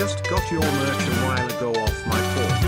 just got your merch a while ago off my porch.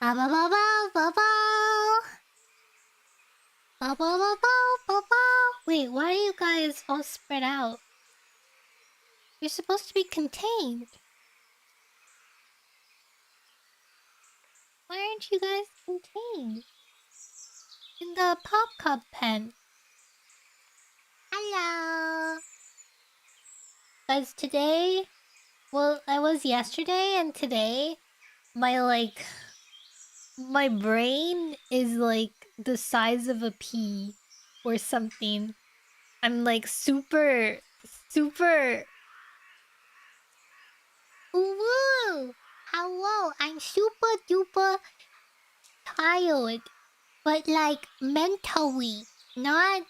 Ba ba ba ba ba ba. Ba ba ba ba ba ba. Wait, why are you guys all spread out? You're supposed to be contained. Why aren't you guys contained? In the pop cup pen. Hello. Guys, today, well, I was yesterday and today, my brain is like the size of a pea or something. I'm like super. Woo! Hello, I'm super duper tired, but like mentally, not.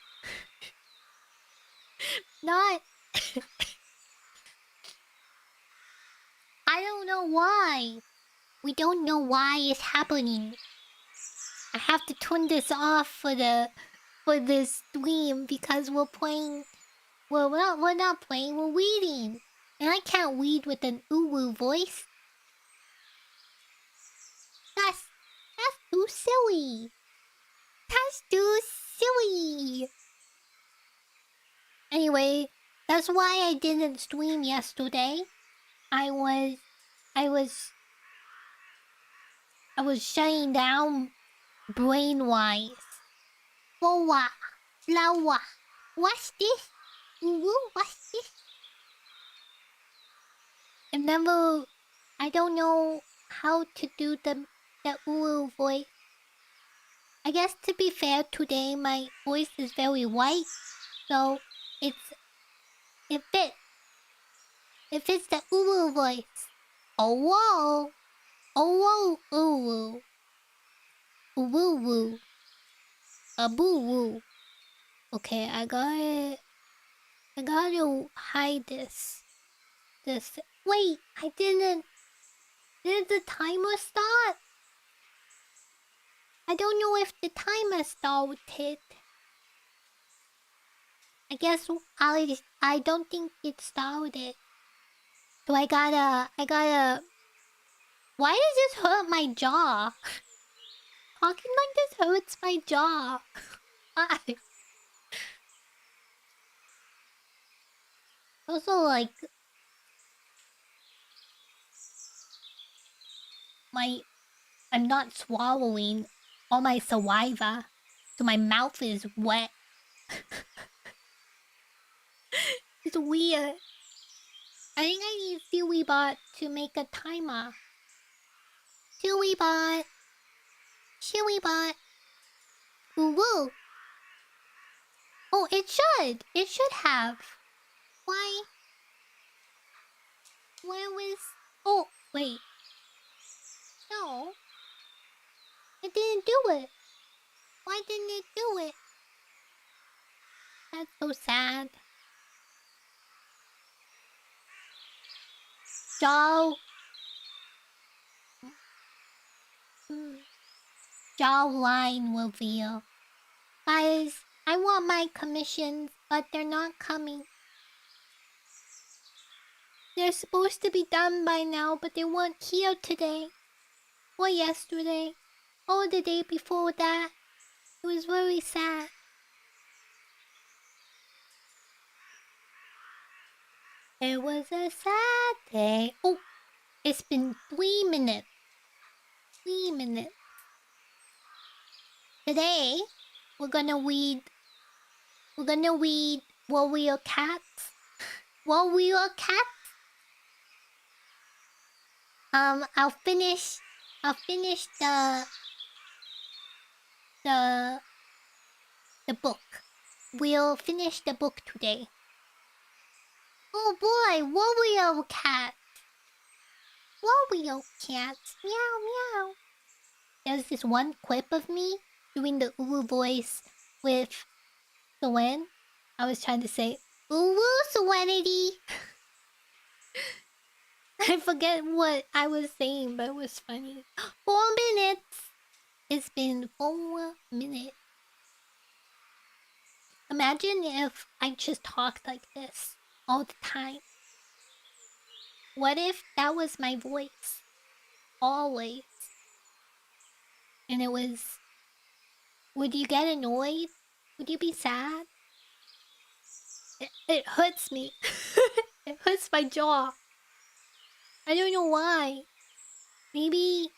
I don't know why. We don't know why it's happening. I have to turn this off for this stream because we're playing. Well, we're not playing. We're reading, and I can't read with an uwu voice. That's too silly. That's too silly. Anyway, that's why I didn't stream yesterday. I was shutting down brain-wise. Boa, Lawa, what's this? Uwu, what's this? I don't know how to do the the ooh voice. I guess to be fair, today my voice is very white, so it fits. It fits the ooh voice. Oh whoa, oh whoa, ooh woo woo, a boo woo. Okay, I gotta hide this. Wait, I didn't. Did the timer start? I don't know if the timer started. I guess I don't think it started. So I gotta. Why does this hurt my jaw? Talking like this hurts my jaw. Why? Also, like, I'm not swallowing all my saliva, so my mouth is wet. It's weird. I think I need Suibot to make a timer. Suibot. Ooh woo. Oh, it should. It should have. Why? Where was... Oh, wait. No. It didn't do it. Why didn't it do it? That's so sad. Jaw... Jawline reveal. Guys, I want my commissions, but they're not coming. They're supposed to be done by now, but they weren't here today. Or yesterday. Or the day before that. It was very sad. It was a sad day. Oh, it's been 3 minutes. 3 minutes. Today, we're gonna read Warrior Cats. Warrior Cats. I'll finish the book. We'll finish the book today. Oh boy, Warrior Cats. Warrior Cats. Meow meow. There's this one clip of me doing the Ulu voice with Gwen. I was trying to say, Ulu Serenity. I forget what I was saying, but it was funny. 4 minutes. It's been 4 minutes. Imagine if I just talked like this all the time. What if that was my voice? Always. And it was... Would you get annoyed? Would you be sad? It hurts me. It hurts my jaw. I don't know why. Maybe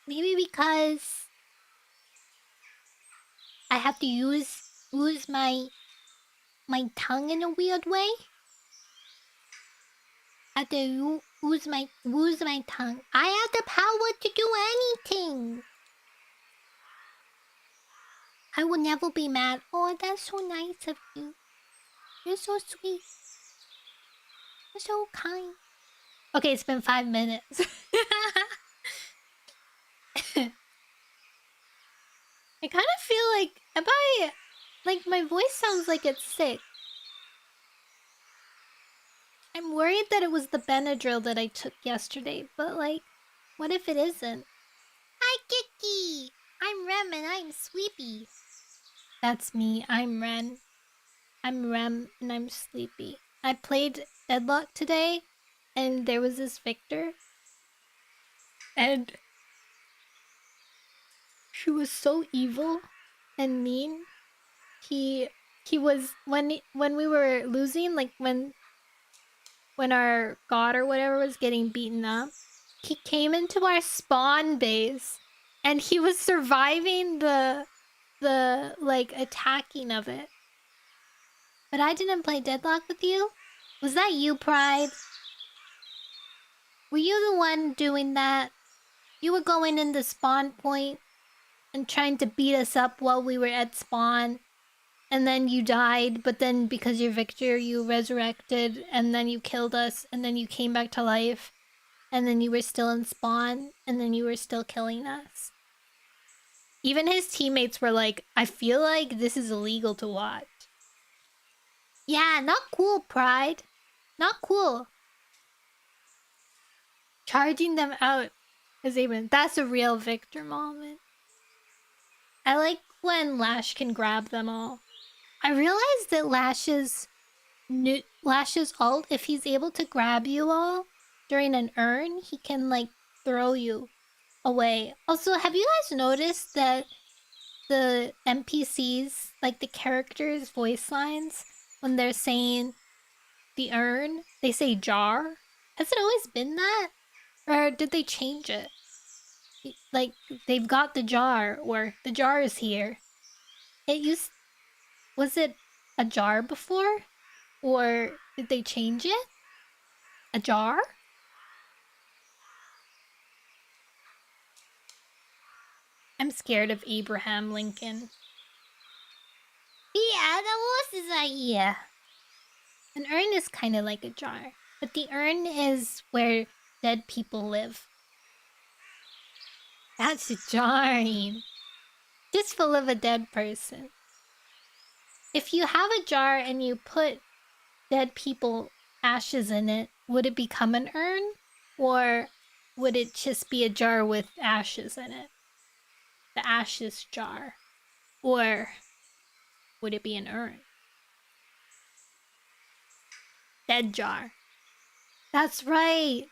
because I have to use my tongue in a weird way. I have to use my tongue. I have the power to do anything. I will never be mad. Oh, that's so nice of you. You're so sweet. You're so kind. Okay, it's been 5 minutes. I kind of feel like my voice sounds like it's sick. I'm worried that it was the Benadryl that I took yesterday, but like, what if it isn't? Hi, Kiki! I'm Rem and I'm sleepy. That's me, I'm Ren. I'm Rem and I'm sleepy. I played Deadlock today, and there was this Victor. And she was so evil and mean. He was when we were losing, like when our god or whatever was getting beaten up, he came into our spawn base and he was surviving the like attacking of it. But I didn't play Deadlock with you. Was that you, Pride? Were you the one doing that? You were going in the spawn point and trying to beat us up while we were at spawn. And then you died, but then because you're Victor, you resurrected, and then you killed us, and then you came back to life. And then you were still in spawn, and then you were still killing us. Even his teammates were like, I feel like this is illegal to watch. Yeah, not cool, Pride. Not cool. Charging them out is even... That's a real Victor moment. I like when Lash can grab them all. I realized that Lash's ult, if he's able to grab you all during an urn, he can like throw you away. Also, have you guys noticed that the NPCs, like the characters' voice lines, when they're saying the urn, they say jar? Has it always been that? Or did they change it? Like, they've got the jar, or the jar is here. Was it a jar before? Or did they change it? A jar? I'm scared of Abraham Lincoln. Yeah, that was his idea. An urn is kind of like a jar, but the urn is where dead people live. That's jarring. Just full of a dead person. If you have a jar and you put dead people ashes in it, would it become an urn? Or would it just be a jar with ashes in it? The ashes jar. Or would it be an urn? Dead jar. That's right.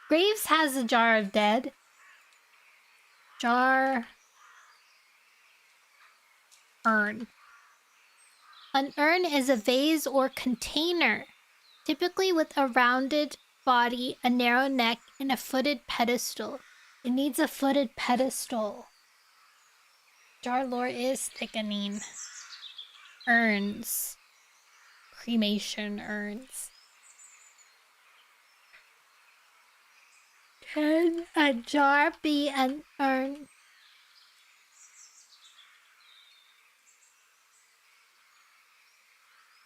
Graves has a jar of dead. Jar. Urn. An urn is a vase or container, typically with a rounded body, a narrow neck, and a footed pedestal. It needs a footed pedestal. Jar lore is thickening. Urns. Cremation urns. Can a jar be an urn?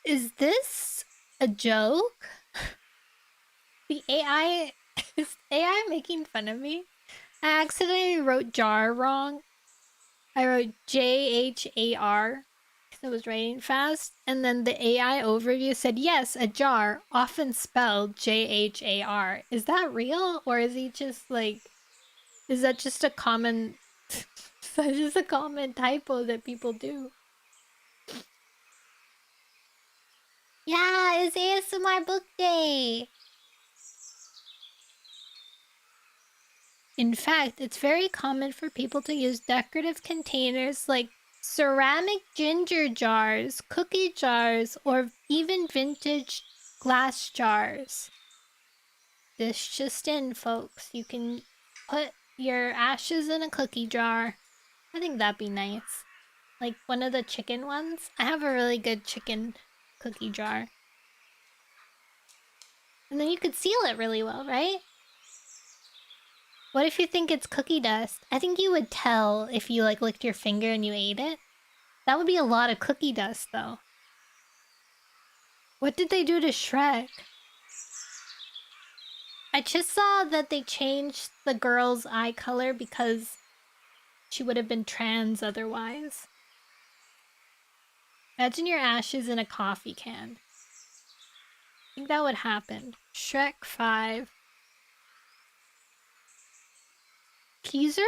Is this a joke? The AI... Is AI making fun of me? I accidentally wrote jar wrong. I wrote J-H-A-R because I was writing fast. And then the AI overview said, yes, a jar, often spelled J-H-A-R. Is that real? Or is he just like... Is that just a common... Is that just a common typo that people do? Yeah, it's ASMR book day! In fact, it's very common for people to use decorative containers like ceramic ginger jars, cookie jars, or even vintage glass jars. This just in, folks. You can put your ashes in a cookie jar. I think that'd be nice. Like one of the chicken ones. I have a really good chicken cookie jar. And then you could seal it really well, right? What if you think it's cookie dust? I think you would tell if you like licked your finger and you ate it. That would be a lot of cookie dust though. What did they do to Shrek? I just saw that they changed the girl's eye color because she would have been trans otherwise. Imagine your ashes in a coffee can. I think that would happen. Shrek 5. Teaser?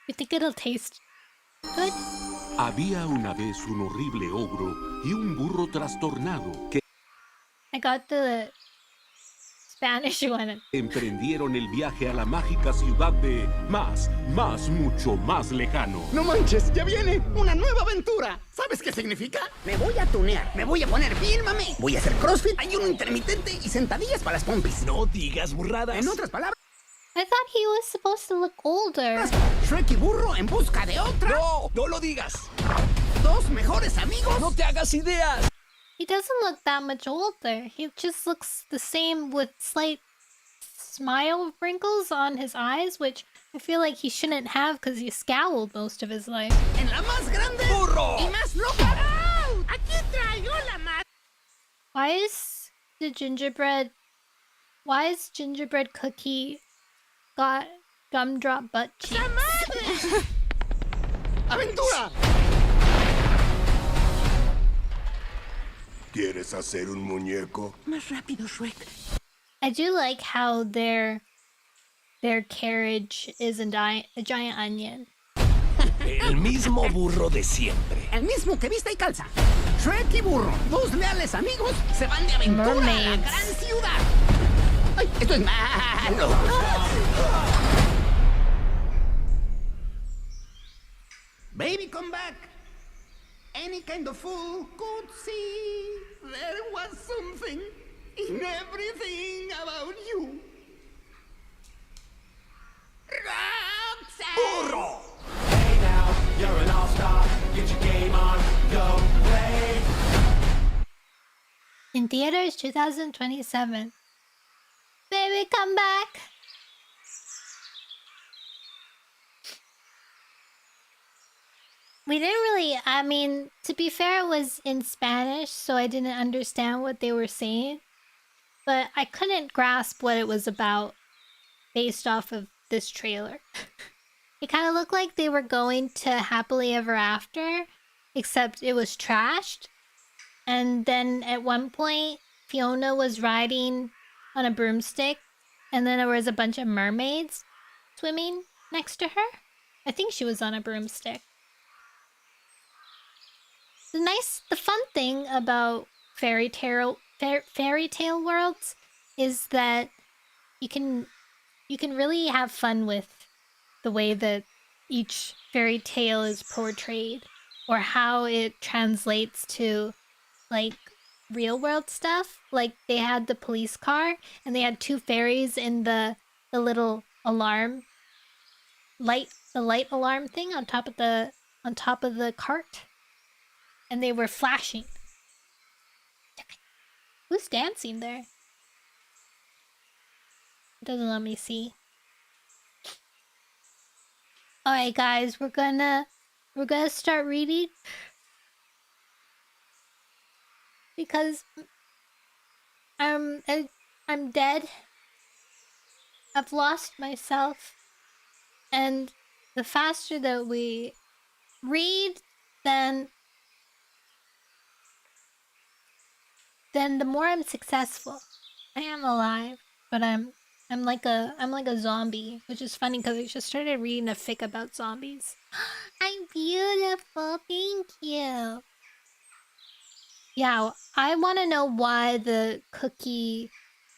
You think it'll taste good? Había una vez un horrible ogro y un burro trastornado que I got the Spanish one. emprendieron el viaje a la mágica ciudad de mucho más lejano. ¡No manches! ¡Ya viene! ¡Una nueva aventura! ¿Sabes qué significa? Me voy a tunear, me voy a poner bien mamé. Voy a hacer crossfit, ayuno intermitente y sentadillas para las pompis. No digas burradas. En otras palabras... I thought he was supposed to look older. Shrek y burro en busca de otra... No, no lo digas. Dos mejores amigos. No te hagas ideas. He doesn't look that much older. He just looks the same with slight smile wrinkles on his eyes, which I feel like he shouldn't have because he scowled most of his life. En la más grande y más loca. ¡Au! Aquí traigo la más. Why is gingerbread cookie got gumdrop butt cheeks? ¡Aventura! ¿Quieres hacer un muñeco? Más rápido, Shrek. I do like how their carriage is a giant onion. El mismo burro de siempre. El mismo que vista y calza. Shrek y Burro, dos leales amigos, se van de aventura a la Mermaids. gran ciudad. ¡Ay, esto es malo! Baby, come back. Any kind of fool could see there was something in everything about you. Roxanne! ¡Burro! Hey now, you're an all-star. Get your game on, go play. In theaters 2027. Baby, come back! We didn't really, I mean, to be fair, it was in Spanish, so I didn't understand what they were saying. But I couldn't grasp what it was about based off of this trailer. It kind of looked like they were going to Happily Ever After, except it was trashed. And then at one point, Fiona was riding on a broomstick, and then there was a bunch of mermaids swimming next to her. I think she was on a broomstick. The fun thing about fairy tale worlds is that you can really have fun with the way that each fairy tale is portrayed, or how it translates to like real world stuff. Like they had the police car, and they had two fairies in the little alarm light alarm thing on top of the cart. And they were flashing. Who's dancing there? It doesn't let me see. Alright guys, we're gonna start reading. Because I'm dead. I've lost myself. And the faster that we read, then the more I'm successful. I am alive, but I'm like a zombie, which is funny because I just started reading a fic about zombies. I'm beautiful, thank you. Yeah, I want to know why the cookie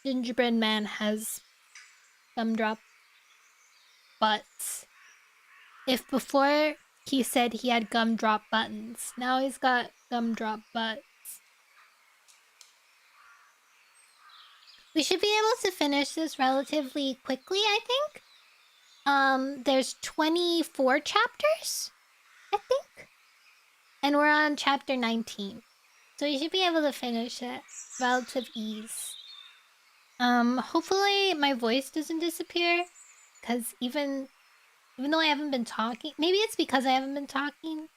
gingerbread man has gumdrop butts. If before he said he had gumdrop buttons, now he's got gumdrop butts. We should be able to finish this relatively quickly, I think. There's 24 chapters, I think. And we're on chapter 19. So we should be able to finish it relative ease. Hopefully my voice doesn't disappear. Because even though I haven't been talking, maybe it's because I haven't been talking.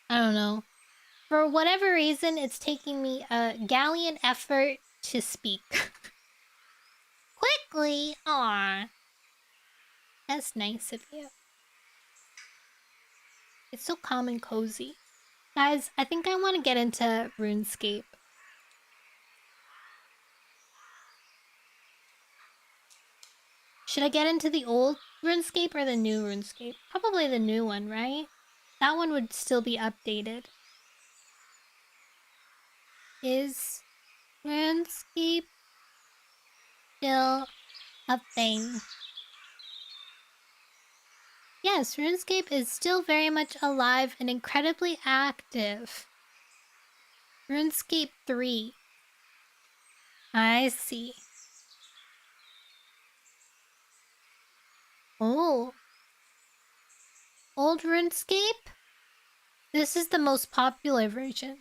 I don't know. For whatever reason, it's taking me a gallant effort to speak. Quickly! Aww. That's nice of you. It's so calm and cozy. Guys, I think I want to get into RuneScape. Should I get into the old RuneScape or the new RuneScape? Probably the new one, right? That one would still be updated. Is RuneScape still a thing? Yes, RuneScape is still very much alive and incredibly active. RuneScape 3. I see. Oh. Old RuneScape? This is the most popular version.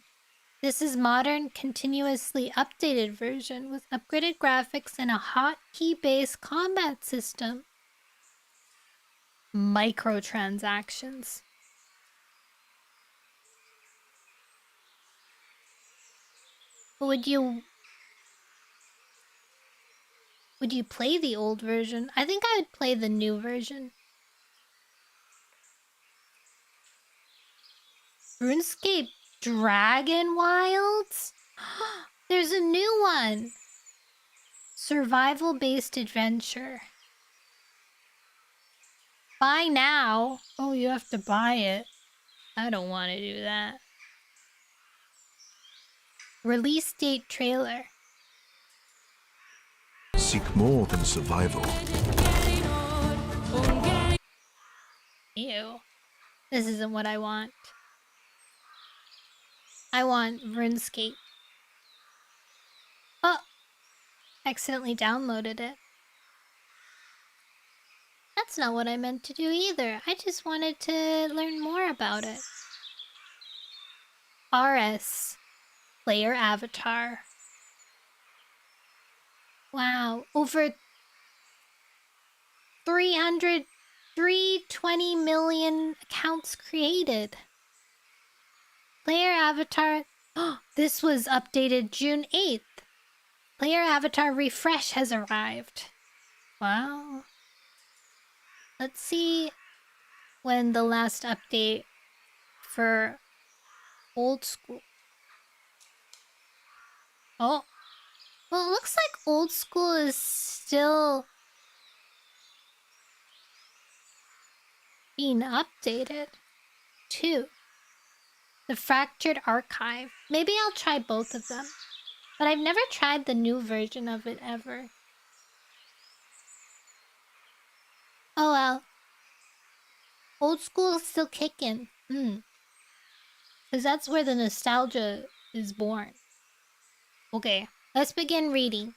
This is modern, continuously updated version with upgraded graphics and a hotkey-based combat system. Microtransactions. Would you play the old version? I think I would play the new version. RuneScape Dragon Wilds? There's a new one. Survival-based adventure. Buy now. Oh, you have to buy it. I don't want to do that. Release date trailer. Seek more than survival. Ew. This isn't what I want. I want RuneScape. Oh! Accidentally downloaded it. That's not what I meant to do either. I just wanted to learn more about it. RS. Player avatar. Wow. Over 320 million accounts created. Player avatar. Oh, this was updated June 8th. Player avatar refresh has arrived. Wow. Let's see when the last update for old school. Oh. Well, it looks like old school is still being updated, too. The Fractured Archive. Maybe I'll try both of them. But I've never tried the new version of it ever. Oh well. Old school is still kicking. Because that's where the nostalgia is born. Okay, let's begin reading.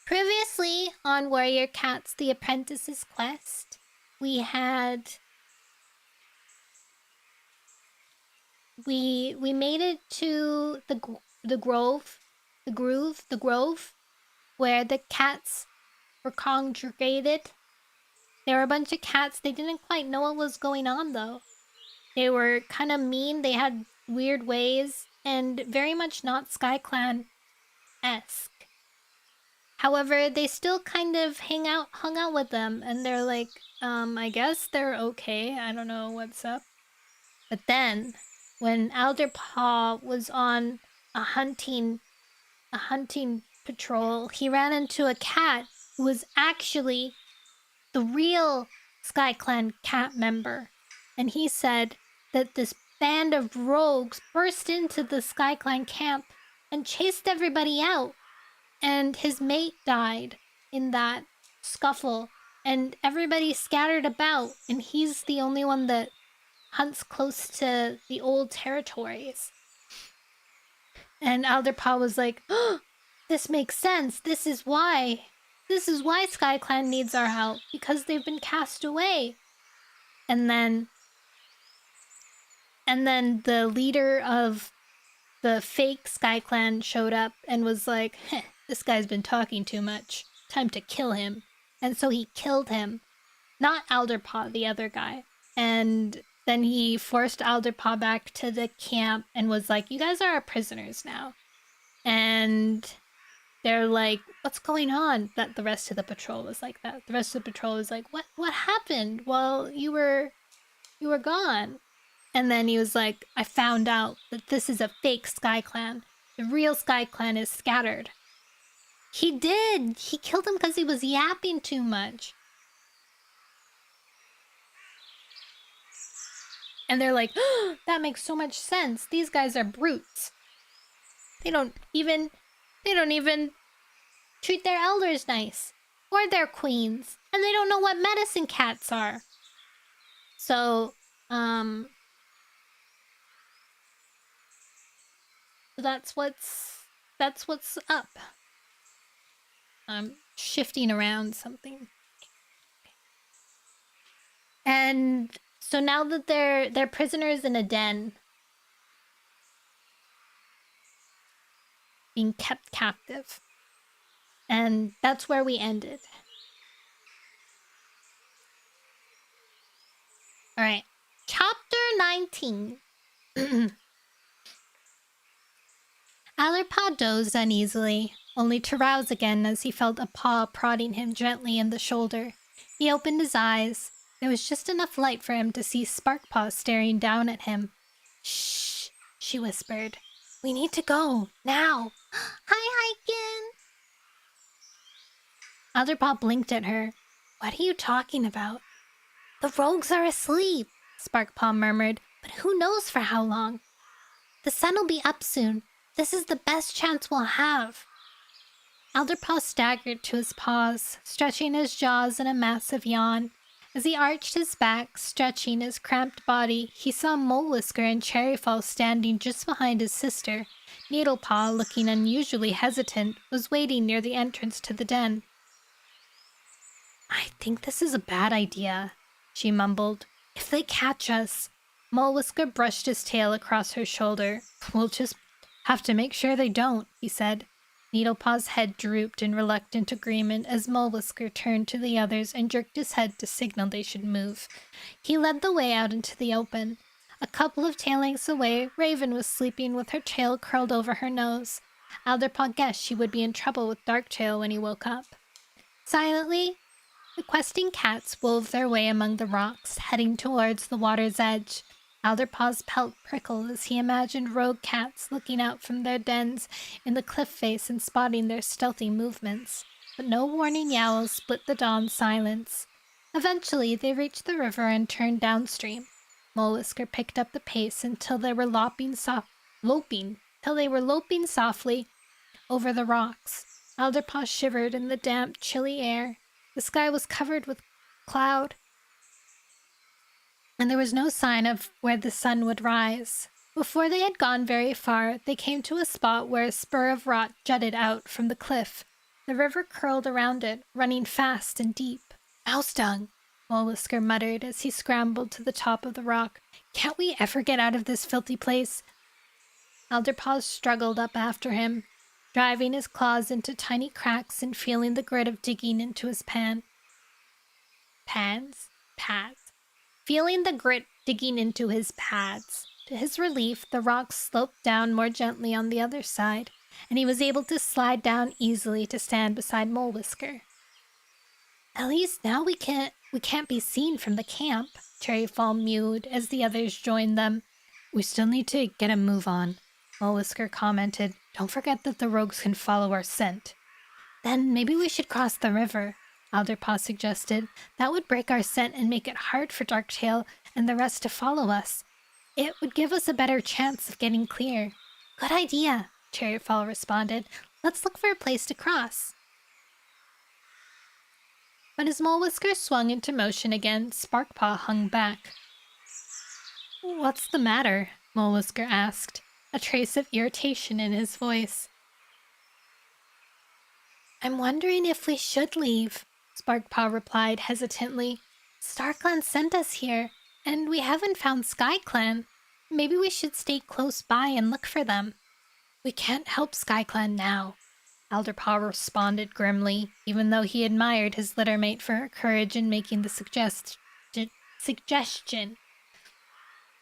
Previously on Warrior Cats the Apprentice's Quest, we had... We made it to the grove, where the cats were congregated. There were a bunch of cats. They didn't quite know what was going on, though. They were kind of mean. They had weird ways, and very much not SkyClan-esque. However, they still kind of hung out with them, and they're like, I guess they're okay. I don't know what's up. But then, when Alderpaw was on a hunting patrol, he ran into a cat who was actually the real SkyClan cat member. And he said that this band of rogues burst into the SkyClan camp and chased everybody out. And his mate died in that scuffle. And everybody scattered about. And he's the only one that hunts close to the old territories. And Alderpaw was like, oh, this makes sense. This is why SkyClan needs our help. Because they've been cast away. And then the leader of the fake SkyClan showed up and was like, this guy's been talking too much. Time to kill him. And so he killed him. Not Alderpaw, the other guy. And then he forced Alderpaw back to the camp and was like, you guys are our prisoners now. And they're like, what's going on? That the rest of the patrol was like that. The rest of the patrol was like, what happened while you were gone? And then he was like, I found out that this is a fake SkyClan. The real SkyClan is scattered. He did! He killed him because he was yapping too much. And they're like, oh, that makes so much sense. These guys are brutes. They don't even treat their elders nice. Or their queens. And they don't know what medicine cats are. So, that's what's up. I'm shifting around something. And so now that they're prisoners in a den, being kept captive. And that's where we ended. Alright. Chapter 19. Alarpa dozed uneasily, only to rouse again as he felt a paw prodding him gently in the shoulder. He opened his eyes. There was just enough light for him to see Sparkpaw staring down at him. "Shh," she whispered. "We need to go, now." "Hi, Hyken." Alarpa blinked at her. "What are you talking about?" "The rogues are asleep," Sparkpaw murmured, "but who knows for how long? The sun will be up soon. This is the best chance we'll have." Alderpaw staggered to his paws, stretching his jaws in a massive yawn. As he arched his back, stretching his cramped body, he saw Mole Whisker and Cherryfall standing just behind his sister. Needlepaw, looking unusually hesitant, was waiting near the entrance to the den. "I think this is a bad idea," she mumbled. "If they catch us..." Mole Whisker brushed his tail across her shoulder. "We'll just have to make sure they don't," he said. Needlepaw's head drooped in reluctant agreement as Mole Whisker turned to the others and jerked his head to signal they should move. He led the way out into the open. A couple of tail lengths away, Raven was sleeping with her tail curled over her nose. Alderpaw guessed she would be in trouble with Darktail when he woke up. Silently, the questing cats wove their way among the rocks, heading towards the water's edge. Alderpaw's pelt prickled as he imagined rogue cats looking out from their dens in the cliff face and spotting their stealthy movements. But no warning yowls split the dawn silence. Eventually, they reached the river and turned downstream. Mole Whisker picked up the pace until they were loping softly over the rocks. Alderpaw shivered in the damp, chilly air. The sky was covered with cloud, and there was no sign of where the sun would rise. Before they had gone very far, they came to a spot where a spur of rock jutted out from the cliff. The river curled around it, running fast and deep. "Mouse dung," Mole Whisker muttered as he scrambled to the top of the rock. "Can't we ever get out of this filthy place?" Alderpaw struggled up after him, driving his claws into tiny cracks and feeling the grit of digging into his pads. Feeling the grit digging into his pads. To his relief, the rocks sloped down more gently on the other side, and he was able to slide down easily to stand beside Mole Whisker. "At least now we can't be seen from the camp," Cherryfall mewed as the others joined them. "We still need to get a move on," Mole Whisker commented. "Don't forget that the rogues can follow our scent." "Then maybe we should cross the river," Alderpaw suggested. "That would break our scent and make it hard for Darktail and the rest to follow us. It would give us a better chance of getting clear." "Good idea," Cherryfall responded. "Let's look for a place to cross." But as Mole Whisker swung into motion again, Sparkpaw hung back. "What's the matter?" Mole Whisker asked, a trace of irritation in his voice. "I'm wondering if we should leave," Sparkpaw replied hesitantly. "StarClan sent us here, and we haven't found SkyClan. Maybe we should stay close by and look for them." "We can't help SkyClan now," Alderpaw responded grimly, even though he admired his littermate for her courage in making the suggestion.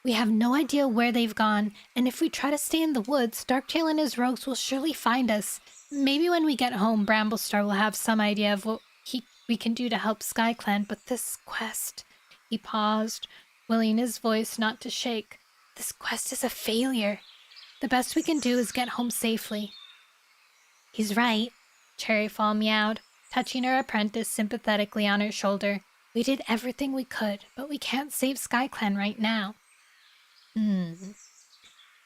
"We have no idea where they've gone, and if we try to stay in the woods, Darktail and his rogues will surely find us. Maybe when we get home, Bramblestar will have some idea of what we can do to help SkyClan, but this quest..." He paused, willing his voice not to shake. "This quest is a failure. The best we can do is get home safely." "He's right," Cherryfall meowed, touching her apprentice sympathetically on her shoulder. "We did everything we could, but we can't save SkyClan right now."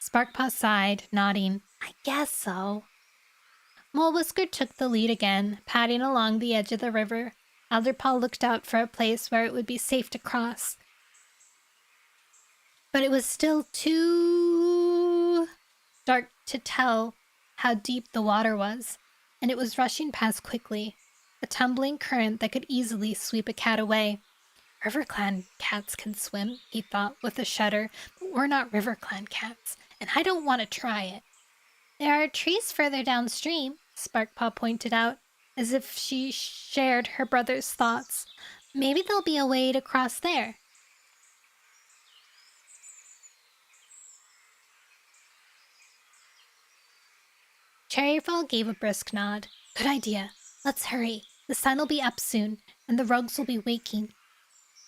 Sparkpaw sighed, nodding. "I guess so." Mole Whisker took the lead again, padding along the edge of the river. Alderpaw looked out for a place where it would be safe to cross. But it was still too dark to tell how deep the water was, and it was rushing past quickly, a tumbling current that could easily sweep a cat away. "RiverClan cats can swim," he thought with a shudder, "but we're not RiverClan cats, and I don't want to try it." There are trees further downstream, Sparkpaw pointed out, as if she shared her brother's thoughts. Maybe there'll be a way to cross there. Cherryfall gave a brisk nod. Good idea. Let's hurry. The sun will be up soon, and the rogues will be waking.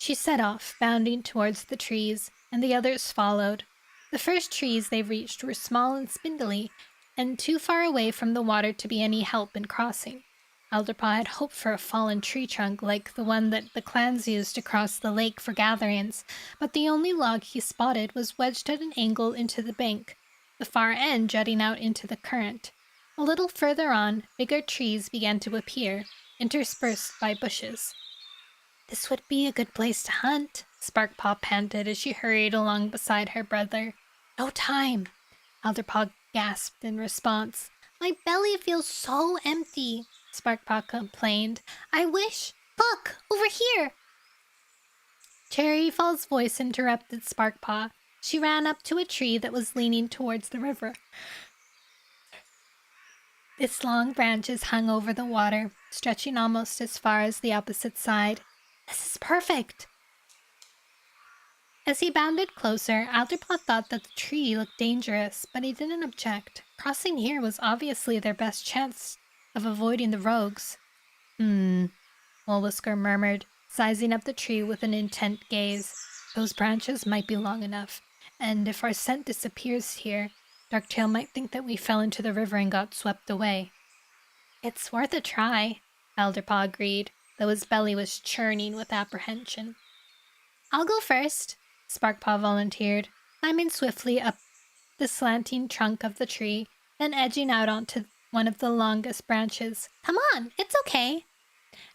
She set off, bounding towards the trees, and the others followed. The first trees they reached were small and spindly, and too far away from the water to be any help in crossing. Alderpaw had hoped for a fallen tree trunk like the one that the clans used to cross the lake for gatherings, but the only log he spotted was wedged at an angle into the bank, the far end jutting out into the current. A little further on, bigger trees began to appear, interspersed by bushes. This would be a good place to hunt, Sparkpaw panted as she hurried along beside her brother. No time, Alderpaw gasped in response. My belly feels so empty, Sparkpaw complained. I wish... Look, over here! Cherryfall's voice interrupted Sparkpaw. She ran up to a tree that was leaning towards the river. Its long branches hung over the water, stretching almost as far as the opposite side. This is perfect! As he bounded closer, Alderpaw thought that the tree looked dangerous, but he didn't object. Crossing here was obviously their best chance of avoiding the rogues. Molewhisker murmured, sizing up the tree with an intent gaze. Those branches might be long enough, and if our scent disappears here, Darktail might think that we fell into the river and got swept away. It's worth a try, Alderpaw agreed, though his belly was churning with apprehension. I'll go first, Sparkpaw volunteered, climbing swiftly up the slanting trunk of the tree, then edging out onto one of the longest branches. Come on, it's okay.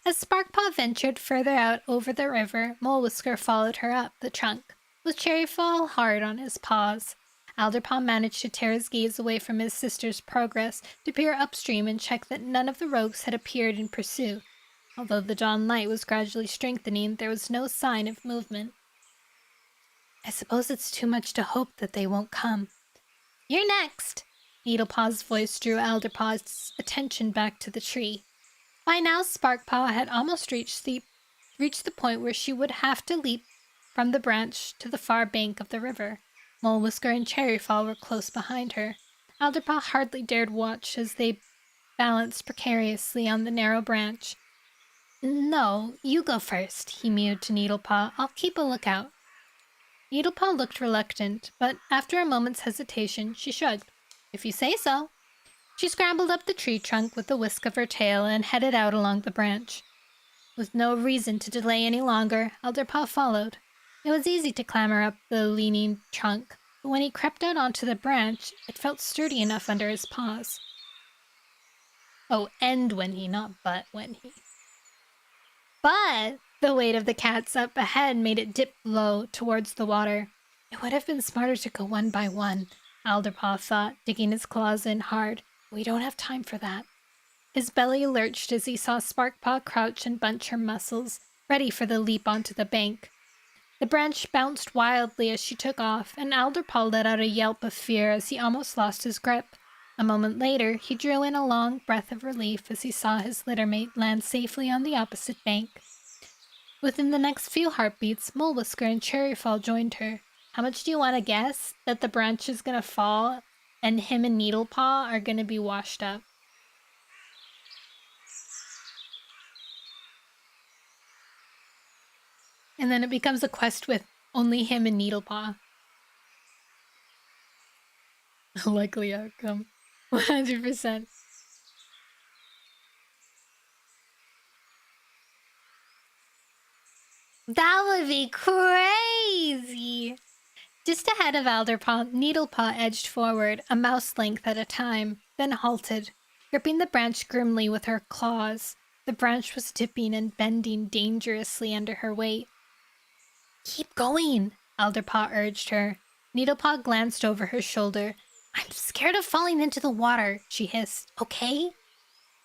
As Sparkpaw ventured further out over the river, Molewhisker followed her up the trunk, with Cherryfall hard on his paws. Alderpaw managed to tear his gaze away from his sister's progress to peer upstream and check that none of the rogues had appeared in pursuit. Although the dawn light was gradually strengthening, there was no sign of movement. I suppose it's too much to hope that they won't come. You're next! Needlepaw's voice drew Alderpaw's attention back to the tree. By now, Sparkpaw had almost reached the point where she would have to leap from the branch to the far bank of the river. Molewhisker and Cherryfall were close behind her. Alderpaw hardly dared watch as they balanced precariously on the narrow branch. No, you go first, he mewed to Needlepaw. I'll keep a lookout. Needlepaw looked reluctant, but after a moment's hesitation, she shrugged. If you say so. She scrambled up the tree trunk with a whisk of her tail and headed out along the branch. With no reason to delay any longer, Alderpaw followed. It was easy to clamber up the leaning trunk, but when he crept out onto the branch, it felt sturdy enough under his paws. Oh, and when he, not but when he. But the weight of the cats up ahead made it dip low towards the water. It would have been smarter to go one by one, Alderpaw thought, digging his claws in hard. We don't have time for that. His belly lurched as he saw Sparkpaw crouch and bunch her muscles, ready for the leap onto the bank. The branch bounced wildly as she took off, and Alderpaw let out a yelp of fear as he almost lost his grip. A moment later, he drew in a long breath of relief as he saw his littermate land safely on the opposite bank. Within the next few heartbeats, Molewhisker and Cherryfall joined her. How much do you want to guess that the branch is going to fall and him and Needlepaw are going to be washed up? And then it becomes a quest with only him and Needlepaw. A likely outcome. 100%. That would be crazy! Just ahead of Alderpaw, Needlepaw edged forward, a mouse length at a time, then halted, gripping the branch grimly with her claws. The branch was tipping and bending dangerously under her weight. Keep going, Alderpaw urged her. Needlepaw glanced over her shoulder. I'm scared of falling into the water, she hissed. Okay?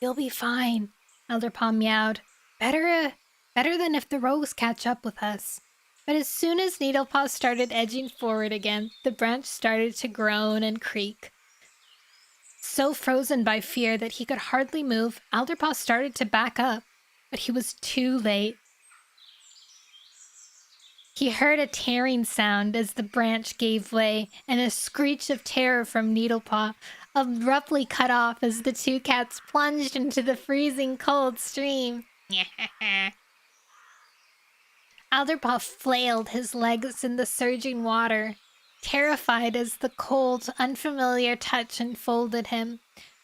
You'll be fine, Alderpaw meowed. Better than if the rogues catch up with us. But as soon as Needlepaw started edging forward again, the branch started to groan and creak. so frozen by fear that he could hardly move, Alderpaw started to back up, but he was too late. He heard a tearing sound as the branch gave way, and a screech of terror from Needlepaw, abruptly cut off as the two cats plunged into the freezing cold stream. Alderpaw flailed his legs in the surging water, terrified as the cold, unfamiliar touch enfolded him.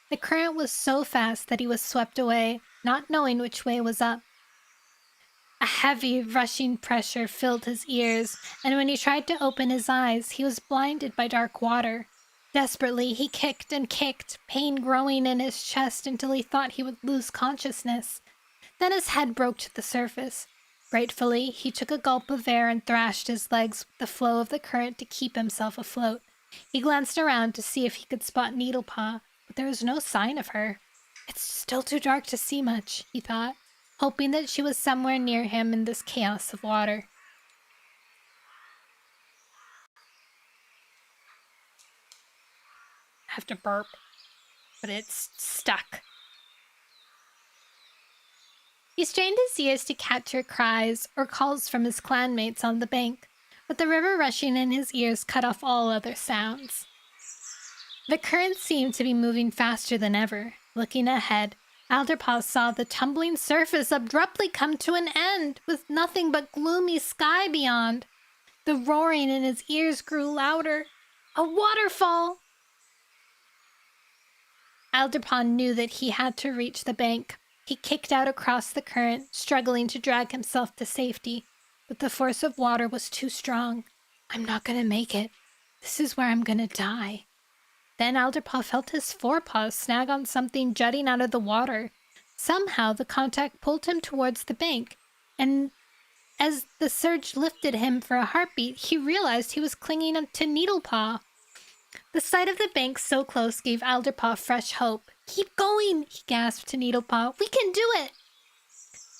The current was so fast that he was swept away, not knowing which way was up. A heavy, rushing pressure filled his ears, and when he tried to open his eyes, he was blinded by dark water. Desperately, he kicked and kicked, pain growing in his chest until he thought he would lose consciousness. Then his head broke to the surface. Gratefully, he took a gulp of air and thrashed his legs with the flow of the current to keep himself afloat. He glanced around to see if he could spot Needlepaw, but there was no sign of her. It's still too dark to see much, he thought, hoping that she was somewhere near him in this chaos of water. I have to burp, but it's stuck. He strained his ears to catch her cries or calls from his clanmates on the bank, but the river rushing in his ears cut off all other sounds. The current seemed to be moving faster than ever. Looking ahead, Alderpaw saw the tumbling surface abruptly come to an end, with nothing but gloomy sky beyond. The roaring in his ears grew louder. A waterfall! Alderpaw knew that he had to reach the bank. He kicked out across the current, struggling to drag himself to safety, but the force of water was too strong. I'm not going to make it. This is where I'm going to die. Then Alderpaw felt his forepaws snag on something jutting out of the water. Somehow the contact pulled him towards the bank, and as the surge lifted him for a heartbeat, he realized he was clinging to Needlepaw. The sight of the bank so close gave Alderpaw fresh hope. Keep going, he gasped to Needlepaw. We can do it!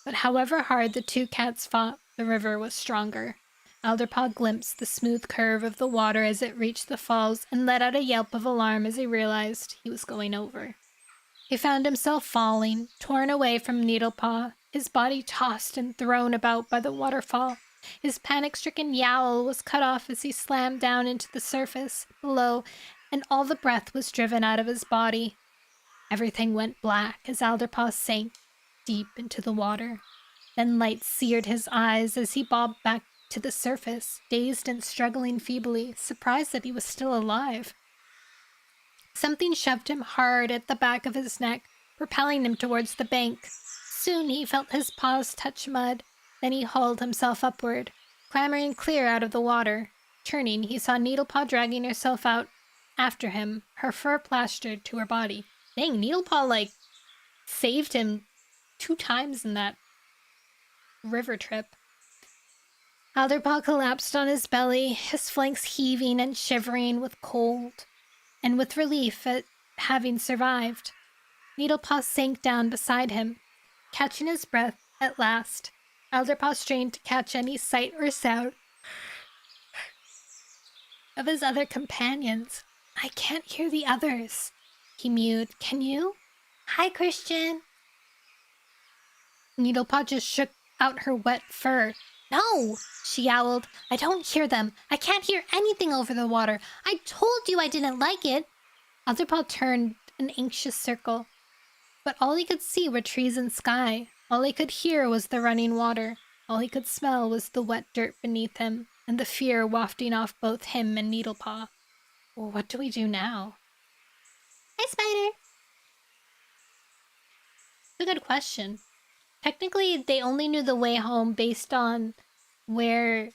But however hard the two cats fought, the river was stronger. Alderpaw glimpsed the smooth curve of the water as it reached the falls and let out a yelp of alarm as he realized he was going over. He found himself falling, torn away from Needlepaw, his body tossed and thrown about by the waterfall. His panic-stricken yowl was cut off as he slammed down into the surface below, and all the breath was driven out of his body. Everything went black as Alderpaw sank deep into the water. Then light seared his eyes as he bobbed back to the surface, dazed and struggling feebly, surprised that he was still alive. Something shoved him hard at the back of his neck, propelling him towards the bank. Soon he felt his paws touch mud. Then he hauled himself upward, clambering clear out of the water. Turning, he saw Needlepaw dragging herself out after him, her fur plastered to her body. Dang, Needlepaw, saved him 2 times in that river trip. Alderpaw collapsed on his belly, his flanks heaving and shivering with cold, and with relief at having survived. Needlepaw sank down beside him, catching his breath at last. Alderpaw strained to catch any sight or sound of his other companions. I can't hear the others, he mewed. Can you? Hi, Christian. Needlepaw just shook out her wet fur. No, she yowled. I don't hear them. I can't hear anything over the water. I told you I didn't like it. Alderpaw turned an anxious circle, but all he could see were trees and sky. All he could hear was the running water. All he could smell was the wet dirt beneath him, and the fear wafting off both him and Needlepaw. Well, what do we do now? Hi, Spider. It's a good question. Technically, they only knew the way home based on where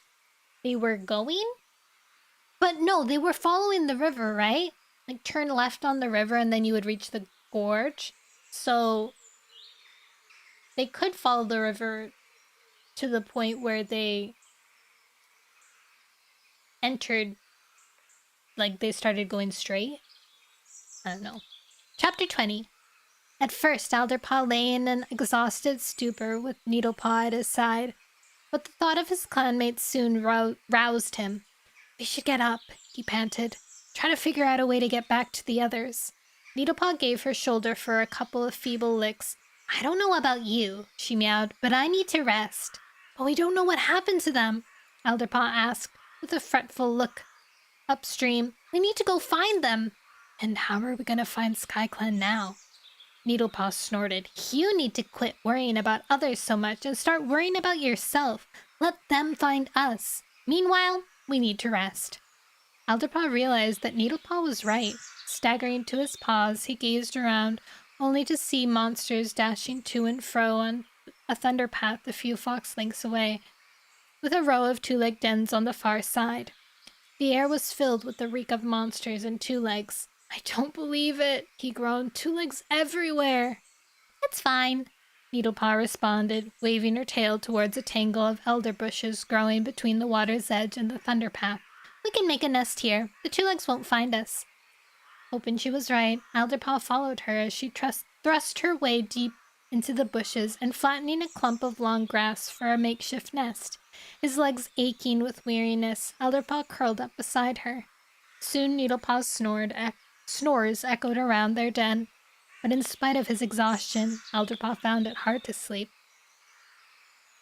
they were going? But no, they were following the river, right? Turn left on the river and then you would reach the gorge. So they could follow the river to the point where they entered, they started going straight. I don't know. Chapter 20. At first, Alderpaw lay in an exhausted stupor with Needlepaw at his side, but the thought of his clanmates soon roused him. We should get up, he panted. Try to figure out a way to get back to the others. Needlepaw gave her shoulder for a couple of feeble licks. I don't know about you, she meowed, but I need to rest. But we don't know what happened to them, Elderpaw asked, with a fretful look upstream. We need to go find them. And how are we going to find SkyClan now? Needlepaw snorted. You need to quit worrying about others so much and start worrying about yourself. Let them find us. Meanwhile, we need to rest. Elderpaw realized that Needlepaw was right. Staggering to his paws, he gazed around, only to see monsters dashing to and fro on a thunder path a few fox lengths away, with a row of two-legged dens on the far side. The air was filled with the reek of monsters and two-legs. I don't believe it, he groaned. Two-legs everywhere. It's fine, Needlepaw responded, waving her tail towards a tangle of elder bushes growing between the water's edge and the thunder path. We can make a nest here. The two-legs won't find us. Hoping she was right, Elderpaw followed her as she thrust her way deep into the bushes and flattening a clump of long grass for a makeshift nest. His legs aching with weariness, Elderpaw curled up beside her. Soon Needlepaw's snores echoed around their den, but in spite of his exhaustion, Elderpaw found it hard to sleep.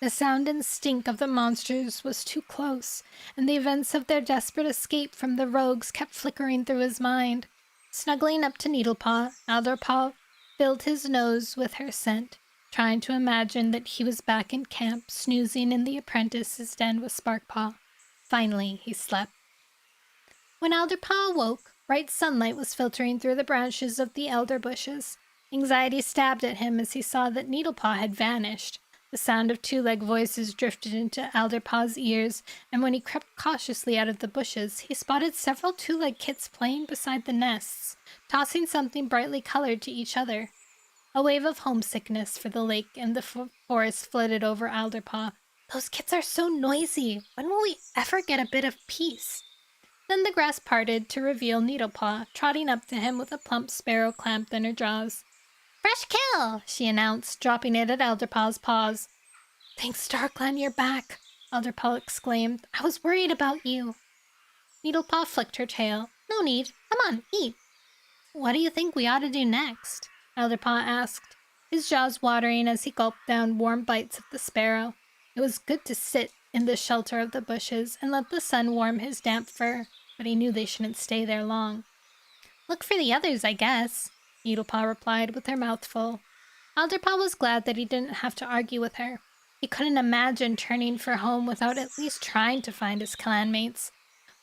The sound and stink of the monsters was too close, and the events of their desperate escape from the rogues kept flickering through his mind. Snuggling up to Needlepaw, Elderpaw filled his nose with her scent, trying to imagine that he was back in camp, snoozing in the Apprentice's den with Sparkpaw. Finally, he slept. When Elderpaw awoke, bright sunlight was filtering through the branches of the elder bushes. Anxiety stabbed at him as he saw that Needlepaw had vanished. The sound of two-leg voices drifted into Elderpaw's ears, and when he crept cautiously out of the bushes, he spotted several two-leg kits playing beside the nests, tossing something brightly colored to each other. A wave of homesickness for the lake and the forest floated over Elderpaw. Those kits are so noisy. When will we ever get a bit of peace? Then the grass parted to reveal Needlepaw, trotting up to him with a plump sparrow clamped in her jaws. Fresh kill, she announced, dropping it at Elderpaw's paws. Thanks, StarClan, you're back, Elderpaw exclaimed. I was worried about you. Needlepaw flicked her tail. No need. Come on, eat. What do you think we ought to do next? Elderpaw asked, his jaws watering as he gulped down warm bites of the sparrow. It was good to sit in the shelter of the bushes and let the sun warm his damp fur, but he knew they shouldn't stay there long. Look for the others, I guess, Needlepaw replied with her mouth full. Elderpaw was glad that he didn't have to argue with her. He couldn't imagine turning for home without at least trying to find his clanmates.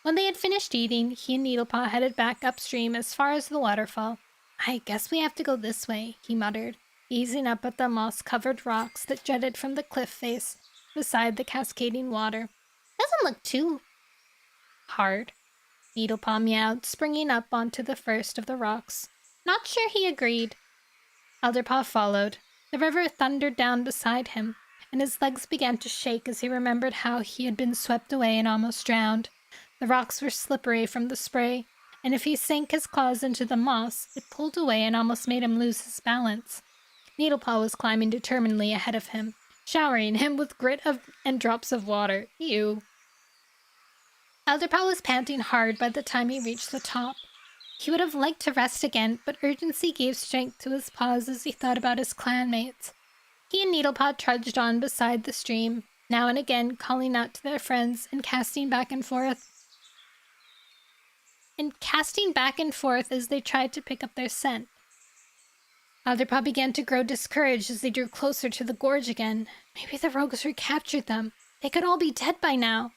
When they had finished eating, he and Needlepaw headed back upstream as far as the waterfall. I guess we have to go this way, he muttered, gazing up at the moss-covered rocks that jutted from the cliff face beside the cascading water. Doesn't look too hard, Needlepaw meowed, springing up onto the first of the rocks. Not sure, he agreed. Elderpaw followed. The river thundered down beside him, and his legs began to shake as he remembered how he had been swept away and almost drowned. The rocks were slippery from the spray, and if he sank his claws into the moss, it pulled away and almost made him lose his balance. Needlepaw was climbing determinedly ahead of him, showering him with and drops of water. Ew. Elderpaw was panting hard by the time he reached the top. He would have liked to rest again, but urgency gave strength to his paws as he thought about his clanmates. He and Needlepaw trudged on beside the stream, now and again calling out to their friends and casting back and forth as they tried to pick up their scent. Elderpaw began to grow discouraged as they drew closer to the gorge again. Maybe the rogues recaptured them. They could all be dead by now.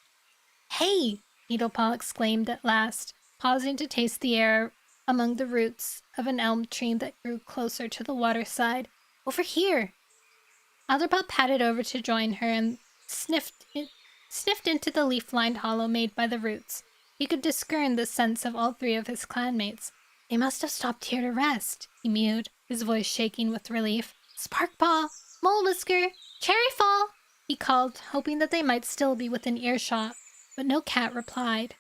Hey! Needlepaw exclaimed at last, pausing to taste the air among the roots of an elm tree that grew closer to the waterside. Over here! Elderpaw padded over to join her and sniffed into the leaf-lined hollow made by the roots. He could discern the scents of all three of his clanmates. They must have stopped here to rest, he mewed, his voice shaking with relief. Sparkpaw! Mole Whisker! Cherryfall! He called, hoping that they might still be within earshot, but no cat replied.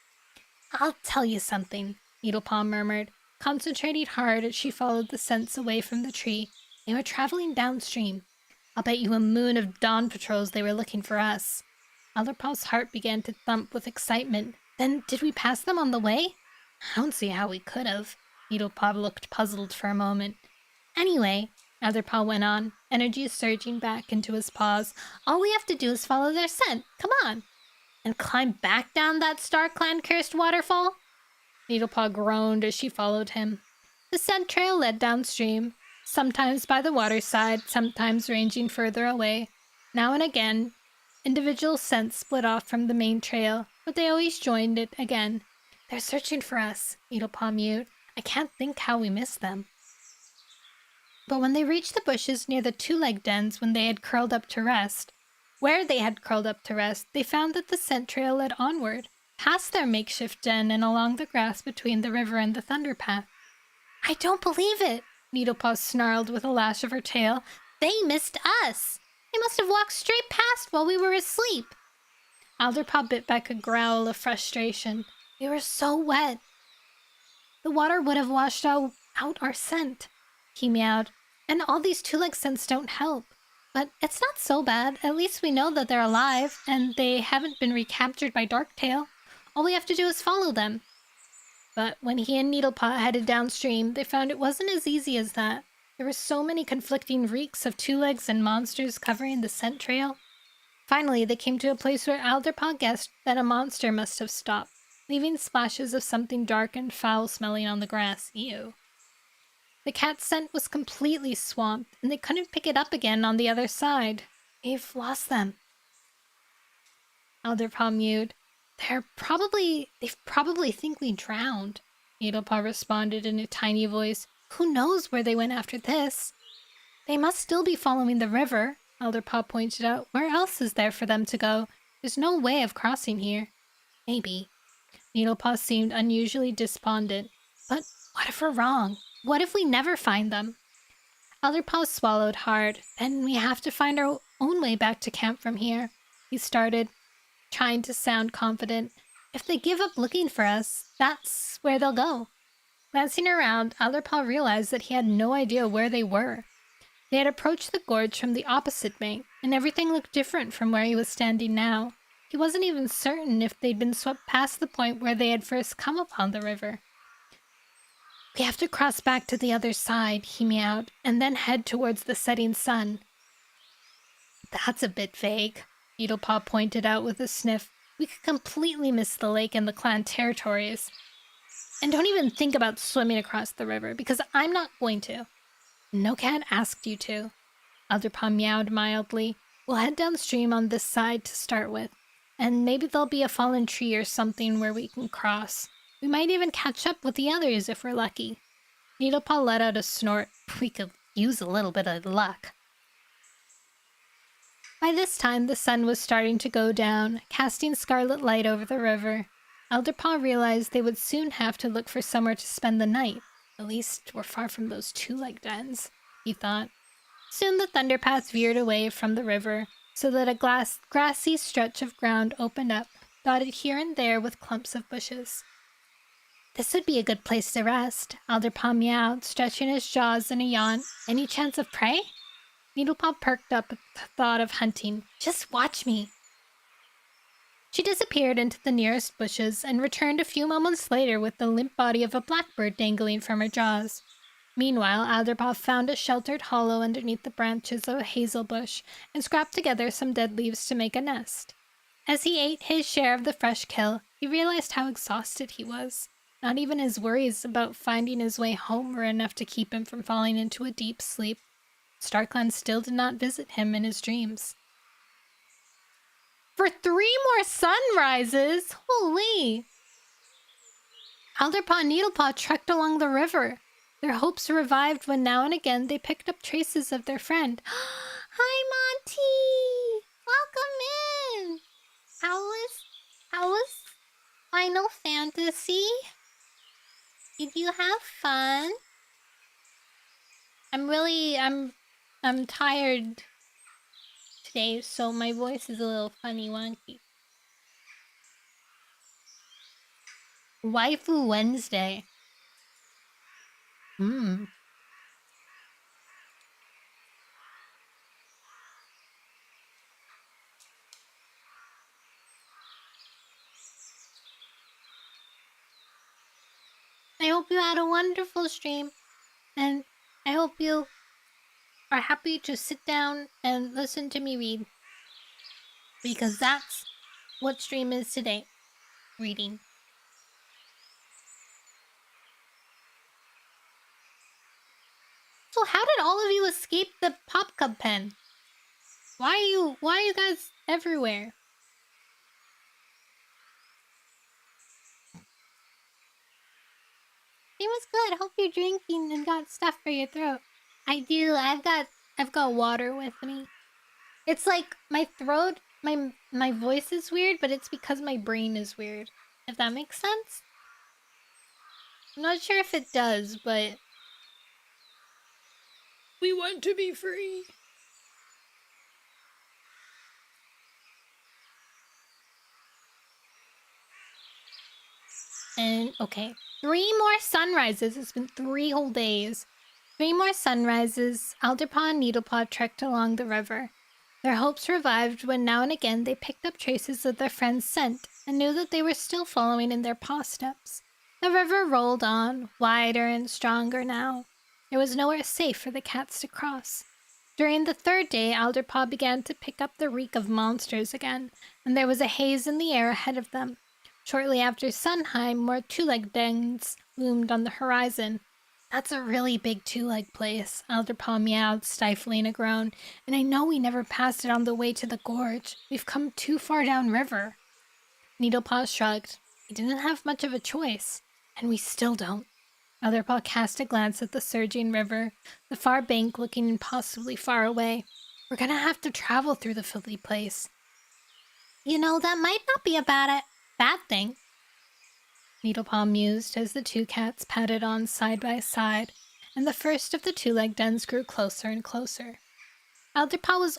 I'll tell you something, Needlepaw murmured, concentrating hard as she followed the scents away from the tree. They were traveling downstream. I'll bet you a moon of dawn patrols they were looking for us. Elderpaw's heart began to thump with excitement. Then did we pass them on the way? I don't see how we could have. Needlepaw looked puzzled for a moment. Anyway, Otherpaw went on, energy surging back into his paws. All we have to do is follow their scent. Come on. And climb back down that StarClan-cursed waterfall? Needlepaw groaned as she followed him. The scent trail led downstream, sometimes by the waterside, sometimes ranging further away. Now and again, individual scents split off from the main trail, but they always joined it again. They're searching for us, Needlepaw mewed. I can't think how we missed them. But when they reached the bushes near the two-leg dens where they had curled up to rest, they found that the scent trail led onward, past their makeshift den and along the grass between the river and the thunder path. I don't believe it, Needlepaw snarled with a lash of her tail. They missed us. They must have walked straight past while we were asleep. Alderpaw bit back a growl of frustration. We were so wet. The water would have washed out our scent, he meowed. And all these two-leg scents don't help. But it's not so bad. At least we know that they're alive, and they haven't been recaptured by Darktail. All we have to do is follow them. But when he and Needlepaw headed downstream, they found it wasn't as easy as that. There were so many conflicting reeks of two-legs and monsters covering the scent trail. Finally, they came to a place where Alderpaw guessed that a monster must have stopped, leaving splashes of something dark and foul-smelling on the grass. Ew. The cat's scent was completely swamped, and they couldn't pick it up again on the other side. We've lost them. Alderpaw mewed. They probably think we drowned, Needlepaw responded in a tiny voice. Who knows where they went after this? They must still be following the river, Alderpaw pointed out. Where else is there for them to go? There's no way of crossing here. Maybe. Needlepaw seemed unusually despondent. But what if we're wrong? What if we never find them? Alderpaw swallowed hard. Then we have to find our own way back to camp from here, he started, trying to sound confident. If they give up looking for us, that's where they'll go. Glancing around, Alderpaw realized that he had no idea where they were. They had approached the gorge from the opposite bank, and everything looked different from where he was standing now. He wasn't even certain if they'd been swept past the point where they had first come upon the river. We have to cross back to the other side, he meowed, and then head towards the setting sun. That's a bit vague, Needlepaw pointed out with a sniff. We could completely miss the lake and the clan territories. And don't even think about swimming across the river, because I'm not going to. No cat asked you to. Alderpaw meowed mildly. We'll head downstream on this side to start with, and maybe there'll be a fallen tree or something where we can cross. We might even catch up with the others if we're lucky. Needlepaw let out a snort. We could use a little bit of luck. By this time, the sun was starting to go down, casting scarlet light over the river. Alderpaw realized they would soon have to look for somewhere to spend the night. At least we're far from those two-leg dens, he thought. Soon the thunderpath veered away from the river, so that a grassy stretch of ground opened up, dotted here and there with clumps of bushes. This would be a good place to rest, Alderpaw meowed, stretching his jaws in a yawn. Any chance of prey? Needlepaw perked up at the thought of hunting. Just watch me. She disappeared into the nearest bushes and returned a few moments later with the limp body of a blackbird dangling from her jaws. Meanwhile, Alderpaw found a sheltered hollow underneath the branches of a hazel bush and scrapped together some dead leaves to make a nest. As he ate his share of the fresh kill, he realized how exhausted he was. Not even his worries about finding his way home were enough to keep him from falling into a deep sleep. StarClan still did not visit him in his dreams. For 3 more sunrises! Holy! Alderpaw and Needlepaw trekked along the river. Their hopes revived when now and again they picked up traces of their friend. Hi, Monty! Welcome in! How was Final Fantasy? Did you have fun? I'm tired today, so my voice is a little funny wonky. Waifu Wednesday. I hope you had a wonderful stream. And I hope you are happy to sit down and listen to me read. Because that's what stream is today. Reading. So how did all of you escape the Pop Cub pen? Why are you guys everywhere? It was good. Hope you're drinking and got stuff for your throat. I do. I've got water with me. It's like my throat, my voice is weird, but it's because my brain is weird. If that makes sense? I'm not sure if it does, but we want to be free. And okay, 3 more sunrises. It's been 3 whole days. 3 more sunrises. Alderpaw and Needlepaw trekked along the river. Their hopes revived when now and again they picked up traces of their friend's scent and knew that they were still following in their paw steps. The river rolled on, wider and stronger now. There was nowhere safe for the cats to cross. During the 3rd day, Alderpaw began to pick up the reek of monsters again, and there was a haze in the air ahead of them. Shortly after Sunheim, more two-legged dens loomed on the horizon. That's a really big two-leg place, Alderpaw meowed, stifling a groan. And I know we never passed it on the way to the gorge. We've come too far downriver. Needlepaw shrugged. We didn't have much of a choice, and we still don't. Alderpaw cast a glance at the surging river, the far bank looking impossibly far away. We're gonna have to travel through the filthy place. You know, that might not be a bad thing. Needlepaw mused as the 2 cats padded on side by side, and the first of the two-legged dens grew closer and closer. Alderpaw was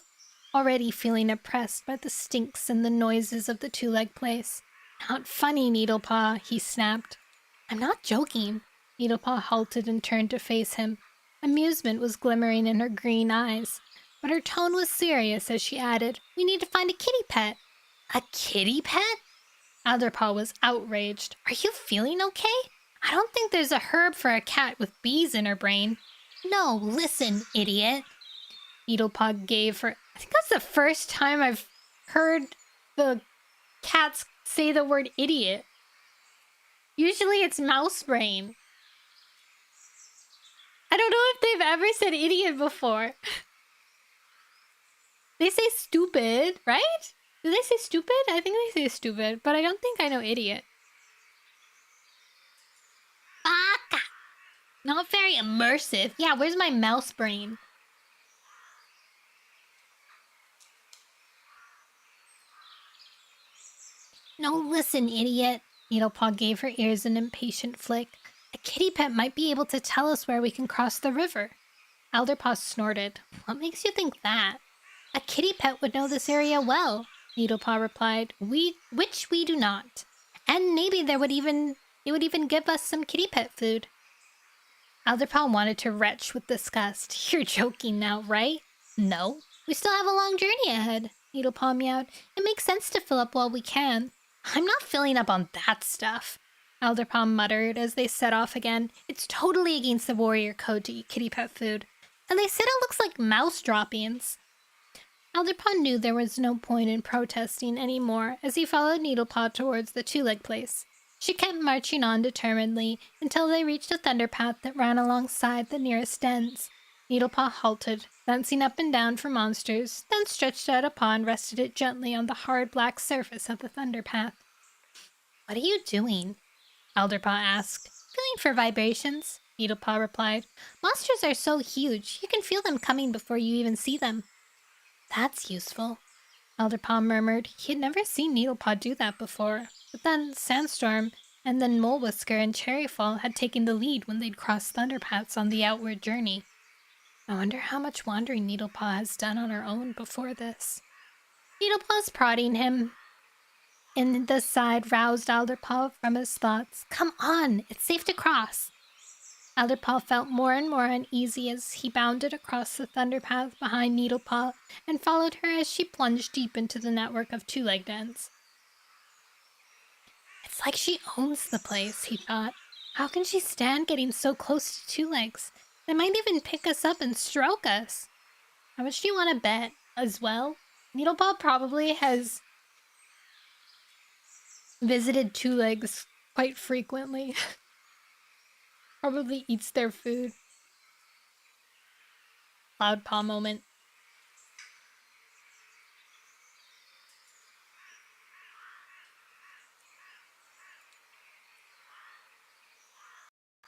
already feeling oppressed by the stinks and the noises of the two-legged place. Not funny, Needlepaw, he snapped. I'm not joking. Needlepaw halted and turned to face him. Amusement was glimmering in her green eyes, but her tone was serious as she added, We need to find a kitty pet. A kitty pet? Alderpaw was outraged. Are you feeling okay? I don't think there's a herb for a cat with bees in her brain. No, listen, idiot. Needlepaw gave her... I think that's the first time I've heard the cats say the word idiot. Usually it's mouse brain. I don't know if they've ever said idiot before. They say stupid, right? Do they say stupid? I think they say stupid, but I don't think I know idiot. Baka! Not very immersive. Yeah, where's my mouse brain? No, listen, idiot. Needlepaw gave her ears an impatient flick. A kitty pet might be able to tell us where we can cross the river. Alderpaw snorted. What makes you think that? A kitty pet would know this area well, Needlepaw replied. Which we do not. And maybe it would even give us some kitty pet food. Alderpaw wanted to retch with disgust. You're joking now, right? No. We still have a long journey ahead, Needlepaw meowed. It makes sense to fill up while we can. I'm not filling up on that stuff, Alderpaw muttered as they set off again. It's totally against the warrior code to eat kitty pet food. And they said it looks like mouse droppings. Alderpaw knew there was no point in protesting anymore as he followed Needlepaw towards the two-leg place. She kept marching on determinedly until they reached a thunder path that ran alongside the nearest dens. Needlepaw halted, glancing up and down for monsters, then stretched out a paw and rested it gently on the hard black surface of the thunder path. What are you doing? Alderpaw asked. Feeling for vibrations, Needlepaw replied. Monsters are so huge, you can feel them coming before you even see them. That's useful, Alderpaw murmured. He had never seen Needlepaw do that before, but then Sandstorm and then Mole Whisker and Cherryfall had taken the lead when they'd crossed thunder paths on the outward journey. I wonder how much wandering Needlepaw has done on her own before this. Needlepaw's prodding him in the side roused Alderpaw from his thoughts. Come on, it's safe to cross. Alderpaw felt more and more uneasy as he bounded across the thunder path behind Needlepaw and followed her as she plunged deep into the network of two-legged dens. It's like she owns the place, he thought. How can she stand getting so close to Two Legs? They might even pick us up and stroke us. How much do you want to bet as well? Needlepaw probably has visited Two Legs quite frequently. Probably eats their food. Loud paw moment.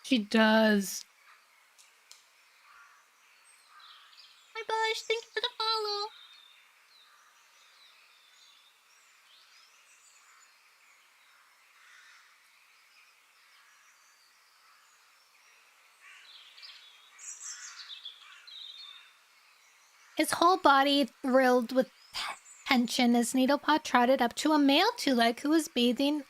She does. Hi, Bush. Thank you for the follow. His whole body thrilled with tension as Needlepaw trotted up to a male Two-Leg who was bathing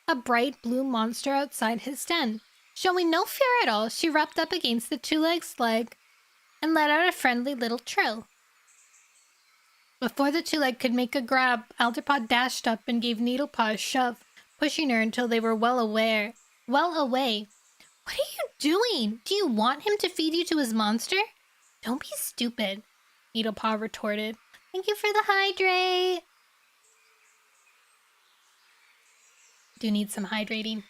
a bright blue monster outside his den. Showing no fear at all, she rubbed up against the Two-Leg's leg and let out a friendly little trill. Before the Two-Leg could make a grab, Alderpaw dashed up and gave Needlepaw a shove, pushing her until they were well away. What are you doing? Do you want him to feed you to his monster? Don't be stupid, Needlepaw retorted. Thank you for the hydrate. Do need some hydrating.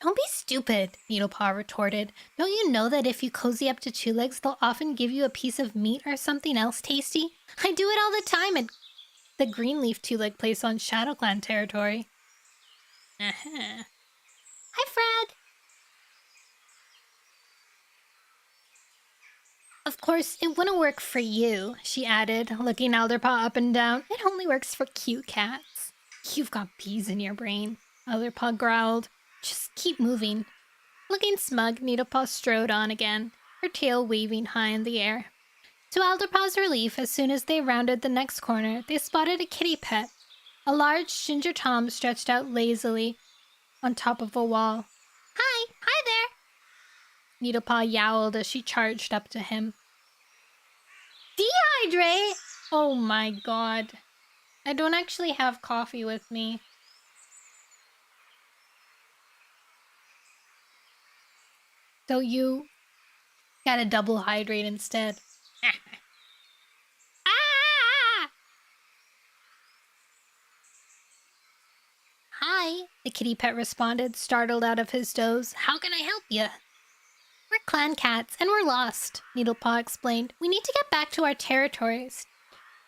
Don't be stupid, Needlepaw retorted. Don't you know that if you cozy up to Two Legs, they'll often give you a piece of meat or something else tasty? I do it all the time at the Greenleaf Two-Leg place on Shadow Clan territory. Hi, Fred. Of course, it wouldn't work for you, she added, looking Alderpaw up and down. It only works for cute cats. You've got bees in your brain, Alderpaw growled. Just keep moving. Looking smug, Needlepaw strode on again, her tail waving high in the air. To Alderpaw's relief, as soon as they rounded the next corner, they spotted a kitty pet. A large ginger tom stretched out lazily on top of a wall. Hi there! Needlepaw yowled as she charged up to him. Dehydrate! Oh my god. I don't actually have coffee with me. So you gotta double hydrate instead. Ah! Hi, the kitty pet responded, startled out of his doze. How can I help you? We're clan cats, and we're lost, Needlepaw explained. We need to get back to our territories.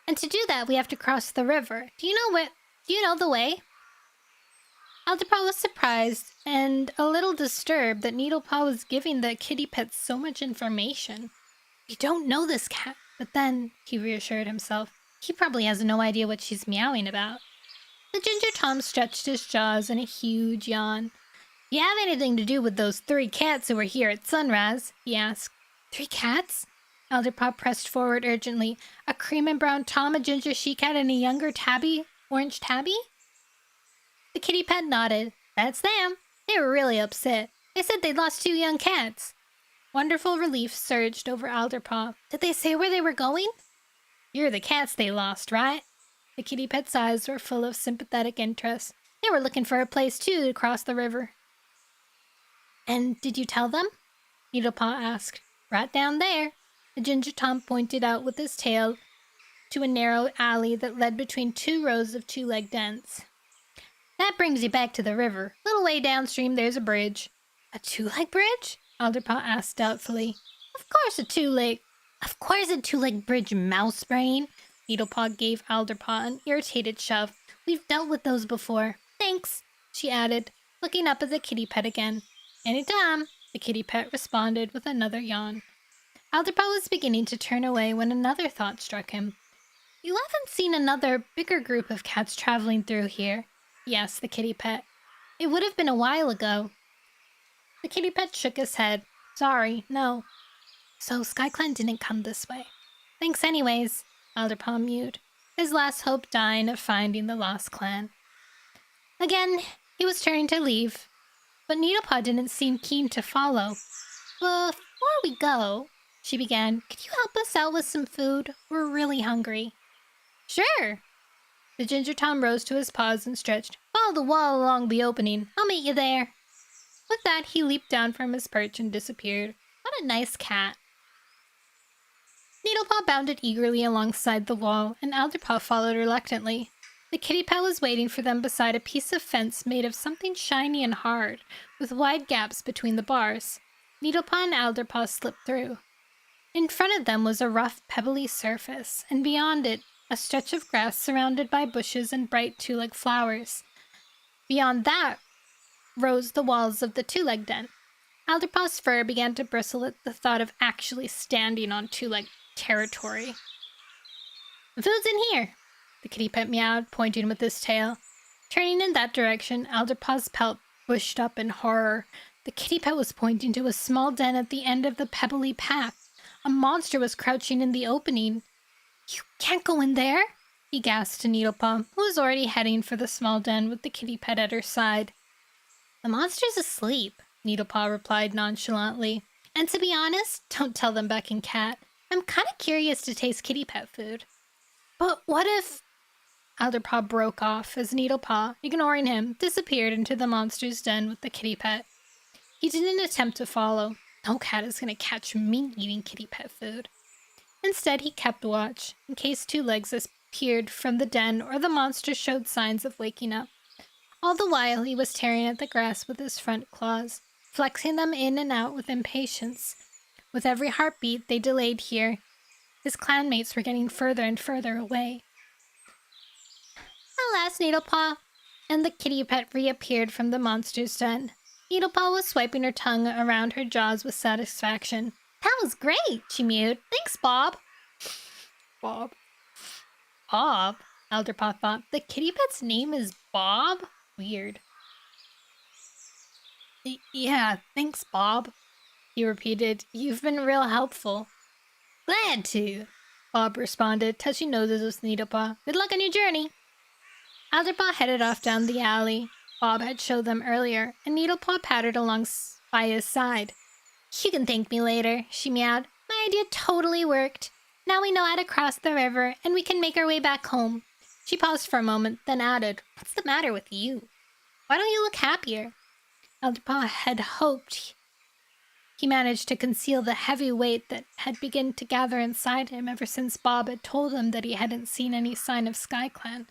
And to do that, we have to cross the river. Do you know the way? Alderpaw was surprised and a little disturbed that Needlepaw was giving the kitty pet so much information. We don't know this cat, but then, he reassured himself, he probably has no idea what she's meowing about. The ginger tom stretched his jaws in a huge yawn. You have anything to do with those 3 cats who were here at sunrise? He asked. 3 cats? Alderpaw pressed forward urgently. A cream and brown tom, a ginger she-cat, and a younger tabby? Orange tabby? The kitty pet nodded. That's them. They were really upset. They said they'd lost 2 young cats. Wonderful relief surged over Alderpaw. Did they say where they were going? You're the cats they lost, right? The kitty pet's eyes were full of sympathetic interest. They were looking for a place, too, to cross the river. And did you tell them? Needlepaw asked. Right down there. The ginger tom pointed out with his tail to a narrow alley that led between 2 rows of two-leg dens. That brings you back to the river. A little way downstream, there's a bridge. A 2-leg bridge? Alderpaw asked doubtfully. Of course a 2-leg bridge, mouse brain. Needlepaw gave Alderpaw an irritated shove. We've dealt with those before. Thanks, she added, looking up at the kitty pet again. Anytime, the kitty pet responded with another yawn. Alderpaw was beginning to turn away when another thought struck him. You haven't seen another, bigger group of cats traveling through here? He asked the kitty pet. It would have been a while ago. The kitty pet shook his head. Sorry, no. So SkyClan didn't come this way. Thanks anyways, Alderpaw mewed, his last hope dying of finding the lost clan. Again, he was turning to leave, but Needlepaw didn't seem keen to follow. Before we go, she began, could you help us out with some food? We're really hungry. Sure. The Ginger Tom rose to his paws and stretched. Follow the wall along the opening. I'll meet you there. With that, he leaped down from his perch and disappeared. What a nice cat. Needlepaw bounded eagerly alongside the wall, and Alderpaw followed reluctantly. The kitty pet was waiting for them beside a piece of fence made of something shiny and hard, with wide gaps between the bars. Needlepaw and Alderpaw slipped through. In front of them was a rough, pebbly surface, and beyond it, a stretch of grass surrounded by bushes and bright two-legged flowers. Beyond that rose the walls of the two-leg den. Alderpaw's fur began to bristle at the thought of actually standing on two-leg territory. Food's in here, the kitty pet meowed, pointing with his tail. Turning in that direction, Alderpaw's pelt bushed up in horror. The kitty pet was pointing to a small den at the end of the pebbly path. A monster was crouching in the opening. You can't go in there, he gasped to Needlepaw, who was already heading for the small den with the kitty pet at her side. The monster's asleep, Needlepaw replied nonchalantly. And to be honest, don't tell them Beck and Cat. I'm kind of curious to taste kitty pet food. But what if... Alderpaw broke off as Needlepaw, ignoring him, disappeared into the monster's den with the kitty pet. He didn't attempt to follow. No cat is going to catch me eating kitty pet food. Instead, he kept watch, in case two legs appeared from the den or the monster showed signs of waking up. All the while, he was tearing at the grass with his front claws, flexing them in and out with impatience. With every heartbeat they delayed here, his clanmates were getting further and further away. At last, Needlepaw and the kitty pet reappeared from the monster's den. Needlepaw was swiping her tongue around her jaws with satisfaction. That was great, she mewed. Thanks, Bob. Bob? Bob? Alderpaw thought. The kitty pet's name is Bob? Weird. Yeah, thanks, Bob, he repeated. You've been real helpful. Glad to, Bob responded, touching noses with Needlepaw. Good luck on your journey. Alderpaw headed off down the alley Bob had showed them earlier, and Needlepaw pattered along by his side. You can thank me later, she meowed. My idea totally worked. Now we know how to cross the river, and we can make our way back home. She paused for a moment, then added, What's the matter with you? Why don't you look happier? Alderpaw had hoped he managed to conceal the heavy weight that had begun to gather inside him ever since Bob had told him that he hadn't seen any sign of SkyClan.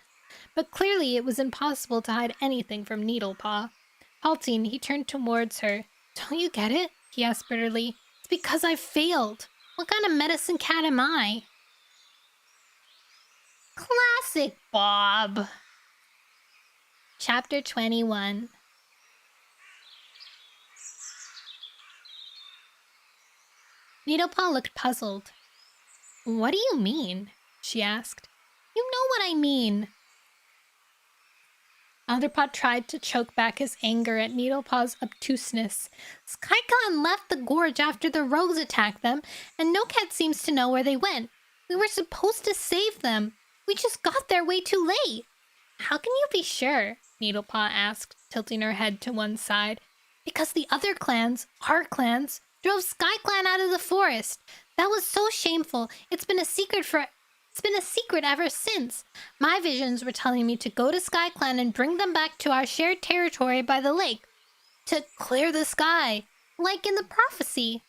But clearly it was impossible to hide anything from Needlepaw. Halting, he turned towards her. Don't you get it? He asked bitterly. It's because I failed. What kind of medicine cat am I? Classic Bob. Chapter 21. Needlepaw looked puzzled. What do you mean? She asked. You know what I mean. Alderpaw tried to choke back his anger at Needlepaw's obtuseness. SkyClan left the gorge after the rogues attacked them, and no cat seems to know where they went. We were supposed to save them. We just got there way too late. How can you be sure? Needlepaw asked, tilting her head to one side. Because the other clans, our clans, drove SkyClan out of the forest. That was so shameful. It's been a secret ever since. My visions were telling me to go to SkyClan and bring them back to our shared territory by the lake. To clear the sky. Like in the prophecy.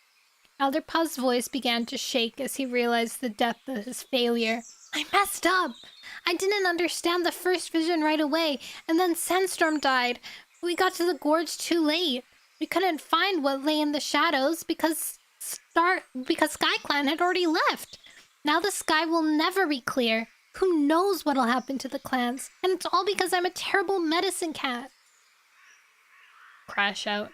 Alderpaw's voice began to shake as he realized the depth of his failure. I messed up. I didn't understand the first vision right away, and then Sandstorm died. We got to the gorge too late. We couldn't find what lay in the shadows because SkyClan had already left. Now the sky will never be clear. Who knows what'll happen to the clans? And it's all because I'm a terrible medicine cat. Crash out.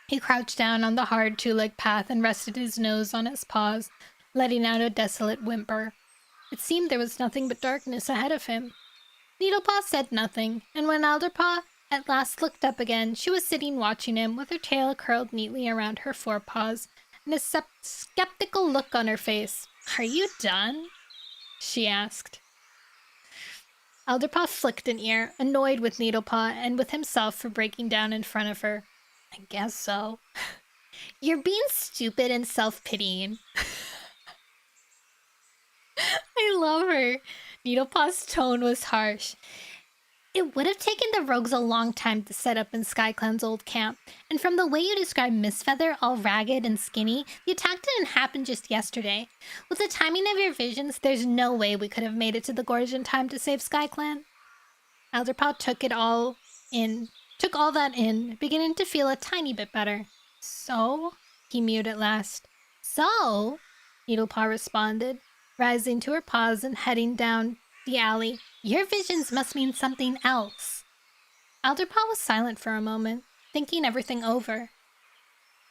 He crouched down on the hard two-leg path and rested his nose on his paws, letting out a desolate whimper. It seemed there was nothing but darkness ahead of him. Needlepaw said nothing, and when Alderpaw at last looked up again, she was sitting watching him with her tail curled neatly around her forepaws and a skeptical look on her face. Are you done? She asked. Alderpaw flicked an ear, annoyed with Needlepaw and with himself for breaking down in front of her. I guess so. You're being stupid and self-pitying. I love her. Needlepaw's tone was harsh. It would have taken the rogues a long time to set up in SkyClan's old camp, and from the way you described Miss Feather, all ragged and skinny, the attack didn't happen just yesterday. With the timing of your visions, there's no way we could have made it to the gorge in time to save SkyClan. Alderpaw took all that in, beginning to feel a tiny bit better. So? He mewed at last. So? Needlepaw responded, rising to her paws and heading down the alley. Your visions must mean something else. Alderpaw was silent for a moment, thinking everything over.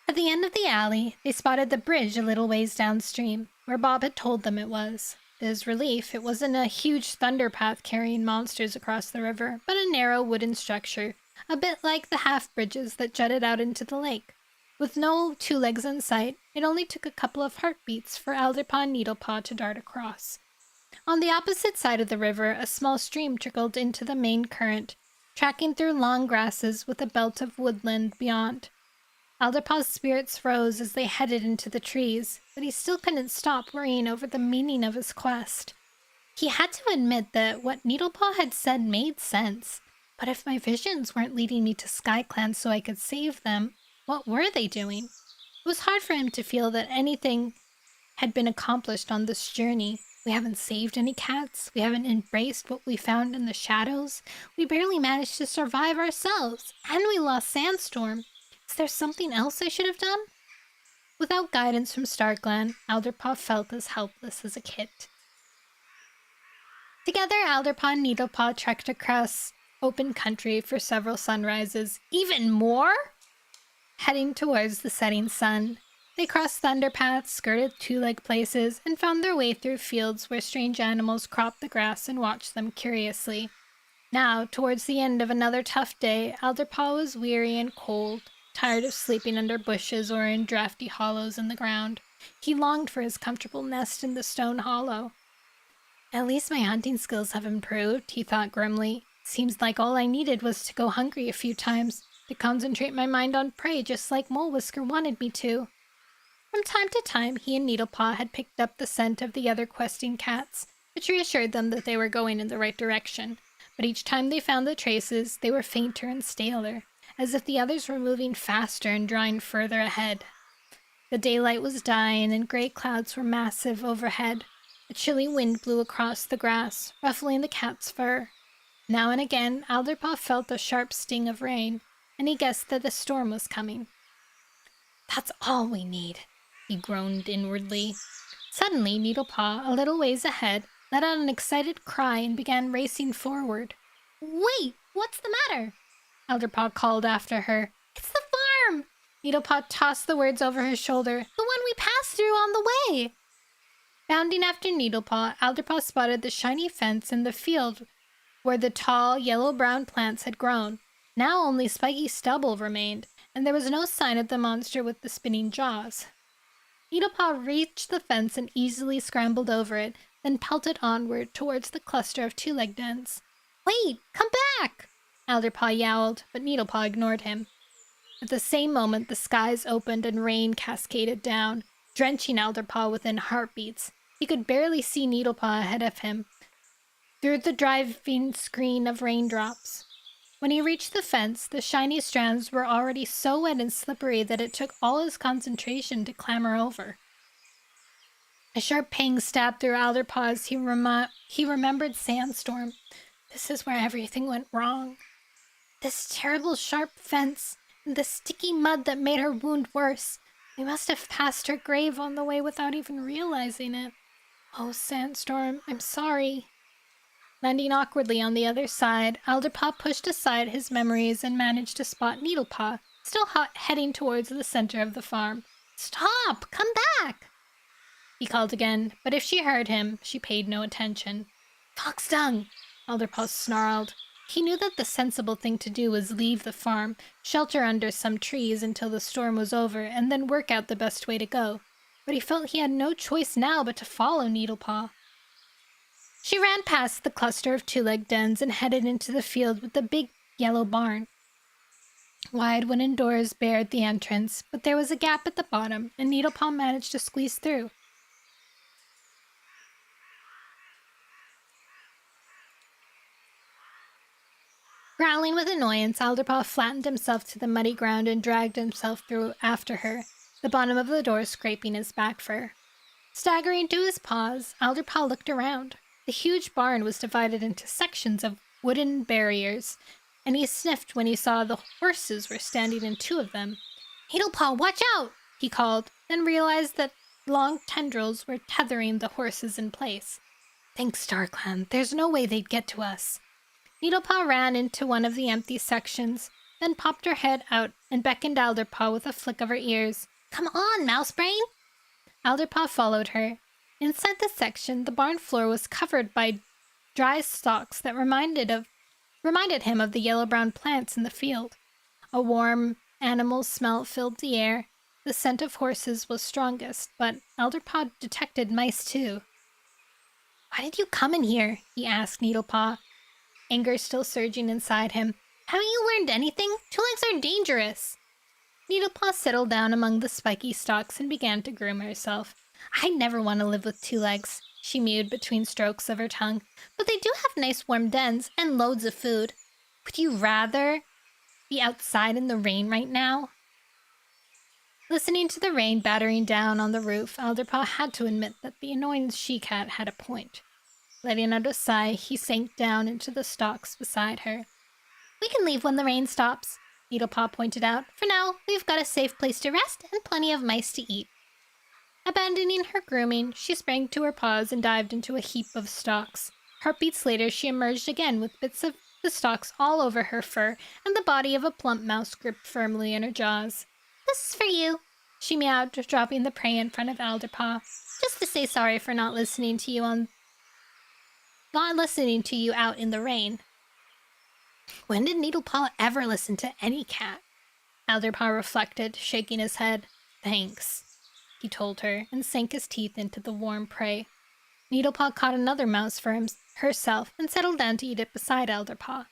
At the end of the alley, they spotted the bridge a little ways downstream, where Bob had told them it was. To his relief, it wasn't a huge thunder path carrying monsters across the river, but a narrow wooden structure, a bit like the half-bridges that jutted out into the lake. With no two legs in sight, it only took a couple of heartbeats for Alderpaw and Needlepaw to dart across. On the opposite side of the river, a small stream trickled into the main current, tracking through long grasses with a belt of woodland beyond. Alderpaw's spirits rose as they headed into the trees, but he still couldn't stop worrying over the meaning of his quest. He had to admit that what Needlepaw had said made sense, but if my visions weren't leading me to SkyClan so I could save them, what were they doing? It was hard for him to feel that anything had been accomplished on this journey. We haven't saved any cats. We haven't embraced what we found in the shadows. We barely managed to survive ourselves. And we lost Sandstorm. Is there something else I should have done? Without guidance from StarClan, Alderpaw felt as helpless as a kid. Together, Alderpaw and Needlepaw trekked across open country for several sunrises. Even more? Heading towards the setting sun. They crossed thunder paths, skirted two-leg places, and found their way through fields where strange animals cropped the grass and watched them curiously. Now, towards the end of another tough day, Alderpaw was weary and cold, tired of sleeping under bushes or in drafty hollows in the ground. He longed for his comfortable nest in the stone hollow. At least my hunting skills have improved, he thought grimly. Seems like all I needed was to go hungry a few times, to concentrate my mind on prey just like Mole Whisker wanted me to. From time to time, he and Needlepaw had picked up the scent of the other questing cats, which reassured them that they were going in the right direction. But each time they found the traces, they were fainter and staler, as if the others were moving faster and drawing further ahead. The daylight was dying and gray clouds were massive overhead. A chilly wind blew across the grass, ruffling the cat's fur. Now and again, Alderpaw felt a sharp sting of rain, and he guessed that a storm was coming. That's all we need, he groaned inwardly. Suddenly, Needlepaw, a little ways ahead, let out an excited cry and began racing forward. Wait, what's the matter? Alderpaw called after her. It's the farm! Needlepaw tossed the words over his shoulder. The one we passed through on the way! Bounding after Needlepaw, Alderpaw spotted the shiny fence in the field where the tall, yellow-brown plants had grown. Now only spiky stubble remained, and there was no sign of the monster with the spinning jaws. Needlepaw reached the fence and easily scrambled over it, then pelted onward towards the cluster of two-legged dens. Wait, come back! Alderpaw yowled, but Needlepaw ignored him. At the same moment, the skies opened and rain cascaded down, drenching Alderpaw within heartbeats. He could barely see Needlepaw ahead of him, through the driving screen of raindrops. When he reached the fence, the shiny strands were already so wet and slippery that it took all his concentration to clamber over. A sharp pang stabbed through Alderpaw as he remembered Sandstorm. This is where everything went wrong. This terrible sharp fence, and the sticky mud that made her wound worse. We must have passed her grave on the way without even realizing it. Oh, Sandstorm, I'm sorry. Landing awkwardly on the other side, Alderpaw pushed aside his memories and managed to spot Needlepaw, still heading towards the center of the farm. Stop! Come back! He called again, but if she heard him, she paid no attention. Foxtongue! Alderpaw snarled. He knew that the sensible thing to do was leave the farm, shelter under some trees until the storm was over, and then work out the best way to go. But he felt he had no choice now but to follow Needlepaw. She ran past the cluster of two-legged dens and headed into the field with the big yellow barn. Wide wooden doors barred the entrance, but there was a gap at the bottom, and Needlepaw managed to squeeze through. Growling with annoyance, Alderpaw flattened himself to the muddy ground and dragged himself through after her, the bottom of the door scraping his back fur. Staggering to his paws, Alderpaw looked around. The huge barn was divided into sections of wooden barriers, and he sniffed when he saw the horses were standing in 2 of them. "Needlepaw, watch out!" he called, then realized that long tendrils were tethering the horses in place. "Thanks, StarClan. There's no way they'd get to us." Needlepaw ran into one of the empty sections, then popped her head out and beckoned Alderpaw with a flick of her ears. "Come on, Mousebrain!" Alderpaw followed her. Inside the section, the barn floor was covered by dry stalks that reminded him of the yellow-brown plants in the field. A warm animal smell filled the air. The scent of horses was strongest, but Alderpaw detected mice too. "Why did you come in here?" he asked Needlepaw, anger still surging inside him. "Haven't you learned anything? 2 legs are dangerous." Needlepaw settled down among the spiky stalks and began to groom herself. "I never want to live with 2 legs," she mewed between strokes of her tongue. "But they do have nice warm dens and loads of food. Would you rather be outside in the rain right now?" Listening to the rain battering down on the roof, Alderpaw had to admit that the annoying she-cat had a point. Letting out a sigh, he sank down into the stalks beside her. "We can leave when the rain stops," Needlepaw pointed out. "For now, we've got a safe place to rest and plenty of mice to eat." Abandoning her grooming, she sprang to her paws and dived into a heap of stalks. Heartbeats later, she emerged again with bits of the stalks all over her fur and the body of a plump mouse gripped firmly in her jaws. "This is for you," she meowed, dropping the prey in front of Alderpaw. "Just to say sorry for not listening to you out in the rain." When did Needlepaw ever listen to any cat? Alderpaw reflected, shaking his head. "Thanks," he told her, and sank his teeth into the warm prey. Needlepaw caught another mouse for herself and settled down to eat it beside Alderpaw.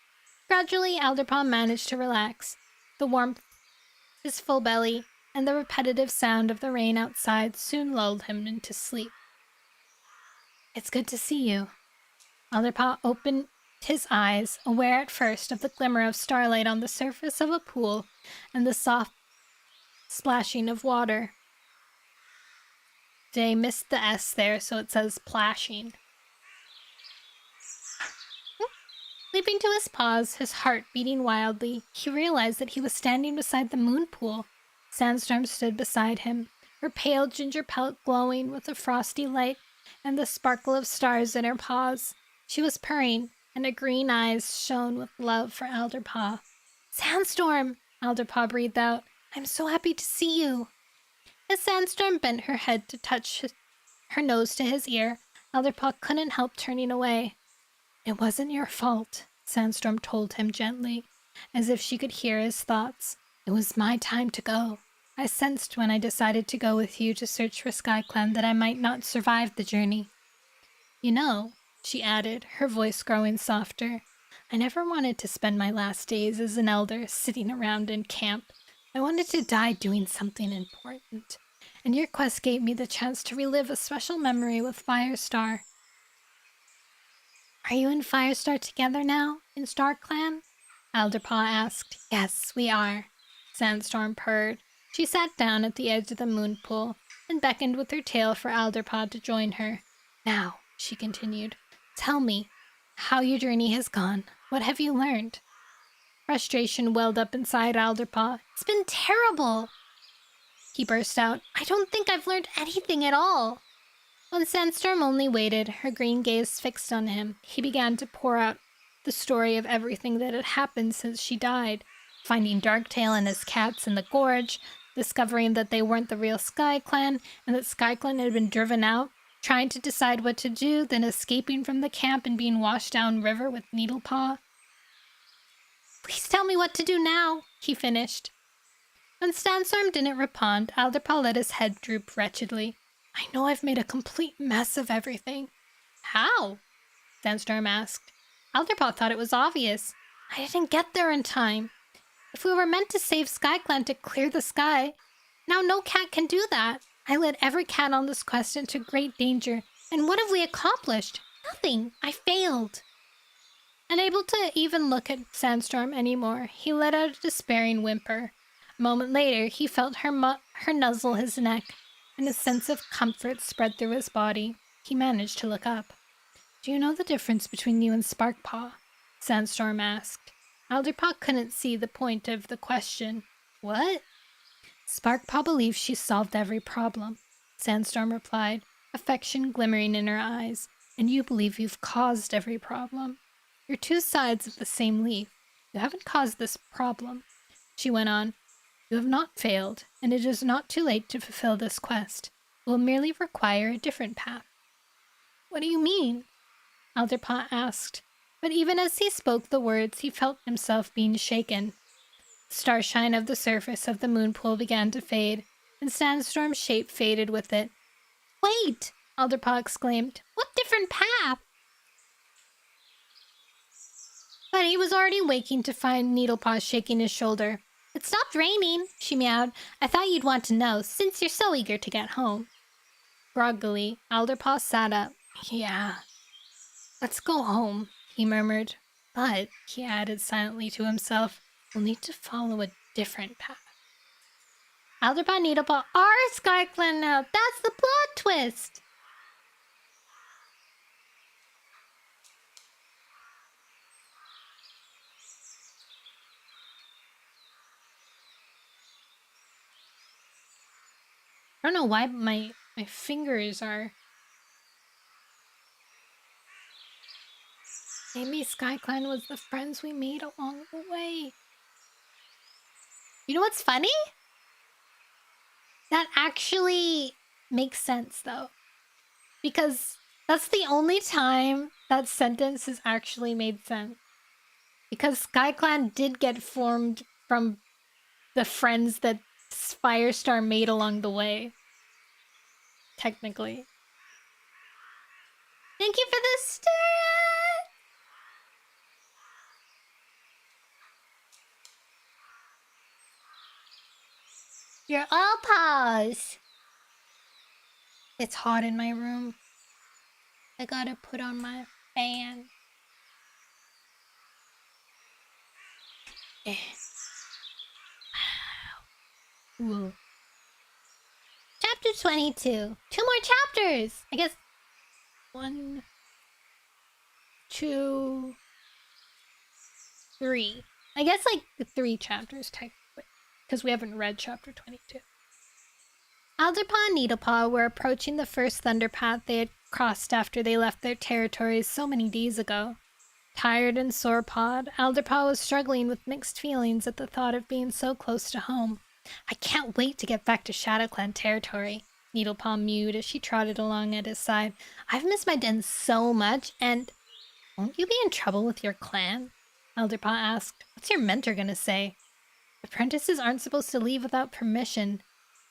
Gradually, Alderpaw managed to relax. The warmth, his full belly, and the repetitive sound of the rain outside soon lulled him into sleep. "It's good to see you." Alderpaw opened his eyes, aware at first of the glimmer of starlight on the surface of a pool and the soft splashing of water. They missed the S there, so it says plashing. Leaping to his paws, his heart beating wildly, he realized that he was standing beside the moon pool. Sandstorm stood beside him, her pale ginger pelt glowing with a frosty light and the sparkle of stars in her paws. She was purring, and her green eyes shone with love for Alderpaw. "Sandstorm!" Alderpaw breathed out. "I'm so happy to see you." As Sandstorm bent her head to touch her nose to his ear, Alderpaw couldn't help turning away. "It wasn't your fault," Sandstorm told him gently, as if she could hear his thoughts. "It was my time to go. I sensed when I decided to go with you to search for SkyClan that I might not survive the journey. You know," she added, her voice growing softer, "I never wanted to spend my last days as an elder sitting around in camp. I wanted to die doing something important, and your quest gave me the chance to relive a special memory with Firestar." "Are you and Firestar together now, in StarClan?" Alderpaw asked. "Yes, we are," Sandstorm purred. She sat down at the edge of the moon pool and beckoned with her tail for Alderpaw to join her. "Now," she continued, "tell me how your journey has gone. What have you learned?" Frustration welled up inside Alderpaw. "It's been terrible!" he burst out. "I don't think I've learned anything at all." When Sandstorm only waited, her green gaze fixed on him, he began to pour out the story of everything that had happened since she died. Finding Darktail and his cats in the gorge, discovering that they weren't the real SkyClan, and that SkyClan had been driven out, trying to decide what to do, then escaping from the camp and being washed down river with Needlepaw. "Please tell me what to do now," he finished. When Sandstorm didn't respond, Alderpaw let his head droop wretchedly. "I know I've made a complete mess of everything." "How?" Sandstorm asked. Alderpaw thought it was obvious. "I didn't get there in time. If we were meant to save SkyClan to clear the sky, now no cat can do that. I led every cat on this quest into great danger, and what have we accomplished? Nothing. I failed." Unable to even look at Sandstorm anymore, he let out a despairing whimper. A moment later, he felt her nuzzle his neck, and a sense of comfort spread through his body. He managed to look up. "Do you know the difference between you and Sparkpaw?" Sandstorm asked. Alderpaw couldn't see the point of the question. "What?" "Sparkpaw believes she's solved every problem," Sandstorm replied, affection glimmering in her eyes. "And you believe you've caused every problem. You're two sides of the same leaf. You haven't caused this problem," she went on. "You have not failed, and it is not too late to fulfill this quest. It will merely require a different path." "What do you mean?" Alderpaw asked, but even as he spoke the words, he felt himself being shaken. The starshine of the surface of the moon pool began to fade, and Sandstorm's shape faded with it. "Wait!" Alderpaw exclaimed. "What different path?" But he was already waking to find Needlepaw shaking his shoulder. "It stopped raining," she meowed. "I thought you'd want to know, since you're so eager to get home." Groggily, Alderpaw sat up. "Yeah, let's go home," he murmured. "But," he added silently to himself, "we'll need to follow a different path." Alderpaw and Needlepaw are SkyClan now! That's the plot twist! I don't know why my fingers are... Maybe SkyClan was the friends we made along the way. You know what's funny? That actually makes sense, though. Because that's the only time that sentence has actually made sense. Because SkyClan did get formed from the friends that Firestar made along the way. Technically. Thank you for the star! You're all paws! It's hot in my room. I gotta put on my fan. Whoa. Chapter 22. 2 more chapters! I guess 1, 2, 3. I guess like 3 chapters technically, because we haven't read chapter 22. Alderpaw and Needlepaw were approaching the first thunder path they had crossed after they left their territories so many days ago. Tired and sore-pawed, Alderpaw was struggling with mixed feelings at the thought of being so close to home. "I can't wait to get back to ShadowClan territory," Needlepaw mewed as she trotted along at his side. "I've missed my den so much, and..." "Won't you be in trouble with your clan?" Alderpaw asked. "What's your mentor gonna say?" "Apprentices aren't supposed to leave without permission."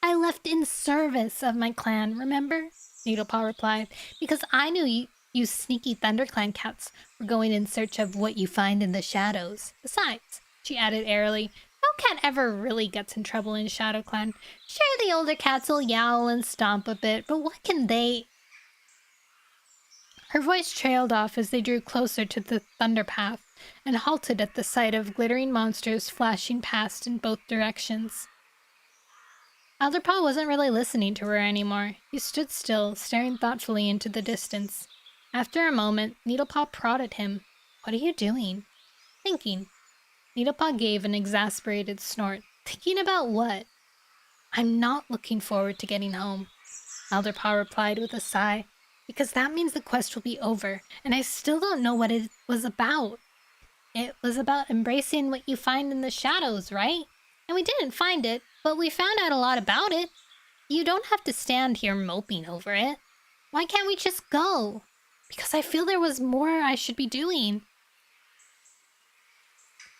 "I left in service of my clan, remember?" Needlepaw replied. "Because I knew you sneaky ThunderClan cats were going in search of what you find in the shadows. Besides," she added airily, "no cat ever really gets in trouble in ShadowClan. Sure, the older cats will yowl and stomp a bit, but what can they..." Her voice trailed off as they drew closer to the thunder path and halted at the sight of glittering monsters flashing past in both directions. Alderpaw wasn't really listening to her anymore. He stood still, staring thoughtfully into the distance. After a moment, Needlepaw prodded him. "What are you doing?" "Thinking." Needlepaw gave an exasperated snort. "Thinking about what?" "I'm not looking forward to getting home," Alderpaw replied with a sigh, "because that means the quest will be over, and I still don't know what it was about." "It was about embracing what you find in the shadows, right? And we didn't find it, but we found out a lot about it. You don't have to stand here moping over it. Why can't we just go?" "Because I feel there was more I should be doing."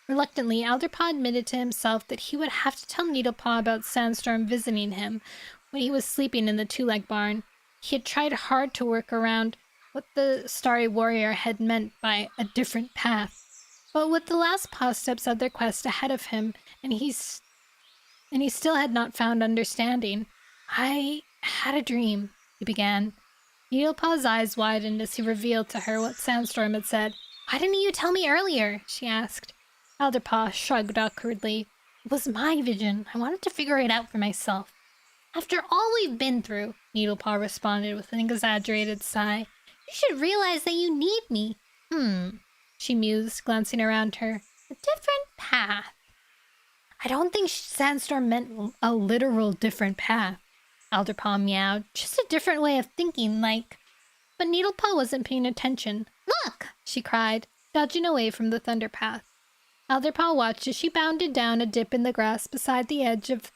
Reluctantly, Alderpaw admitted to himself that he would have to tell Needlepaw about Sandstorm visiting him when he was sleeping in the two-leg barn. He had tried hard to work around what the Starry Warrior had meant by a different path. But with the last paw steps of their quest ahead of him, and he still had not found understanding. "I had a dream," he began. Needlepaw's eyes widened as he revealed to her what Sandstorm had said. Why didn't you tell me earlier? She asked. Alderpaw shrugged awkwardly. It was my vision. I wanted to figure it out for myself. After all we've been through, Needlepaw responded with an exaggerated sigh. You should realize that you need me. She mused, glancing around her. A different path. I don't think Sandstorm meant a literal different path. Alderpaw meowed. Just a different way of thinking, like... But Needlepaw wasn't paying attention. Look! She cried, dodging away from the thunder path. Alderpaw watched as she bounded down a dip in the grass beside the edge of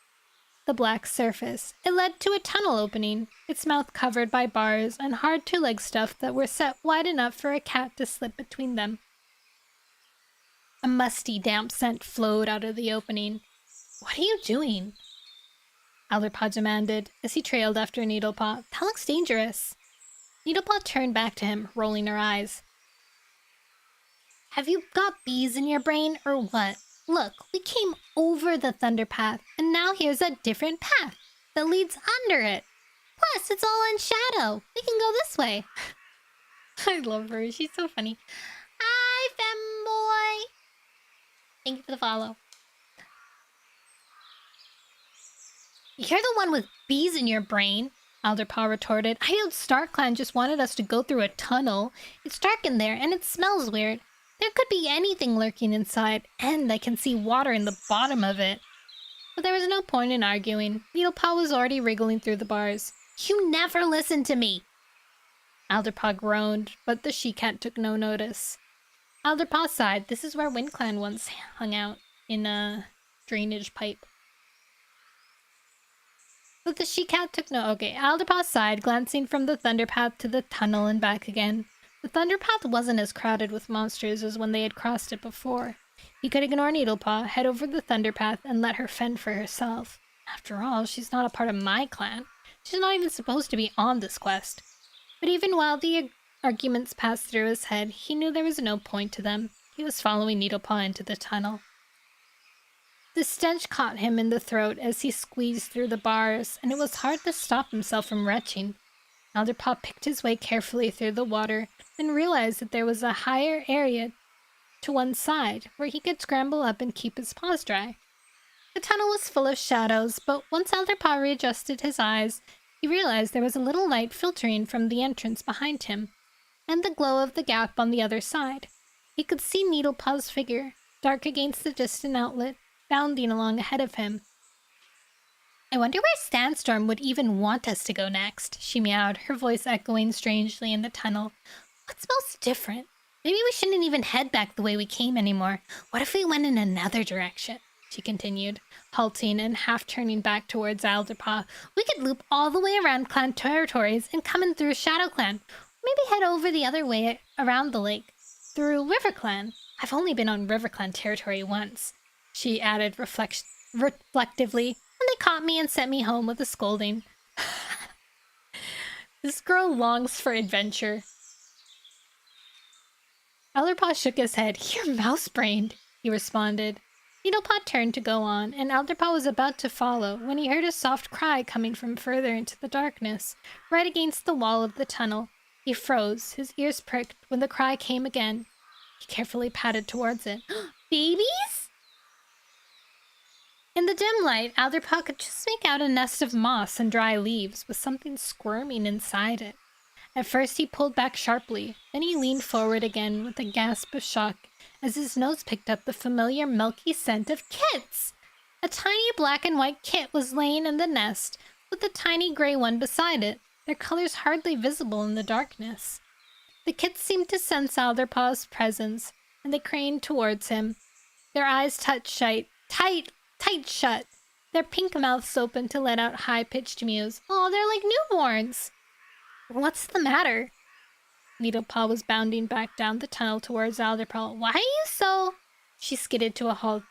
the black surface. It led to a tunnel opening, its mouth covered by bars and hard two-leg stuff that were set wide enough for a cat to slip between them. A musty, damp scent flowed out of the opening. What are you doing? Alderpaw demanded, as he trailed after Needlepaw. That looks dangerous. Needlepaw turned back to him, rolling her eyes. Have you got bees in your brain, or what? Look, we came over the thunder path, and now here's a different path that leads under it. Plus, it's all in shadow. We can go this way. I love her. She's so funny. Hi, femboy. Thank you for the follow. You're the one with bees in your brain, Alderpaw retorted. I know StarClan just wanted us to go through a tunnel. It's dark in there, and it smells weird. There could be anything lurking inside, and I can see water in the bottom of it. But there was no point in arguing. Needlepaw was already wriggling through the bars. You never listen to me! Alderpaw groaned, but the she-cat took no notice. Alderpaw sighed. This is where WindClan once hung out, in a drainage pipe. But the she-cat took no... Okay, Alderpaw sighed, glancing from the thunderpath to the tunnel and back again. The thunderpath wasn't as crowded with monsters as when they had crossed it before. He could ignore Needlepaw, head over the thunderpath, and let her fend for herself. After all, she's not a part of my clan. She's not even supposed to be on this quest. But even while the arguments passed through his head, he knew there was no point to them. He was following Needlepaw into the tunnel. The stench caught him in the throat as he squeezed through the bars, and it was hard to stop himself from retching. Alderpaw picked his way carefully through the water, then realized that there was a higher area to one side, where he could scramble up and keep his paws dry. The tunnel was full of shadows, but once Alderpaw readjusted his eyes, he realized there was a little light filtering from the entrance behind him, and the glow of the gap on the other side. He could see Needlepaw's figure, dark against the distant outlet, bounding along ahead of him. I wonder where Sandstorm would even want us to go next, she meowed, her voice echoing strangely in the tunnel. What smells different? Maybe we shouldn't even head back the way we came anymore. What if we went in another direction? She continued, halting and half-turning back towards Alderpaw. We could loop all the way around clan territories and come in through Shadow Clan. Maybe head over the other way around the lake, through River Clan. I've only been on River Clan territory once, she added reflectively, and they caught me and sent me home with a scolding. This girl longs for adventure. Alderpaw shook his head. You're mouse-brained, he responded. Needlepaw turned to go on, and Alderpaw was about to follow when he heard a soft cry coming from further into the darkness, right against the wall of the tunnel. He froze, his ears pricked when the cry came again. He carefully padded towards it. Babies? In the dim light, Alderpaw could just make out a nest of moss and dry leaves with something squirming inside it. At first he pulled back sharply, then he leaned forward again with a gasp of shock as his nose picked up the familiar milky scent of kits. A tiny black and white kit was laying in the nest, with a tiny gray one beside it, their colors hardly visible in the darkness. The kits seemed to sense Alderpaw's presence, and they craned towards him. Their eyes touched tight shut, their pink mouths open to let out high-pitched mews. Oh, they're like newborns! What's the matter? Needlepaw was bounding back down the tunnel towards Alderpaw. Why are you so... She skidded to a halt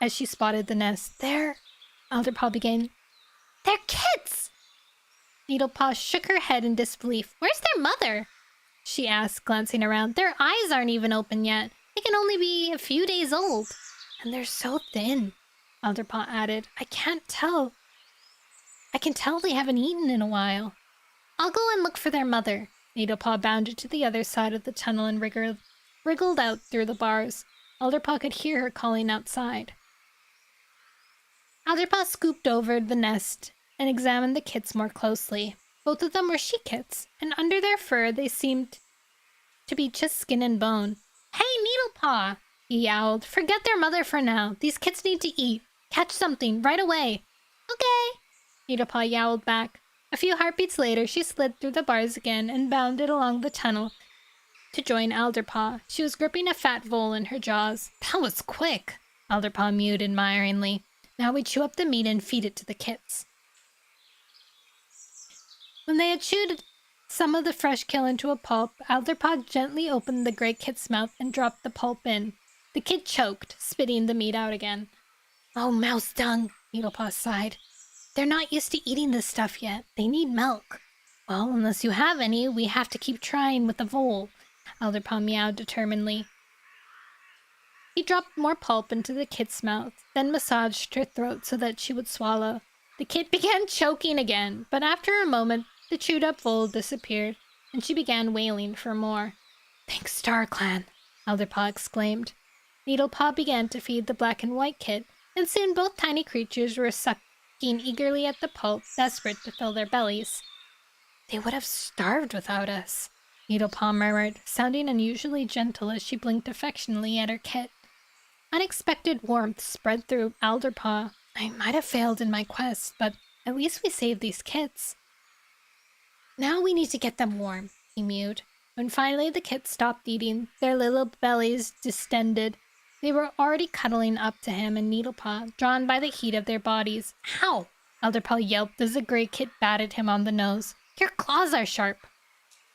as she spotted the nest. They're... Alderpaw began. They're kits! Needlepaw shook her head in disbelief. Where's their mother? She asked, glancing around. Their eyes aren't even open yet. They can only be a few days old. And they're so thin, Alderpaw added. I can tell they haven't eaten in a while. I'll go and look for their mother. Needlepaw bounded to the other side of the tunnel and wriggled out through the bars. Alderpaw could hear her calling outside. Alderpaw scooped over the nest and examined the kits more closely. Both of them were she-kits, and under their fur they seemed to be just skin and bone. "Hey, Needlepaw!" he yowled. "Forget their mother for now. These kits need to eat. Catch something, right away." "Okay," Needlepaw yowled back. A few heartbeats later, she slid through the bars again and bounded along the tunnel to join Alderpaw. She was gripping a fat vole in her jaws. "That was quick," Alderpaw mewed admiringly. "Now we chew up the meat and feed it to the kits." When they had chewed some of the fresh kill into a pulp, Alderpaw gently opened the gray kit's mouth and dropped the pulp in. The kid choked, spitting the meat out again. "Oh, mouse dung," Needlepaw sighed. "They're not used to eating this stuff yet. They need milk." "Well, unless you have any, we have to keep trying with the vole," Alderpaw meowed determinedly. He dropped more pulp into the kit's mouth, then massaged her throat so that she would swallow. The kit began choking again, but after a moment, the chewed-up vole disappeared, and she began wailing for more. "Thanks, Star Clan," Alderpaw exclaimed. Needlepaw began to feed the black and white kit, and soon both tiny creatures were sucking eagerly at the pulp, desperate to fill their bellies. "They would have starved without us," Needlepaw murmured, sounding unusually gentle as she blinked affectionately at her kit. Unexpected warmth spread through Alderpaw. "I might have failed in my quest, but at least we saved these kits." "Now we need to get them warm," he mewed. When finally the kits stopped eating, their little bellies distended. They were already cuddling up to him and Needlepaw, drawn by the heat of their bodies. "Ow!" Alderpaw yelped as the gray kit batted him on the nose. "Your claws are sharp."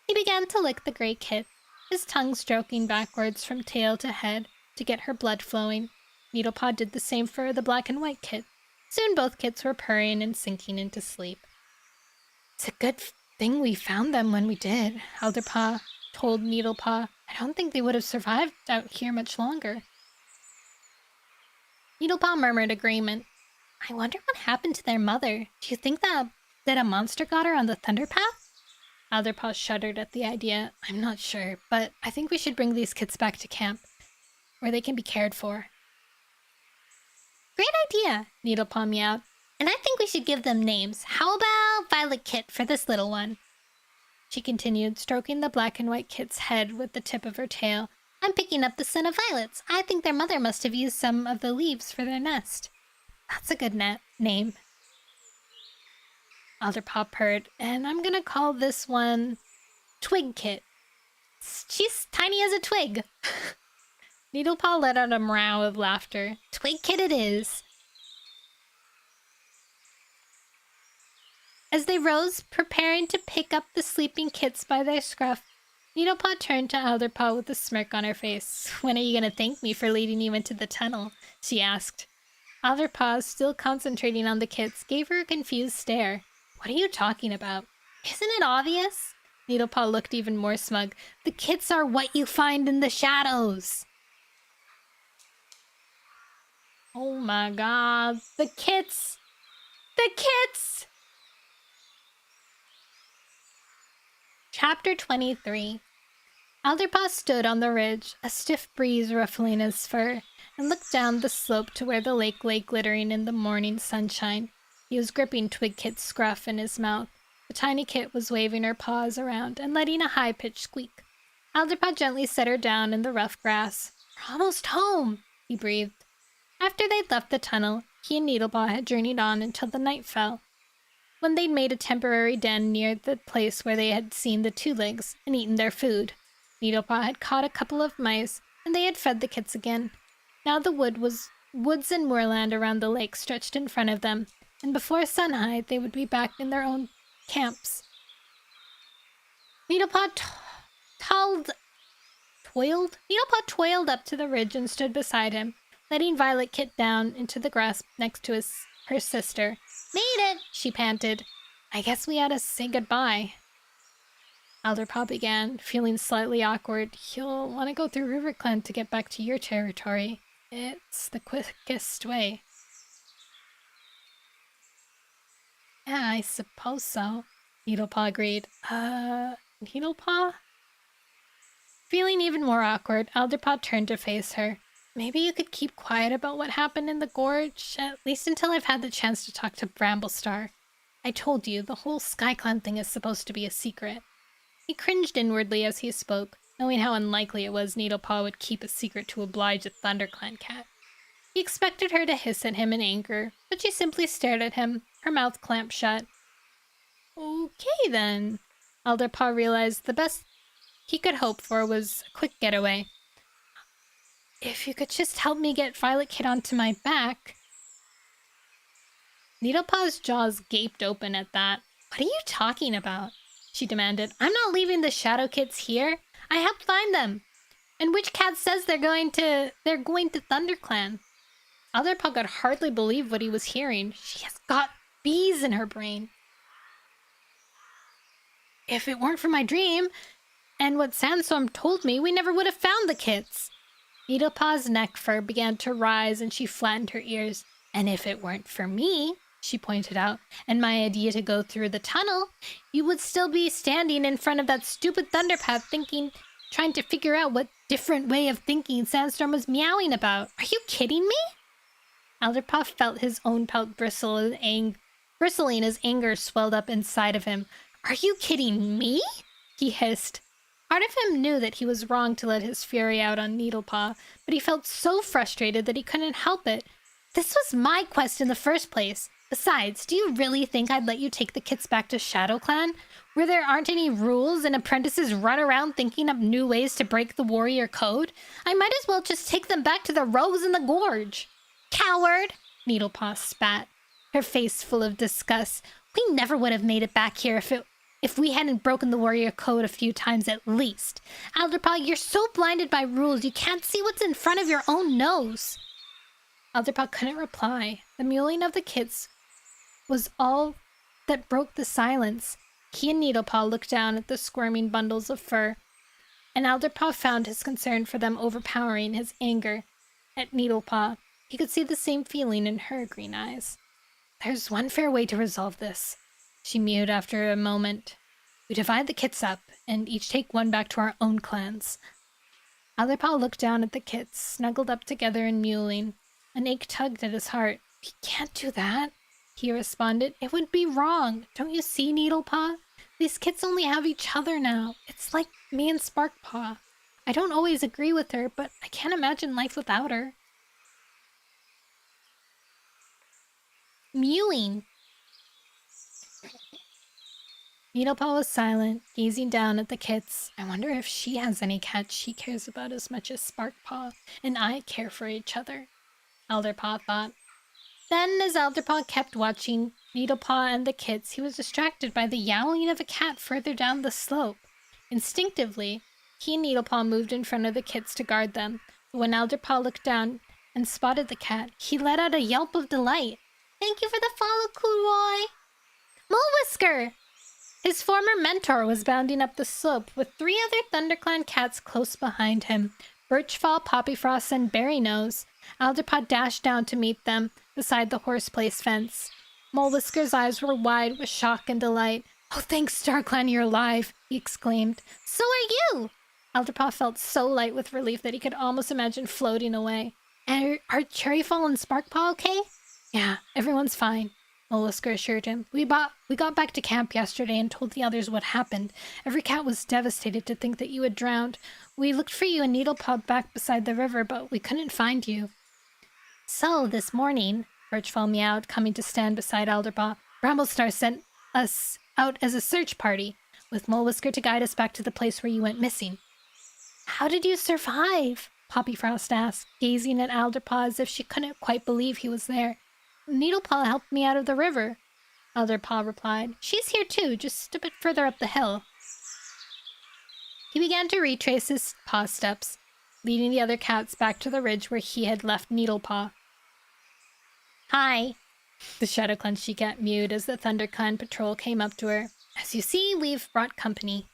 He began to lick the gray kit, his tongue stroking backwards from tail to head to get her blood flowing. Needlepaw did the same for the black and white kit. Soon both kits were purring and sinking into sleep. "It's a good thing we found them when we did," Alderpaw told Needlepaw. "I don't think they would have survived out here much longer." Needlepaw murmured agreement. "I wonder what happened to their mother. Do you think that a monster got her on the Thunder Path?" Alderpaw shuddered at the idea. "I'm not sure, but I think we should bring these kits back to camp, where they can be cared for." "Great idea," Needlepaw meowed. "And I think we should give them names. How about Violet Kit for this little one?" She continued, stroking the black and white kit's head with the tip of her tail. "I'm picking up the scent of violets. I think their mother must have used some of the leaves for their nest." "That's a good name," Alderpaw purred. "And I'm gonna call this one Twig Kit. She's tiny as a twig." Needlepaw let out a meow of laughter. "Twig Kit it is." As they rose, preparing to pick up the sleeping kits by their scruff, Needlepaw turned to Alderpaw with a smirk on her face. "When are you going to thank me for leading you into the tunnel?" she asked. Alderpaw, still concentrating on the kits, gave her a confused stare. "What are you talking about?" "Isn't it obvious?" Needlepaw looked even more smug. "The kits are what you find in the shadows." Oh my god. The kits! The kits! Chapter 23. Alderpaw stood on the ridge, a stiff breeze ruffling his fur, and looked down the slope to where the lake lay glittering in the morning sunshine. He was gripping Twig Kit's scruff in his mouth. The tiny kit was waving her paws around and letting a high-pitched squeak. Alderpaw gently set her down in the rough grass. "We're almost home," he breathed. After they'd left the tunnel, he and Needlepaw had journeyed on until the night fell. When they'd made a temporary den near the place where they had seen the two-legs and eaten their food, Needlepaw had caught a couple of mice, and they had fed the kits again. Now the woods and moorland around the lake stretched in front of them, and before sunhide they would be back in their own camps. Needlepaw toiled up to the ridge and stood beside him, letting Violet Kit down into the grass next to her sister. "Made it!" she panted. "I guess we ought to say goodbye." Alderpaw began, feeling slightly awkward. "You'll want to go through RiverClan to get back to your territory. It's the quickest way." "Yeah, I suppose so," Needlepaw agreed. Needlepaw? Feeling even more awkward, Elderpaw turned to face her. Maybe you could keep quiet about what happened in the gorge, at least until I've had the chance to talk to Bramblestar. I told you, the whole SkyClan thing is supposed to be a secret. He cringed inwardly as he spoke, knowing how unlikely it was Needlepaw would keep a secret to oblige a ThunderClan cat. He expected her to hiss at him in anger, but she simply stared at him, her mouth clamped shut. Okay then. Elderpaw realized the best he could hope for was a quick getaway. If you could just help me get Violet Kid onto my back. Needlepaw's jaws gaped open at that. What are you talking about? She demanded. I'm not leaving the Shadow Kids here. I helped find them. And which cat says they're going to ThunderClan? Elderpaw could hardly believe what he was hearing. She has got bees in her brain. If it weren't for my dream, and what Sandstorm told me, we never would have found the kits. Needlepaw's neck fur began to rise and she flattened her ears. And if it weren't for me, she pointed out, and my idea to go through the tunnel, you would still be standing in front of that stupid Thunderpath trying to figure out what different way of thinking Sandstorm was meowing about. Are you kidding me? Elderpaw felt his own pelt bristling as anger swelled up inside of him. Are you kidding me? He hissed. Part of him knew that he was wrong to let his fury out on Needlepaw, but he felt so frustrated that he couldn't help it. This was my quest in the first place. Besides, do you really think I'd let you take the kits back to ShadowClan, where there aren't any rules and apprentices run around thinking up new ways to break the warrior code? I might as well just take them back to the rogues in the gorge. Coward! Needlepaw spat, her face full of disgust. We never would have made it back here if we hadn't broken the warrior code a few times at least. Elderpaw, you're so blinded by rules you can't see what's in front of your own nose. Elderpaw couldn't reply. The mewling of the kits was all that broke the silence. He and Needlepaw looked down at the squirming bundles of fur, and Elderpaw found his concern for them overpowering his anger at Needlepaw. He could see the same feeling in her green eyes. There's one fair way to resolve this, she mewed after a moment. We divide the kits up, and each take one back to our own clans. Elderpaw looked down at the kits, snuggled up together and mewling. An ache tugged at his heart. We can't do that, he responded. It would be wrong. Don't you see, Needlepaw? These kits only have each other now. It's like me and Sparkpaw. I don't always agree with her, but I can't imagine life without her. Mewing. Needlepaw was silent, gazing down at the kits. I wonder if she has any cats she cares about as much as Sparkpaw and I care for each other, Elderpaw thought. Then, as Elderpaw kept watching Needlepaw and the kits, he was distracted by the yowling of a cat further down the slope. Instinctively, he and Needlepaw moved in front of the kits to guard them, but when Elderpaw looked down and spotted the cat, he let out a yelp of delight. Thank you for the follow, Kuroy! Mulewhisker! His former mentor was bounding up the slope with 3 other ThunderClan cats close behind him. Birchfall, Poppyfrost, and Berrynose. Elderpaw dashed down to meet them beside the horseplace fence. Mulewhisker's eyes were wide with shock and delight. Oh, thanks, StarClan, you're alive, he exclaimed. So are you! Elderpaw felt so light with relief that he could almost imagine floating away. Are Cherryfall and Sparkpaw okay? Yeah, everyone's fine, Mulewhisker assured him. We got back to camp yesterday and told the others what happened. Every cat was devastated to think that you had drowned. We looked for you in Needlepaw back beside the river, but we couldn't find you. So, this morning, Birchfall meowed, coming to stand beside Elderpaw, Bramblestar sent us out as a search party, with Mulewhisker to guide us back to the place where you went missing. How did you survive? Poppyfrost asked, gazing at Elderpaw as if she couldn't quite believe he was there. Needlepaw helped me out of the river, Elderpaw replied. She's here too, just a bit further up the hill. He began to retrace his paw steps, leading the other cats back to the ridge where he had left Needlepaw. Hi, the ShadowClan she-cat mewed as the ThunderClan patrol came up to her. As you see, we've brought company.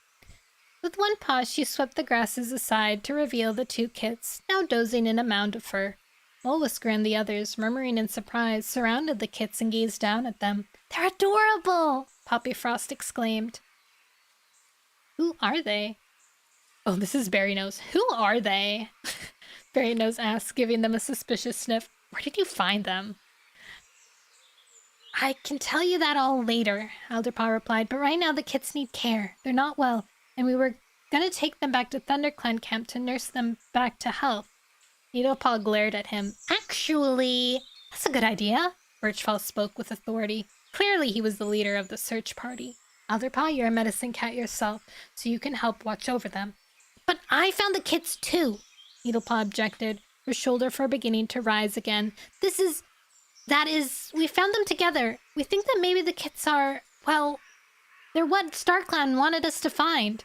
With one paw, she swept the grasses aside to reveal the 2 kits, now dozing in a mound of fur. Mulewhisker and the others, murmuring in surprise, surrounded the kits and gazed down at them. They're adorable! Poppyfrost exclaimed. Who are they? Oh, this is Berry Nose. Who are they? Berry Nose asks, giving them a suspicious sniff. Where did you find them? I can tell you that all later, Elderpaw replied, but right now the kids need care. They're not well, and we were gonna take them back to ThunderClan camp to nurse them back to health. Needlepaw glared at him. Actually, that's a good idea. Birchfall spoke with authority. Clearly he was the leader of the search party. Elderpaw, you're a medicine cat yourself, so you can help watch over them. But I found the kids too, Needlepaw objected, her shoulder fur beginning to rise again. We found them together. We think that maybe the kids are, well, they're what StarClan wanted us to find.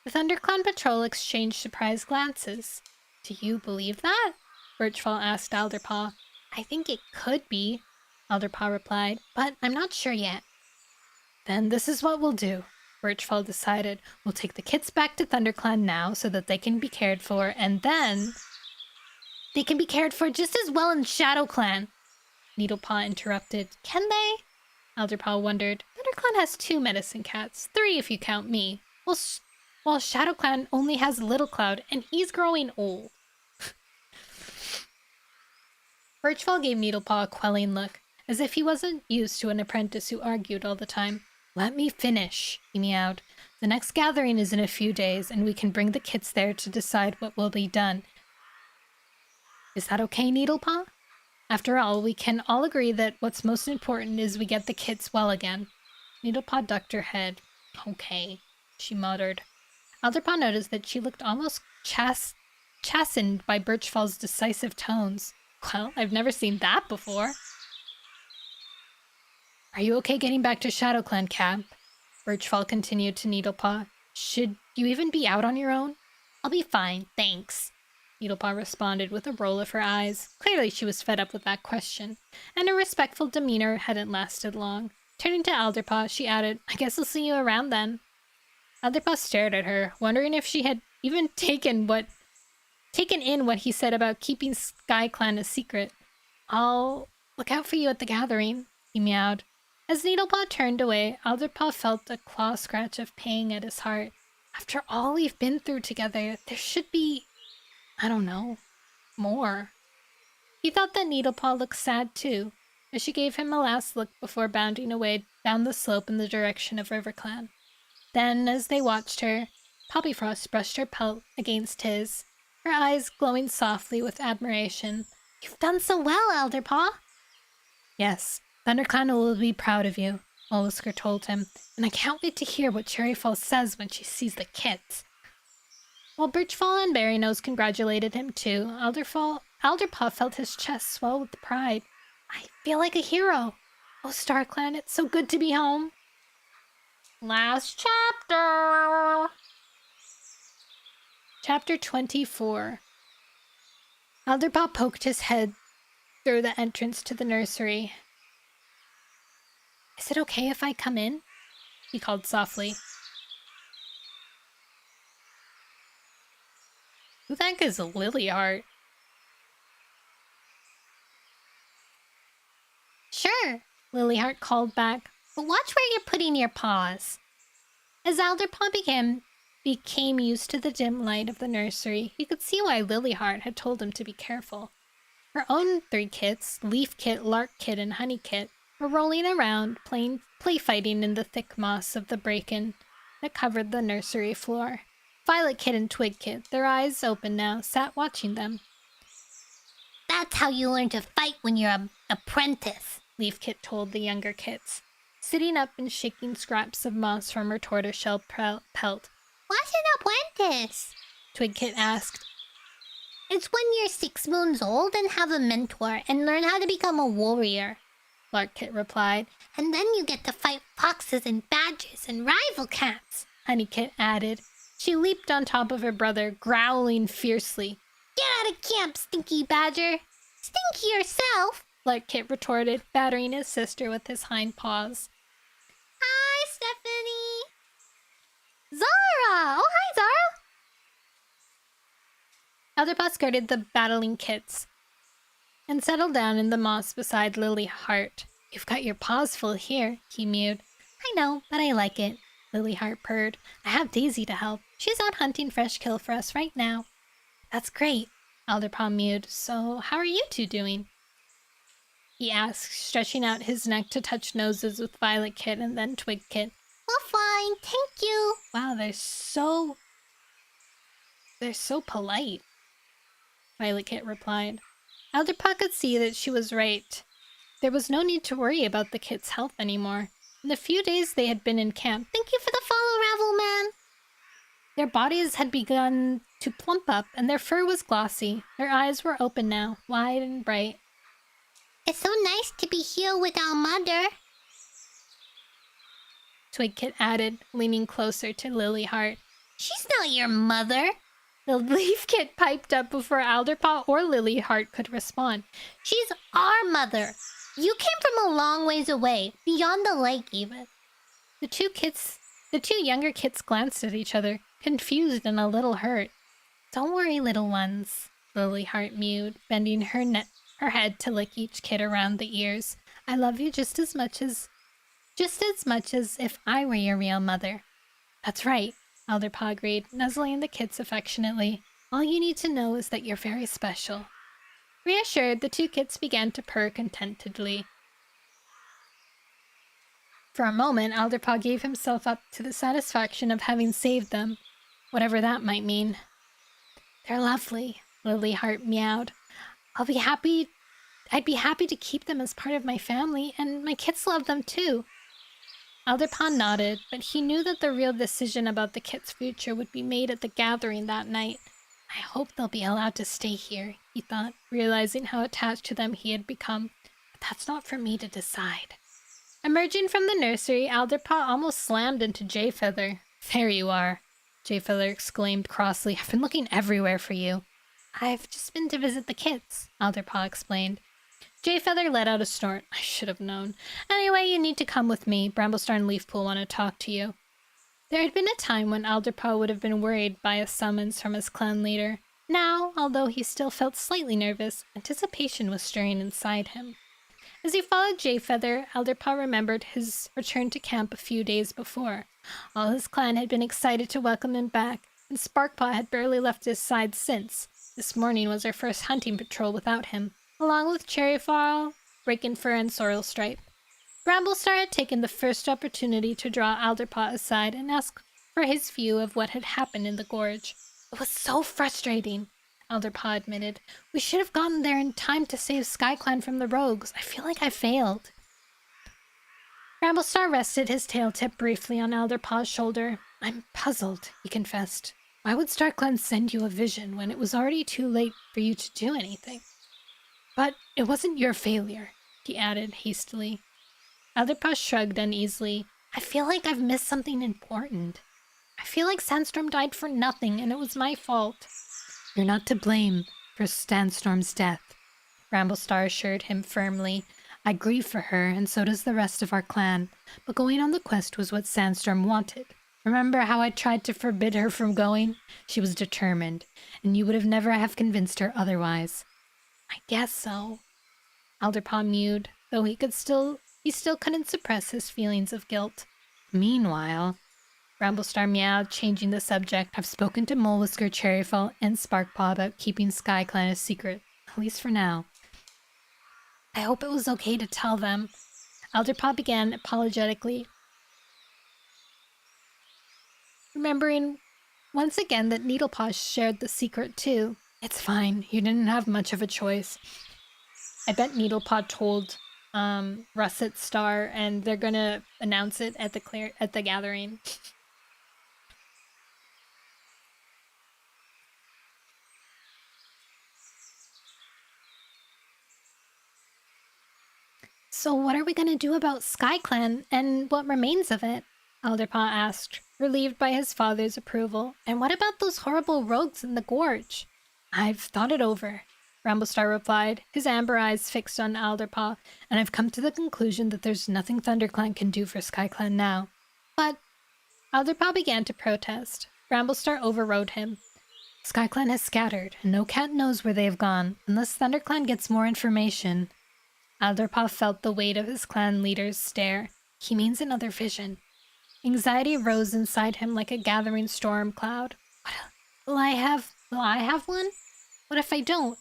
The ThunderClan patrol exchanged surprised glances. Do you believe that? Birchfall asked Elderpaw. I think it could be, Elderpaw replied, but I'm not sure yet. Then this is what we'll do, Birchfall decided. We'll take the kids back to ThunderClan now so that they can be cared for, and then they can be cared for just as well in ShadowClan. Needlepaw interrupted. Can they? Elderpaw wondered. ThunderClan has 2 medicine cats, 3 if you count me. While ShadowClan only has Little Cloud, and he's growing old. Birchfall gave Needlepaw a quelling look, as if he wasn't used to an apprentice who argued all the time. Let me finish, he meowed. The next gathering is in a few days, and we can bring the kids there to decide what will be done. Is that okay, Needlepaw? After all, we can all agree that what's most important is we get the kids well again. Needlepaw ducked her head. Okay, she muttered. Elderpaw noticed that she looked almost chastened by Birchfall's decisive tones. Well, I've never seen that before. Are you okay getting back to ShadowClan camp? Birchfall continued to Needlepaw. Should you even be out on your own? I'll be fine, thanks. Needlepaw responded with a roll of her eyes. Clearly she was fed up with that question, and her respectful demeanor hadn't lasted long. Turning to Elderpaw, she added, I guess I'll see you around then. Elderpaw stared at her, wondering if she had even taken in what he said about keeping SkyClan a secret. I'll look out for you at the gathering, he meowed. As Needlepaw turned away, Elderpaw felt a claw scratch of pain at his heart. After all we've been through together, there should be, I don't know, more. He thought that Needlepaw looked sad too, as she gave him a last look before bounding away down the slope in the direction of RiverClan. Then, as they watched her, Poppyfrost brushed her pelt against his, her eyes glowing softly with admiration. You've done so well, Elderpaw. Yes, ThunderClan will be proud of you, Mollusker told him, and I can't wait to hear what Cherryfall says when she sees the kids. While Birchfall and Berrynose congratulated him too, Elderpaw felt his chest swell with pride. I feel like a hero. Oh, StarClan, it's so good to be home. Last chapter. Chapter 24. Elderpaw poked his head through the entrance to the nursery. Is it okay if I come in? He called softly. Who the heck is Lilyheart? Sure, Lilyheart called back, but watch where you're putting your paws. As Elderpaw became used to the dim light of the nursery, he could see why Lilyheart had told him to be careful. Her own 3 kits, Leaf Kit, Lark Kit, and Honey Kit, were rolling around, play fighting in the thick moss of the bracken that covered the nursery floor. Violet Kit and Twig Kit, their eyes open now, sat watching them. That's how you learn to fight when you're an apprentice, Leaf Kit told the younger kits, sitting up and shaking scraps of moss from her tortoiseshell pelt. What's an apprentice? Twig Kit asked. It's when you're 6 moons old and have a mentor and learn how to become a warrior, Lark Kit replied. And then you get to fight foxes and badgers and rival cats, Honey Kit added. She leaped on top of her brother, growling fiercely. Get out of camp, stinky badger! Stinky yourself! Lark Kit retorted, battering his sister with his hind paws. Hi, Stephanie! Zara! Oh, hi, Zara! Elderpaw skirted the battling kits and settled down in the moss beside Lilyheart. You've got your paws full here, he mewed. I know, but I like it. Lilyheart purred. I have Daisy to help. She's out hunting fresh kill for us right now. That's great, Alderpaw mewed. So, how are you two doing? He asked, stretching out his neck to touch noses with Violet Kit and then Twig Kit. We're fine, thank you. Wow, they're so polite, Violet Kit replied. Alderpaw could see that she was right. There was no need to worry about the kit's health anymore. In the few days they had been in camp, Thank you for the follow, Ravel Man. their bodies had begun to plump up and their fur was glossy. Their eyes were open now, wide and bright. It's so nice to be here with our mother. Twigkit added, leaning closer to Lilyheart. She's not your mother. The Leaf Kit piped up before Alderpaw or Lilyheart could respond. She's our mother. You came from a long ways away, beyond the lake even. The two younger kits glanced at each other, confused and a little hurt. Don't worry, little ones, Lilyheart mewed, bending her head to lick each kid around the ears. I love you just as much as if I were your real mother. That's right, Alderpaw agreed, nuzzling the kits affectionately. All you need to know is that you're very special. Reassured, the two kits began to purr contentedly. For a moment, Alderpaw gave himself up to the satisfaction of having saved them, whatever that might mean. They're lovely, Lilyheart meowed. I'd be happy to keep them as part of my family, and my kits love them too. Alderpaw nodded, but he knew that the real decision about the kits' future would be made at the gathering that night. I hope they'll be allowed to stay here, he thought, realizing how attached to them he had become. But that's not for me to decide. Emerging from the nursery, Alderpaw almost slammed into Jayfeather. There you are, Jayfeather exclaimed crossly. I've been looking everywhere for you. I've just been to visit the kits, Alderpaw explained. Jayfeather let out a snort. I should have known. Anyway, you need to come with me. Bramblestar and Leafpool want to talk to you. There had been a time when Alderpaw would have been worried by a summons from his clan leader. Now, although he still felt slightly nervous, anticipation was stirring inside him. As he followed Jayfeather, Alderpaw remembered his return to camp a few days before. All his clan had been excited to welcome him back, and Sparkpaw had barely left his side since. This morning was their first hunting patrol without him, along with Cherryfall, Rakenfur, and Sorrelstripe. Bramblestar had taken the first opportunity to draw Alderpaw aside and ask for his view of what had happened in the gorge. It was so frustrating, Alderpaw admitted. We should have gotten there in time to save SkyClan from the rogues. I feel like I failed. Bramblestar rested his tail tip briefly on Alderpaw's shoulder. I'm puzzled, he confessed. Why would StarClan send you a vision when it was already too late for you to do anything? But it wasn't your failure, he added hastily. Alderpaw shrugged uneasily. I feel like I've missed something important. I feel like Sandstorm died for nothing, and it was my fault. You're not to blame for Sandstorm's death, Bramblestar assured him firmly. I grieve for her, and so does the rest of our clan, but going on the quest was what Sandstorm wanted. Remember how I tried to forbid her from going? She was determined, and you would have never have convinced her otherwise. I guess so. Alderpaw mewed, though he still couldn't suppress his feelings of guilt. Meanwhile, Bramblestar meowed, changing the subject. I've spoken to Molewhisker, Cherryfall, and Sparkpaw about keeping SkyClan a secret, at least for now. I hope it was okay to tell them. Alderpaw began apologetically, remembering once again that Needlepaw shared the secret too. It's fine, you didn't have much of a choice. I bet Needlepaw told Russet Star, and they're gonna announce it at the gathering. So what are we gonna do about SkyClan and what remains of it? Alderpaw asked, relieved by his father's approval. And what about those horrible rogues in the gorge? I've thought it over, Bramblestar replied, his amber eyes fixed on Alderpaw, and I've come to the conclusion that there's nothing ThunderClan can do for SkyClan now. But Alderpaw began to protest. Bramblestar overrode him. SkyClan has scattered, and no cat knows where they have gone, unless ThunderClan gets more information. Alderpaw felt the weight of his clan leader's stare. He means another vision. Anxiety rose inside him like a gathering storm cloud. Will I have one? What if I don't?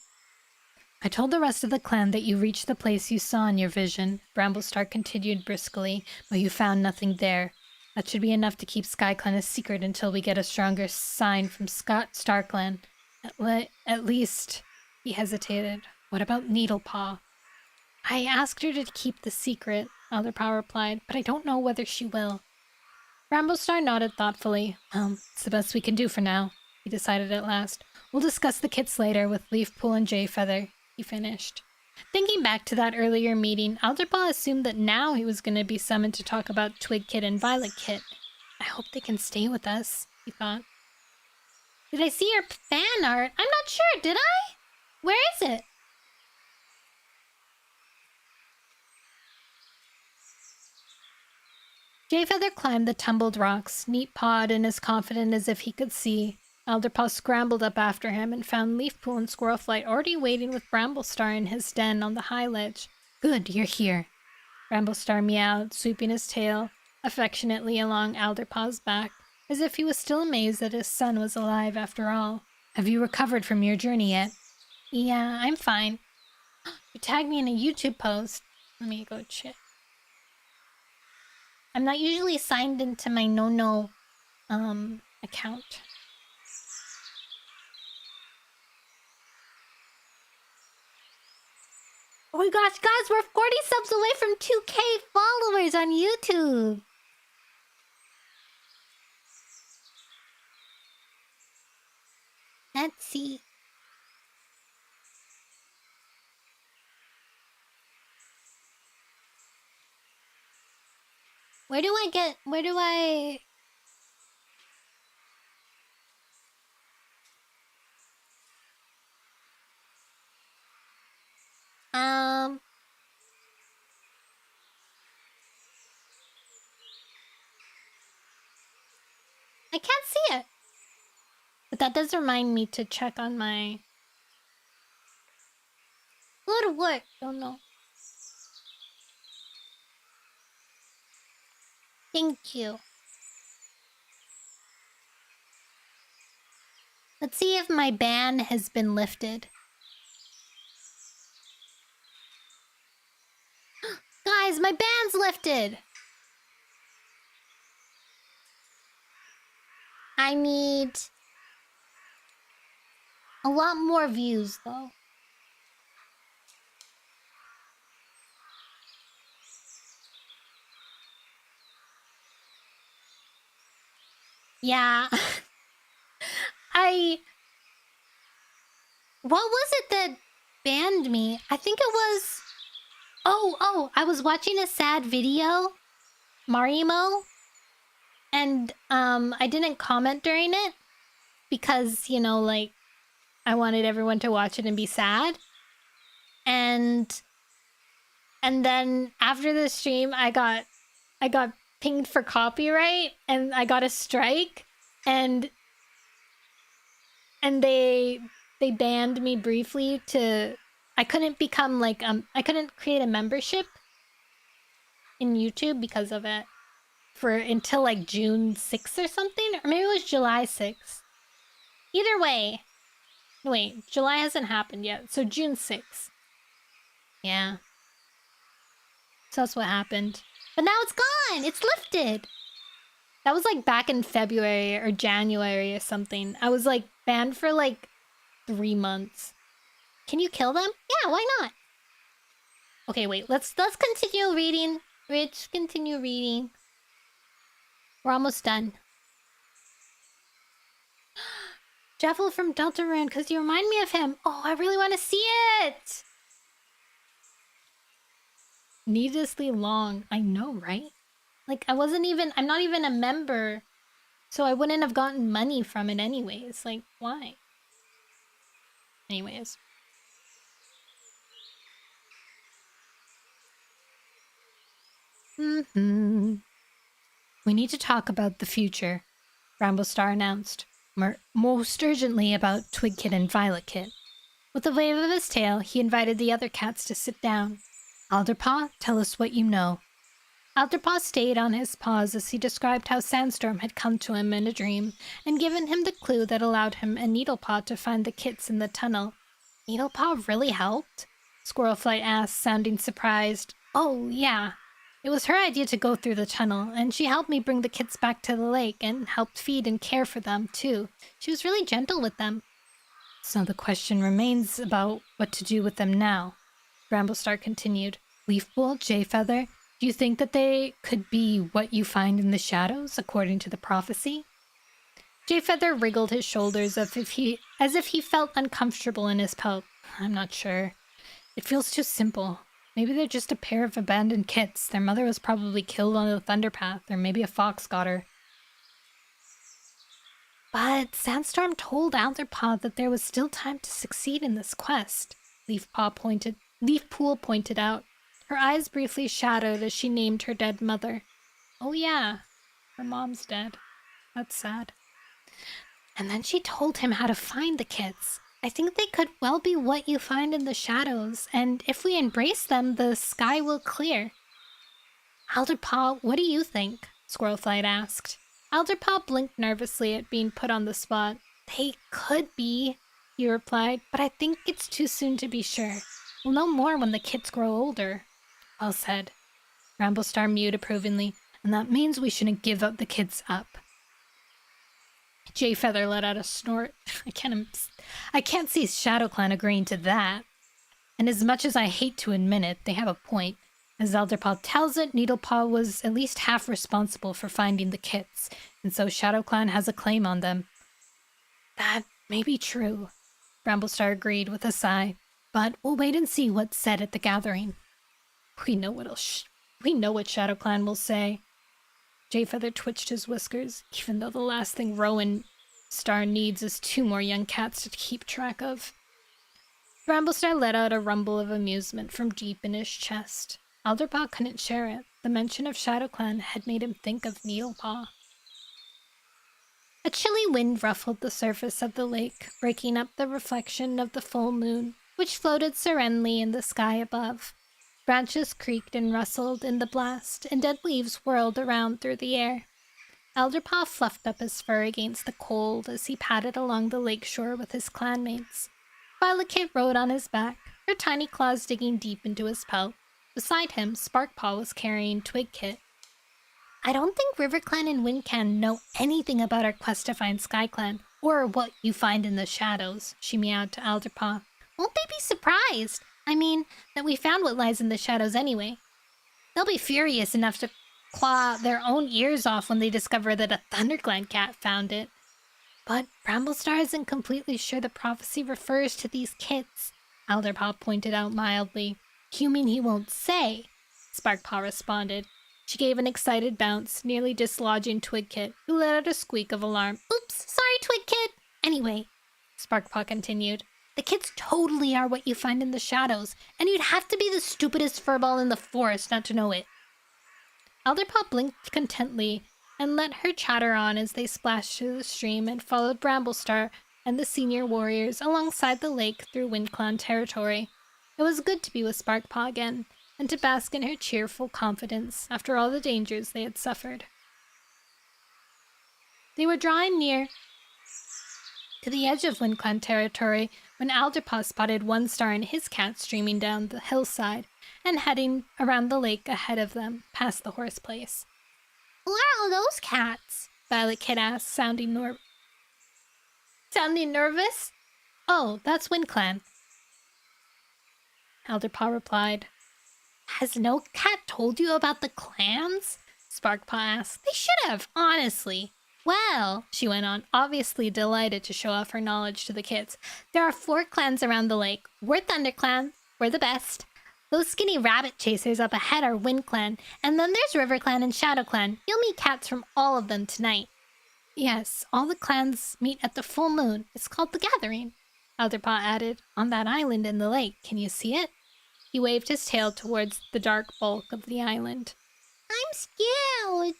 I told the rest of the clan that you reached the place you saw in your vision, Bramblestar continued briskly, but you found nothing there. That should be enough to keep SkyClan a secret until we get a stronger sign from StarClan. At least, he hesitated. What about Needlepaw? I asked her to keep the secret, Elderpaw replied, but I don't know whether she will. Bramblestar nodded thoughtfully. It's the best we can do for now, he decided at last. We'll discuss the kits later with Leafpool and Jayfeather, he finished. Thinking back to that earlier meeting, Elderpaw assumed that now he was going to be summoned to talk about Twig Kit and Violet Kit. I hope they can stay with us, he thought. Did I see your fan art? I'm not sure, did I? Where is it? Jayfeather climbed the tumbled rocks, neat-pawed and as confident as if he could see. Elderpaw scrambled up after him and found Leafpool and Squirrelflight already waiting with Bramblestar in his den on the high ledge. Good, you're here. Bramblestar meowed, sweeping his tail affectionately along Elderpaw's back, as if he was still amazed that his son was alive after all. Have you recovered from your journey yet? Yeah, I'm fine. You tagged me in a YouTube post. Let me go check. I'm not usually signed into my Nono account. Oh my gosh, guys, we're 40 subs away from 2K followers on YouTube. Let's see. Where do I... I can't see it. But that does remind me to check on my... Go to work. Don't know. Thank you. Let's see if my ban has been lifted. Guys, my ban's lifted! I need a lot more views, though. Yeah. What was it that banned me? I think it was... Oh, I was watching a sad video, Marimo, and I didn't comment during it because, you know, like, I wanted everyone to watch it and be sad. And then after the stream, I got pinged for copyright and I got a strike and they banned me briefly to... I couldn't become like, I couldn't create a membership in YouTube because of it until like June 6th or something, or maybe it was July 6th. Either way, wait, July hasn't happened yet, so June 6th. Yeah. So that's what happened. But now it's gone! It's lifted! That was like back in February or January or something. I was like banned for like 3 months. Can you kill them? Yeah, why not? Okay, wait. Let's continue reading. Let's continue reading. We're almost done. Jeffel from Deltarune, because you remind me of him. Oh, I really want to see it! Needlessly long. I know, right? Like, I'm not even a member, so I wouldn't have gotten money from it anyways. Like, why? Anyways. We need to talk about the future, Bramblestar announced, most urgently about Twig Kit and Violet Kit. With a wave of his tail, he invited the other cats to sit down. Alderpaw, tell us what you know. Alderpaw stayed on his paws as he described how Sandstorm had come to him in a dream and given him the clue that allowed him and Needlepaw to find the kits in the tunnel. Needlepaw really helped? Squirrelflight asked, sounding surprised. Oh, yeah. It was her idea to go through the tunnel, and she helped me bring the kits back to the lake and helped feed and care for them, too. She was really gentle with them. So the question remains about what to do with them now. Bramblestar continued. Leafpool, Jayfeather, do you think that they could be what you find in the shadows, according to the prophecy? Jayfeather wriggled his shoulders as if he felt uncomfortable in his pelt. I'm not sure. It feels too simple. Maybe they're just a pair of abandoned kits. Their mother was probably killed on the Thunderpath, or maybe a fox got her. But Sandstorm told Alderpaw that there was still time to succeed in this quest, Leafpool pointed out. Her eyes briefly shadowed as she named her dead mother. Oh yeah, her mom's dead. That's sad. And then she told him how to find the kits. I think they could well be what you find in the shadows, and if we embrace them, the sky will clear. Alderpaw, what do you think? Squirrelflight asked. Alderpaw blinked nervously at being put on the spot. They could be, he replied, but I think it's too soon to be sure. We'll know more when the kits grow older. Well said. Bramblestar mewed approvingly, and that means we shouldn't give up the kids up. Jayfeather let out a snort. I can't see ShadowClan agreeing to that. And as much as I hate to admit it, they have a point. As Alderpaw tells it, Needlepaw was at least half responsible for finding the kits, and so ShadowClan has a claim on them. That may be true, Bramblestar agreed with a sigh, but we'll wait and see what's said at the gathering. We know what ShadowClan will say. Jayfeather twitched his whiskers, even though the last thing Rowan Star needs is 2 more young cats to keep track of. Bramblestar let out a rumble of amusement from deep in his chest. Alderpaw couldn't share it. The mention of ShadowClan had made him think of Needlepaw. A chilly wind ruffled the surface of the lake, breaking up the reflection of the full moon, which floated serenely in the sky above. Branches creaked and rustled in the blast, and dead leaves whirled around through the air. Alderpaw fluffed up his fur against the cold as he padded along the lakeshore with his clanmates. Violet Kit rode on his back, her tiny claws digging deep into his pelt. Beside him, Sparkpaw was carrying Twigkit. I don't think RiverClan and WindClan know anything about our quest to find SkyClan, or what you find in the shadows, she meowed to Alderpaw. Won't they be surprised? I mean, that we found what lies in the shadows anyway. They'll be furious enough to claw their own ears off when they discover that a ThunderClan cat found it. But Bramblestar isn't completely sure the prophecy refers to these kits, Alderpaw pointed out mildly. You mean he won't say? Sparkpaw responded. She gave an excited bounce, nearly dislodging Twigkit, who let out a squeak of alarm. Oops, sorry, Twigkit. Anyway, Sparkpaw continued, the kits totally are what you find in the shadows, and you'd have to be the stupidest furball in the forest not to know it. Alderpaw blinked contently and let her chatter on as they splashed through the stream and followed Bramblestar and the senior warriors alongside the lake through WindClan territory. It was good to be with Sparkpaw again, and to bask in her cheerful confidence after all the dangers they had suffered. They were drawing near to the edge of WindClan territory when Alderpaw spotted One Star and his cat streaming down the hillside and heading around the lake ahead of them, past the horse place. Who are all those cats? Violet Kit asked, sounding nervous. Oh, that's WindClan, Alderpaw replied. Has no cat told you about the clans? Sparkpaw asked. They should have, honestly. Well, she went on, obviously delighted to show off her knowledge to the kids. There are 4 clans around the lake. We're ThunderClan. We're the best. Those skinny rabbit chasers up ahead are WindClan. And then there's RiverClan and ShadowClan. You'll meet cats from all of them tonight. Yes, all the clans meet at the full moon. It's called the Gathering, Alderpaw added. On that island in the lake. Can you see it? He waved his tail towards the dark bulk of the island. I'm scared,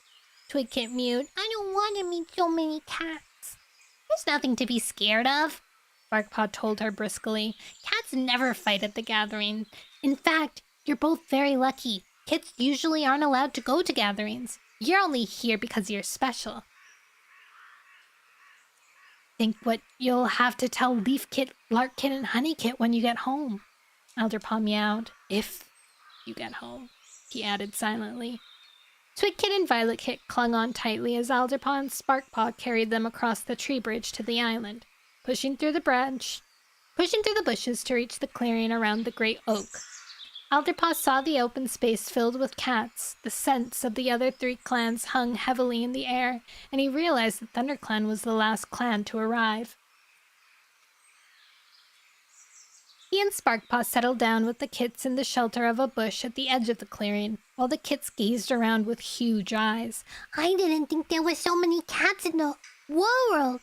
Twigkit mewed. I don't want to meet so many cats. There's nothing to be scared of, Sparkpaw told her briskly. Cats never fight at the Gathering. In fact, you're both very lucky. Kits usually aren't allowed to go to gatherings. You're only here because you're special. Think what you'll have to tell Leaf Kit, Lark Kit, and Honey Kit when you get home. Alderpaw meowed. If you get home, he added silently. Twig Kit and Violet Kit clung on tightly as Alderpaw and Sparkpaw carried them across the tree bridge to the island, pushing through the bushes to reach the clearing around the great oak. Alderpaw saw the open space filled with cats. The scents of the other 3 clans hung heavily in the air, and he realized that ThunderClan was the last clan to arrive. He and Sparkpaw settled down with the kits in the shelter of a bush at the edge of the clearing, while the kits gazed around with huge eyes. I didn't think there were so many cats in the world,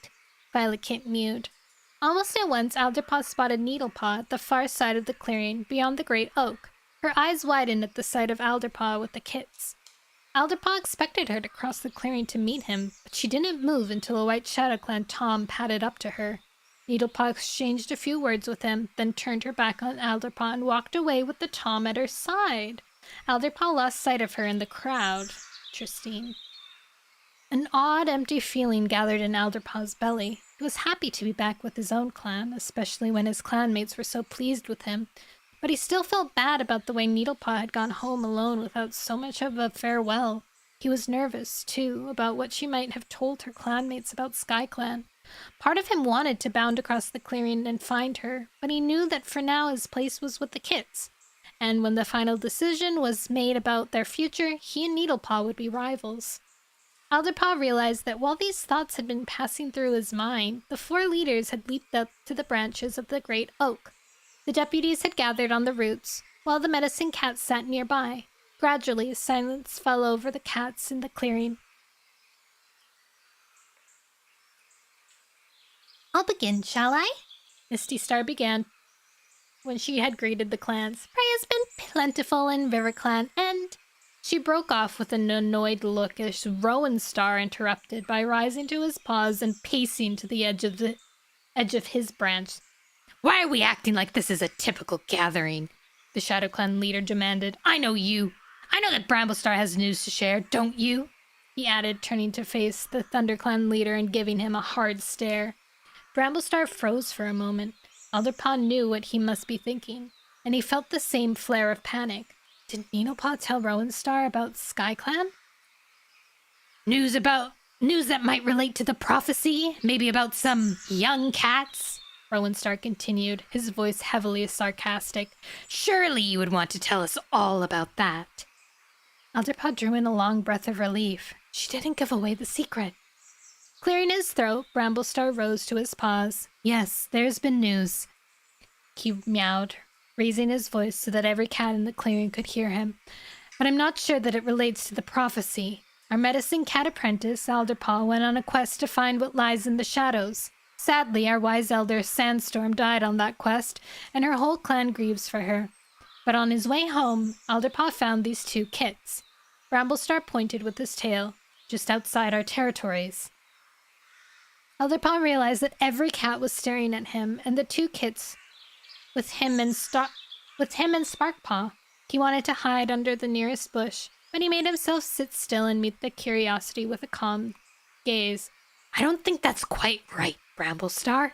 Violet Kit mewed. Almost at once, Alderpaw spotted Needlepaw at the far side of the clearing, beyond the great oak. Her eyes widened at the sight of Alderpaw with the kits. Alderpaw expected her to cross the clearing to meet him, but she didn't move until a white ShadowClan Tom padded up to her. Needlepaw exchanged a few words with him, then turned her back on Alderpaw and walked away with the Tom at her side. Alderpaw lost sight of her in the crowd. Interesting. An odd, empty feeling gathered in Alderpaw's belly. He was happy to be back with his own clan, especially when his clanmates were so pleased with him. But he still felt bad about the way Needlepaw had gone home alone without so much of a farewell. He was nervous, too, about what she might have told her clanmates about SkyClan. Part of him wanted to bound across the clearing and find her, but he knew that for now his place was with the kits. And when the final decision was made about their future, he and Needlepaw would be rivals. Alderpaw realized that while these thoughts had been passing through his mind, the 4 leaders had leaped up to the branches of the great oak. The deputies had gathered on the roots, while the medicine cats sat nearby. Gradually, silence fell over the cats in the clearing. I'll begin, shall I? Misty Star began when she had greeted the clans. Prey has been plentiful in RiverClan, and... She broke off with an annoyed look as Rowan Star interrupted by rising to his paws and pacing to the edge of his branch. Why are we acting like this is a typical gathering? The ShadowClan leader demanded. I know you. I know that Bramblestar has news to share, don't you? He added, turning to face the ThunderClan leader and giving him a hard stare. Bramblestar froze for a moment. Alderpaw knew what he must be thinking, and he felt the same flare of panic. Did Needlepaw tell Rowan Star about SkyClan? News that might relate to the prophecy? Maybe about some young cats? Rowan Star continued, his voice heavily sarcastic. Surely you would want to tell us all about that. Alderpaw drew in a long breath of relief. She didn't give away the secret. Clearing his throat, Bramblestar rose to his paws. Yes, there's been news. He meowed, raising his voice so that every cat in the clearing could hear him. But I'm not sure that it relates to the prophecy. Our medicine cat apprentice, Alderpaw, went on a quest to find what lies in the shadows. Sadly, our wise elder Sandstorm died on that quest, and her whole clan grieves for her. But on his way home, Alderpaw found these 2 kits. Bramblestar pointed with his tail, just outside our territories. Alderpaw realized that every cat was staring at him, and the 2 kits with him and Sparkpaw. He wanted to hide under the nearest bush, but he made himself sit still and meet the curiosity with a calm gaze. I don't think that's quite right, Bramblestar,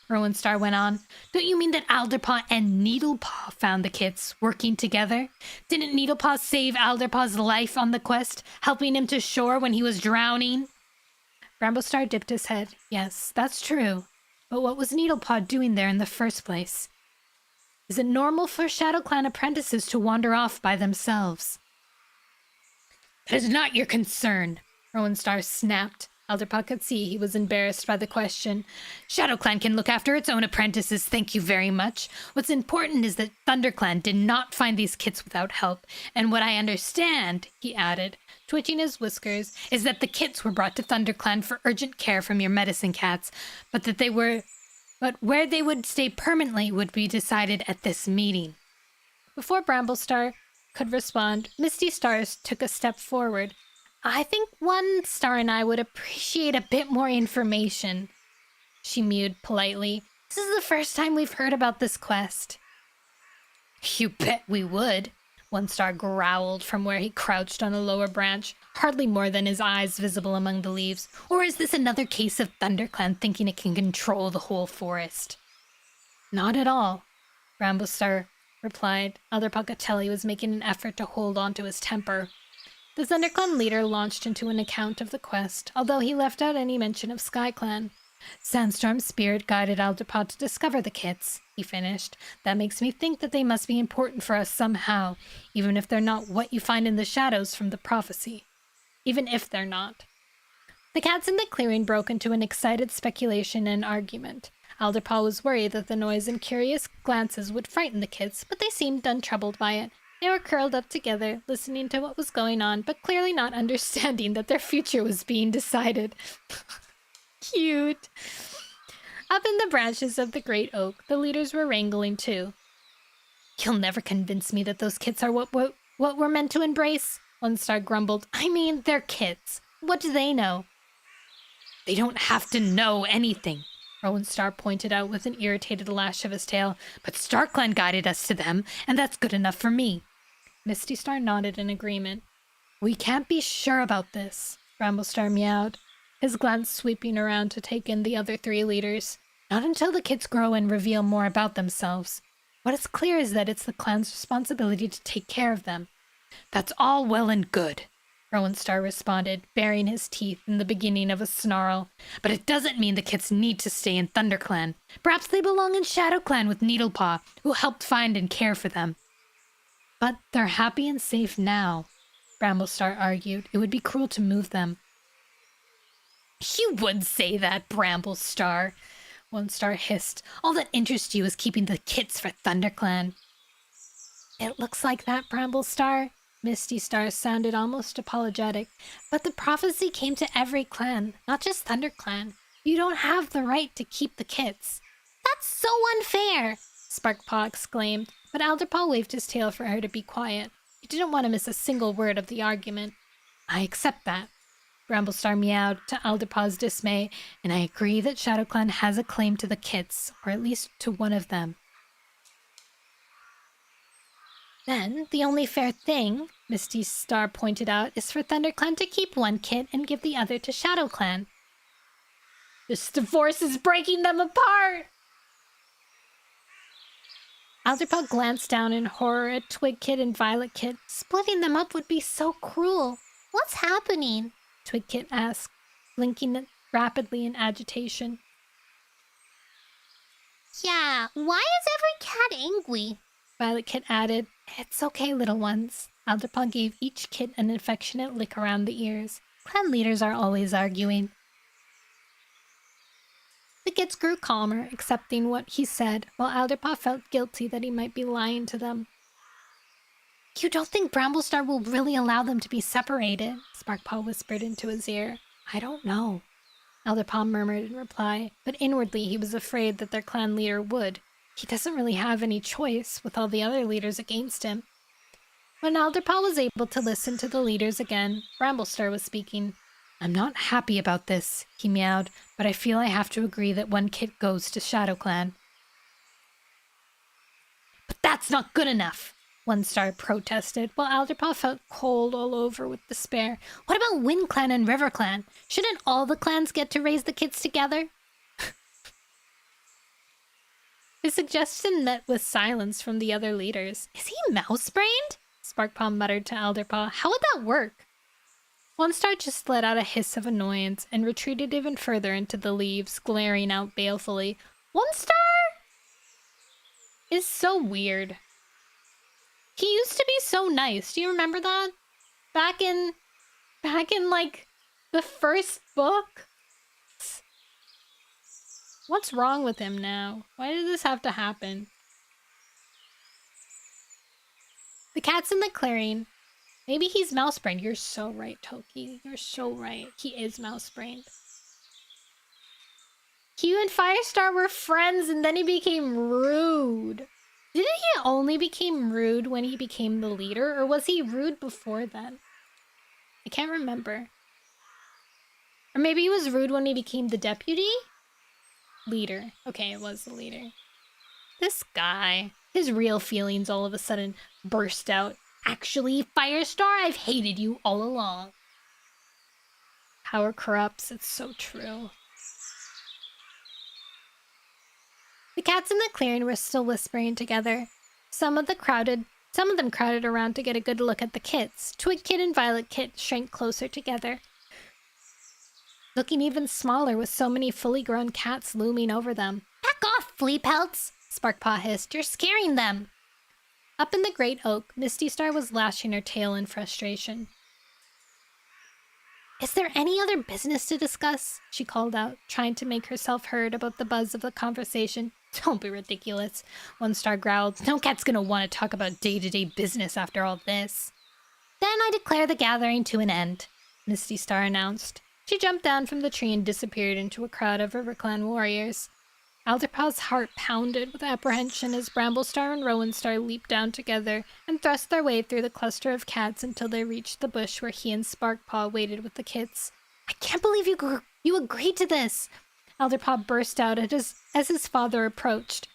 Rowan Star went on. Don't you mean that Alderpaw and Needlepaw found the kits, working together? Didn't Needlepaw save Alderpaw's life on the quest, helping him to shore when he was drowning? Bramblestar dipped his head. Yes, that's true. But what was Needlepaw doing there in the first place? Is it normal for ShadowClan apprentices to wander off by themselves? That is not your concern, Rowan Star snapped. Alderpaw could see he was embarrassed by the question. ShadowClan can look after its own apprentices, thank you very much. What's important is that ThunderClan did not find these kits without help, and what I understand, he added, twitching his whiskers, is that the kits were brought to ThunderClan for urgent care from your medicine cats, but where they would stay permanently would be decided at this meeting. Before Bramblestar could respond, Misty Stars took a step forward. I think One Star and I would appreciate a bit more information, she mewed politely. This is the first time we've heard about this quest. You bet we would. One Star growled from where he crouched on a lower branch, hardly more than his eyes visible among the leaves. Or is this another case of ThunderClan thinking it can control the whole forest? Not at all, Bramblestar replied. Elder Pocatelli was making an effort to hold on to his temper. The ThunderClan leader launched into an account of the quest, although he left out any mention of SkyClan. Sandstorm's spirit guided Alderpaw to discover the kits, he finished. That makes me think that they must be important for us somehow, even if they're not what you find in the shadows from the prophecy. Even if they're not. The cats in the clearing broke into an excited speculation and argument. Alderpaw was worried that the noise and curious glances would frighten the kids, but they seemed untroubled by it. They were curled up together, listening to what was going on, but clearly not understanding that their future was being decided. Cute. Up in the branches of the great oak, the leaders were wrangling too. You'll never convince me that those kits are what we're meant to embrace, One Star grumbled. I mean, they're kids. What do they know? They don't have to know anything, Rowan Star pointed out with an irritated lash of his tail. But StarClan guided us to them, and that's good enough for me. Misty Star nodded in agreement. We can't be sure about this, Bramblestar meowed, his glance sweeping around to take in the other three leaders. Not until the kids grow and reveal more about themselves. What is clear is that it's the clan's responsibility to take care of them. That's all well and good, Rowan Star responded, baring his teeth in the beginning of a snarl. But it doesn't mean the kids need to stay in ThunderClan. Perhaps they belong in ShadowClan with Needlepaw, who helped find and care for them. But they're happy and safe now, Bramblestar argued. It would be cruel to move them. You would say that, Bramblestar, One Star hissed. All that interests you is keeping the kits for ThunderClan. It looks like that, Bramblestar. Misty Star sounded almost apologetic. But the prophecy came to every clan, not just ThunderClan. You don't have the right to keep the kits. That's so unfair, Sparkpaw exclaimed, but Alderpaw waved his tail for her to be quiet. He didn't want to miss a single word of the argument. I accept that, Bramblestar meowed to Alderpaw's dismay, and I agree that ShadowClan has a claim to the kits, or at least to one of them. Then, the only fair thing, Misty Star pointed out, is for ThunderClan to keep one kit and give the other to ShadowClan. This divorce is breaking them apart! Alderpaw glanced down in horror at Twig Kit and Violet Kit. Splitting them up would be so cruel. What's happening? Twig Kit asked, blinking rapidly in agitation. Yeah, why is every cat angry? Violet Kit added. It's okay, little ones. Alderpaw gave each kit an affectionate lick around the ears. Clan leaders are always arguing. The kids grew calmer, accepting what he said, while Alderpaw felt guilty that he might be lying to them. You don't think Bramblestar will really allow them to be separated? Sparkpaw whispered into his ear. I don't know, Alderpaw murmured in reply, but inwardly he was afraid that their clan leader would. He doesn't really have any choice, with all the other leaders against him. When Alderpaw was able to listen to the leaders again, Bramblestar was speaking. I'm not happy about this, he meowed, but I feel I have to agree that one kit goes to ShadowClan. But that's not good enough, One Star protested, while Alderpaw felt cold all over with despair. What about WindClan and RiverClan? Shouldn't all the clans get to raise the kits together? His suggestion met with silence from the other leaders. Is he mouse-brained? Sparkpaw muttered to Alderpaw. How would that work? One Star just let out a hiss of annoyance and retreated even further into the leaves, glaring out balefully. One Star is so weird. He used to be so nice. Do you remember that? Back in like the first book? What's wrong with him now? Why did this have to happen? The cat's in the clearing. Maybe he's mouse-brained. You're so right, Toki. You're so right. He is mouse-brained. Q and Firestar were friends and then he became rude. Didn't he only become rude when he became the leader? Or was he rude before then? I can't remember. Or maybe he was rude when he became the deputy? Leader. Okay, it was the leader. This guy. His real feelings all of a sudden burst out. Actually, Firestar, I've hated you all along. Power corrupts, it's so true. The cats in the clearing were still whispering together. Some of them crowded around to get a good look at the kits. Twig Kit and Violet Kit shrank closer together, looking even smaller with so many fully grown cats looming over them. Back off, flea pelts! Sparkpaw hissed. You're scaring them! Up in the great oak, Misty Star was lashing her tail in frustration. Is there any other business to discuss? She called out, trying to make herself heard above the buzz of the conversation. Don't be ridiculous, One Star growled. No cat's gonna want to talk about day-to-day business after all this. Then I declare the gathering to an end, Misty Star announced. She jumped down from the tree and disappeared into a crowd of RiverClan warriors. Alderpaw's heart pounded with apprehension as Bramblestar and Rowenstar leaped down together and thrust their way through the cluster of cats until they reached the bush where he and Sparkpaw waited with the kits. I can't believe you agreed to this! Alderpaw burst out as his father approached.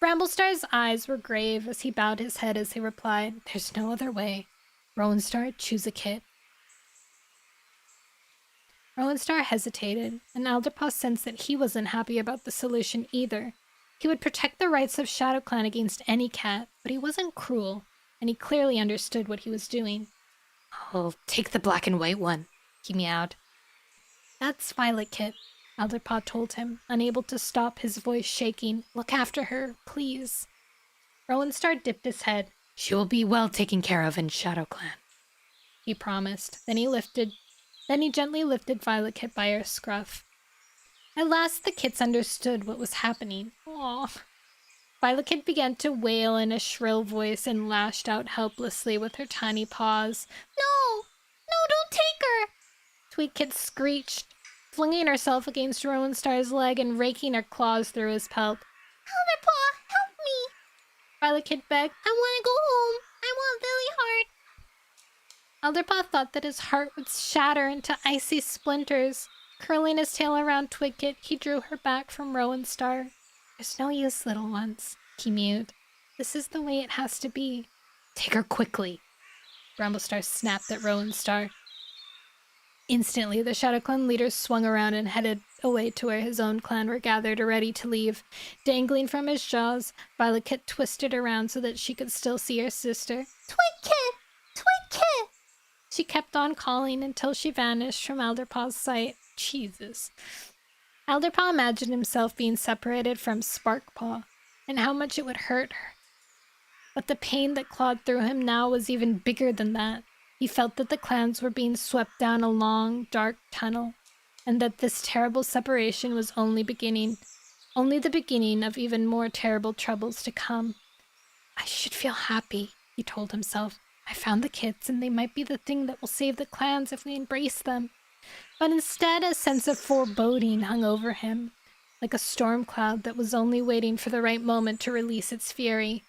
Bramblestar's eyes were grave as he bowed his head as he replied, There's no other way. Rowenstar, choose a kit. Rowenstar hesitated, and Alderpaw sensed that he wasn't happy about the solution either. He would protect the rights of ShadowClan against any cat, but he wasn't cruel, and he clearly understood what he was doing. I'll take the black and white one, he meowed. That's Violet Kit, Alderpaw told him, unable to stop his voice shaking. Look after her, please. Rowenstar dipped his head. She will be well taken care of in ShadowClan, he promised. Then he gently lifted Violet Kit by her scruff. At last the kits understood what was happening. Aww. Violet Kit began to wail in a shrill voice and lashed out helplessly with her tiny paws. No! No, don't take her! Twig Kit screeched, flinging herself against Rowenstar's leg and raking her claws through his pelt. Alderpaw, help me! Violet Kit begged. I want to go home. I want Lily Heart. Alderpaw thought that his heart would shatter into icy splinters. Curling his tail around Twig Kit, he drew her back from Rowenstar. There's no use, little ones, he mewed. This is the way it has to be. Take her quickly. Bramblestar snapped at Rowenstar. Instantly, the ShadowClan leader swung around and headed away to where his own clan were gathered, ready to leave. Dangling from his jaws, Violet Kit twisted around so that she could still see her sister. Twig Kit! Twig Kit! She kept on calling until she vanished from Alderpaw's sight. Jesus. Alderpaw imagined himself being separated from Sparkpaw, and how much it would hurt her. But the pain that clawed through him now was even bigger than that. He felt that the clans were being swept down a long, dark tunnel, and that this terrible separation was only the beginning of even more terrible troubles to come. I should feel happy, he told himself. I found the kits, and they might be the thing that will save the clans if we embrace them. But instead, a sense of foreboding hung over him, like a storm cloud that was only waiting for the right moment to release its fury.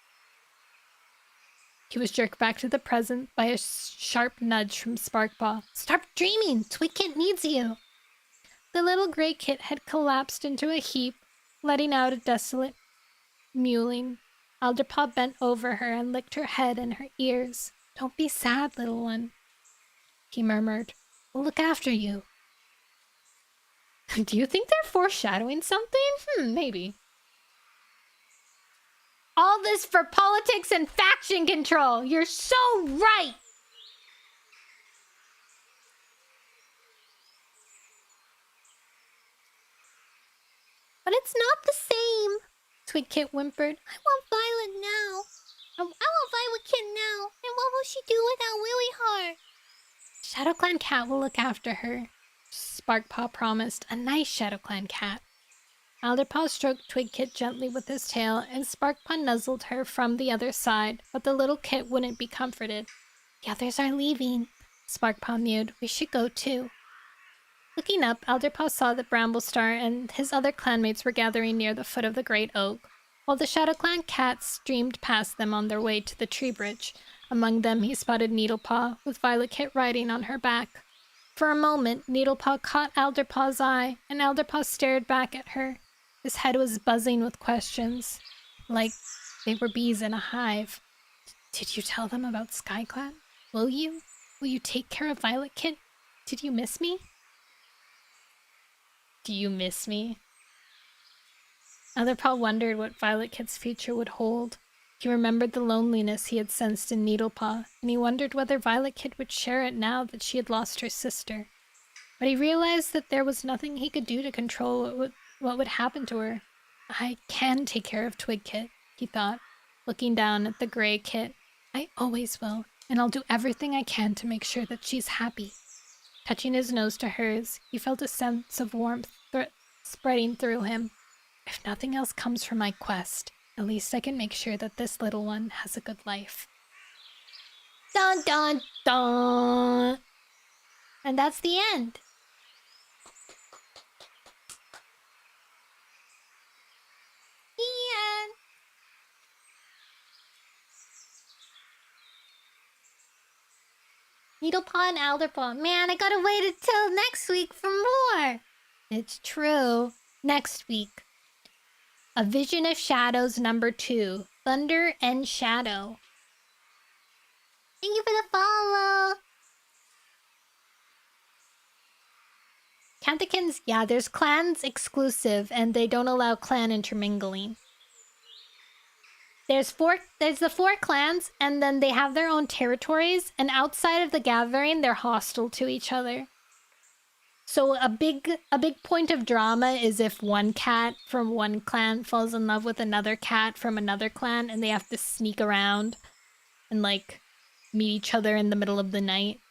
He was jerked back to the present by a sharp nudge from Sparkpaw. Stop dreaming! Twig Kit needs you! The little gray kit had collapsed into a heap, letting out a desolate mewling. Alderpaw bent over her and licked her head and her ears. Don't be sad, little one, he murmured. We'll look after you. Do you think they're foreshadowing something? Maybe. All this for politics and faction control. You're so right. But it's not the same, Twig Kit whimpered. I want Violet now. I want Violet Kit now. And what will she do without Lily Heart? ShadowClan Cat will look after her, Sparkpaw promised. A nice ShadowClan cat. Alderpaw stroked Twig Kit gently with his tail, and Sparkpaw nuzzled her from the other side, but the little kit wouldn't be comforted. The others are leaving, Sparkpaw mewed. We should go too. Looking up, Alderpaw saw that Bramblestar and his other clanmates were gathering near the foot of the great oak, while the ShadowClan cats streamed past them on their way to the tree bridge. Among them he spotted Needlepaw, with Violet Kit riding on her back. For a moment, Needlepaw caught Alderpaw's eye, and Alderpaw stared back at her. His head was buzzing with questions, like they were bees in a hive. Did you tell them about SkyClan? Will you? Will you take care of Violet Kit? Did you miss me? Do you miss me? Elderpaw wondered what Violet Kit's future would hold. He remembered the loneliness he had sensed in Needlepaw, and he wondered whether Violet Kit would share it now that she had lost her sister. But he realized that there was nothing he could do to control what would happen to her. I can take care of Twig Kit, he thought, looking down at the gray Kit. I always will, and I'll do everything I can to make sure that she's happy. Touching his nose to hers, he felt a sense of warmth spreading through him. If nothing else comes from my quest, at least I can make sure that this little one has a good life. Dun dun dun! And that's the end. The end. Needlepaw and Alderpaw. Man, I gotta wait until next week for more. It's true. Next week. A Vision of Shadows #2. Thunder and Shadow. Thank you for the follow. Canthicans, yeah, there's clans exclusive and they don't allow clan intermingling. There's the 4 clans, and then they have their own territories, and outside of the gathering, they're hostile to each other. So a big point of drama is if one cat from one clan falls in love with another cat from another clan, and they have to sneak around and like meet each other in the middle of the night.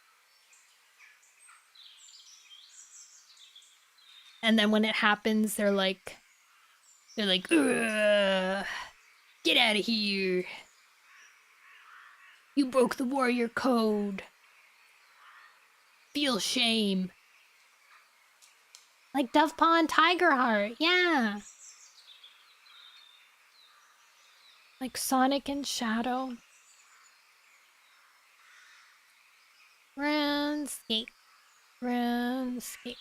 And then when it happens, they're like, ugh. Get out of here. You broke the warrior code. Feel shame. Like Dovepaw and Tigerheart, yeah. Like Sonic and Shadow. RuneScape. RuneScape.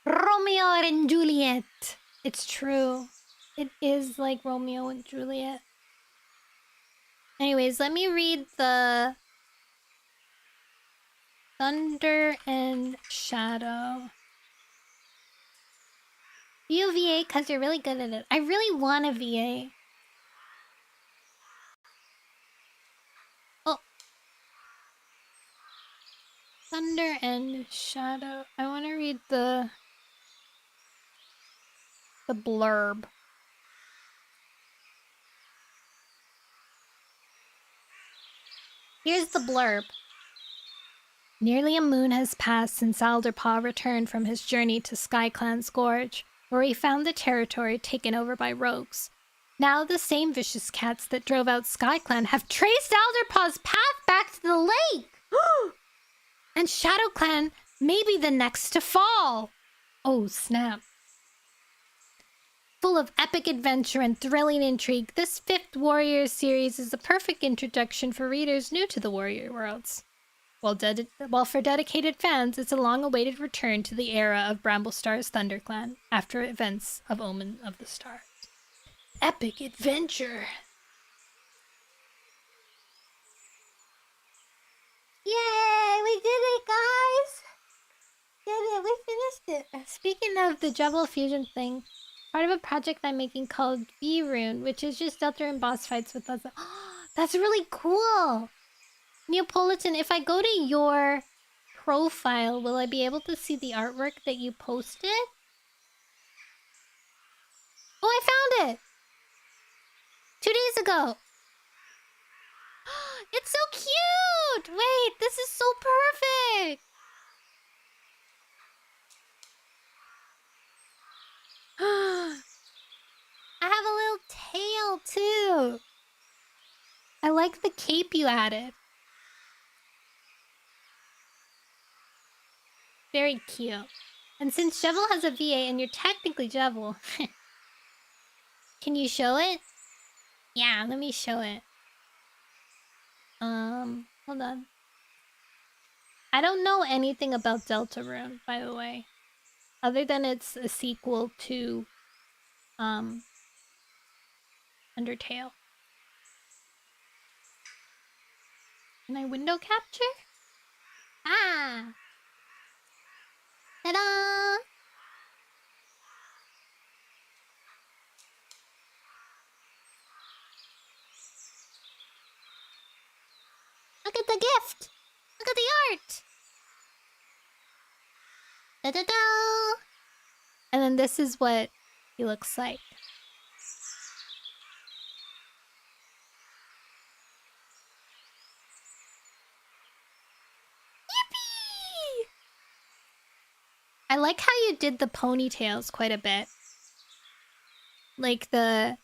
Romeo and Juliet. It's true. It is like Romeo and Juliet. Anyways, let me read the Thunder and Shadow. Be a VA because you're really good at it. I really want a VA. Oh. Thunder and Shadow. I want to read the blurb. Here's the blurb. Nearly a moon has passed since Alderpaw returned from his journey to SkyClan's Gorge, where he found the territory taken over by rogues. Now the same vicious cats that drove out SkyClan have traced Alderpaw's path back to the lake! And ShadowClan may be the next to fall! Oh, snap. Full of epic adventure and thrilling intrigue, this 5th Warrior series is the perfect introduction for readers new to the Warrior worlds. While for dedicated fans, it's a long-awaited return to the era of Bramblestar's ThunderClan after events of Omen of the Stars. Epic adventure! Yay! We did it, guys! Did it! We finished it! Speaking of the Jebel Fusion thing, part of a project I'm making called B-Rune, which is just Delta and boss fights with us. That's really cool! Neapolitan, if I go to your profile, will I be able to see the artwork that you posted? Oh, I found it! 2 days ago! It's so cute! Wait, this is so perfect! I have a little tail, too! I like the cape you added. Very cute. And since Jevil has a VA and you're technically Jevil, can you show it? Yeah, let me show it. Hold on. I don't know anything about Deltarune, by the way. Other than it's a sequel to Undertale. Can I window capture? Ah! Ta-da! Look at the gift! Look at the art! Da-da-da! And then this is what he looks like. Yippee! I like how you did the ponytails quite a bit. Like the...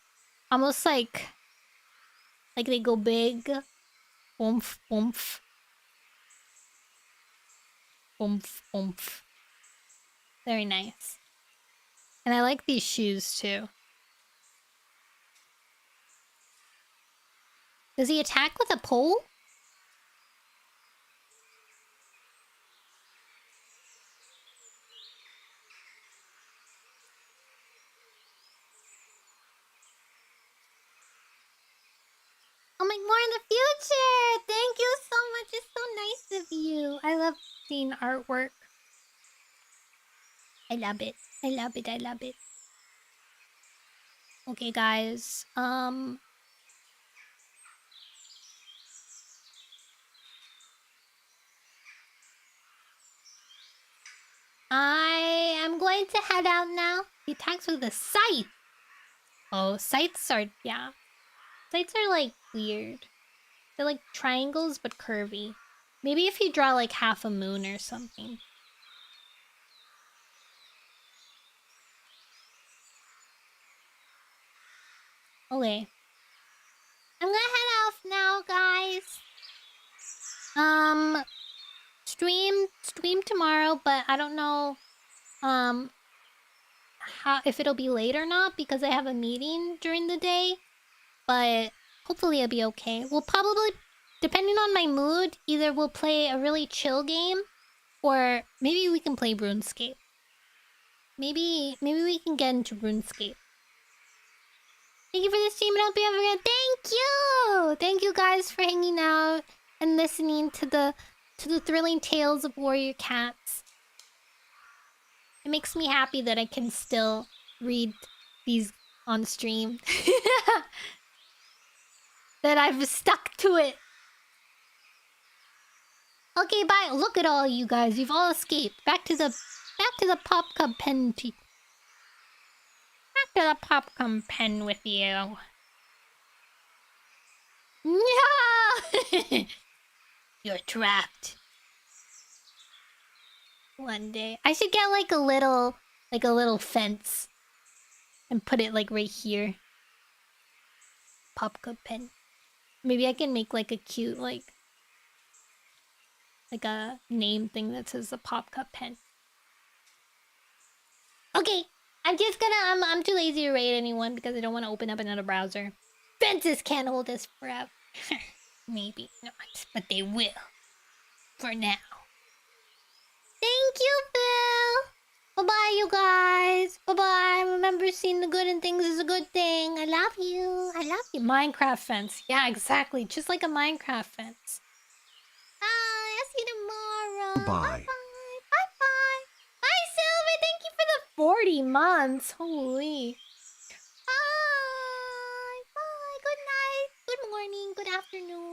almost like they go big. Oomph, oomph. Oomph, oomph. Very nice. And I like these shoes too. Does he attack with a pole? Oh my, more in the future! Thank you so much. It's so nice of you. I love seeing artwork. I love it. I love it. I love it. Okay, guys. I am going to head out now. He attacks with a scythe. Oh, scythes are... yeah. Scythes are, like, weird. They're like triangles, but curvy. Maybe if you draw, like, half a moon or something. Okay. I'm gonna head off now, guys. Stream tomorrow, but I don't know, how, if it'll be late or not, because I have a meeting during the day. But hopefully it'll be okay. We'll probably, depending on my mood, either we'll play a really chill game, or maybe we can play RuneScape. Maybe we can get into RuneScape. Thank you for the stream, and I hope you have a good. Thank you! Thank you guys for hanging out and listening to the thrilling tales of warrior cats. It makes me happy that I can still read these on stream. That I've stuck to it. Okay, bye. Look at all you guys. You've all escaped. Back to the pop cup pen. Back to the pop cup pen with you. No! You're trapped. One day. I should get like a little fence. And put it like right here. Pop cup pen. Maybe I can make like a cute like a name thing that says the pop cup pen. Okay, I'm just gonna. I'm too lazy to raid anyone because I don't want to open up another browser. Fences can't hold us forever. Maybe not, but they will. For now. Thank you, Phil. Bye-bye, you guys. Bye-bye. Remember, seeing the good in things is a good thing. I love you. I love you. Minecraft fence. Yeah, exactly. Just like a Minecraft fence. Bye. I'll see you tomorrow. Bye. Bye-bye. Bye-bye. Bye, Silver. Thank you for the 40 months. Holy. bye. Bye. Good night. Good morning. Good afternoon.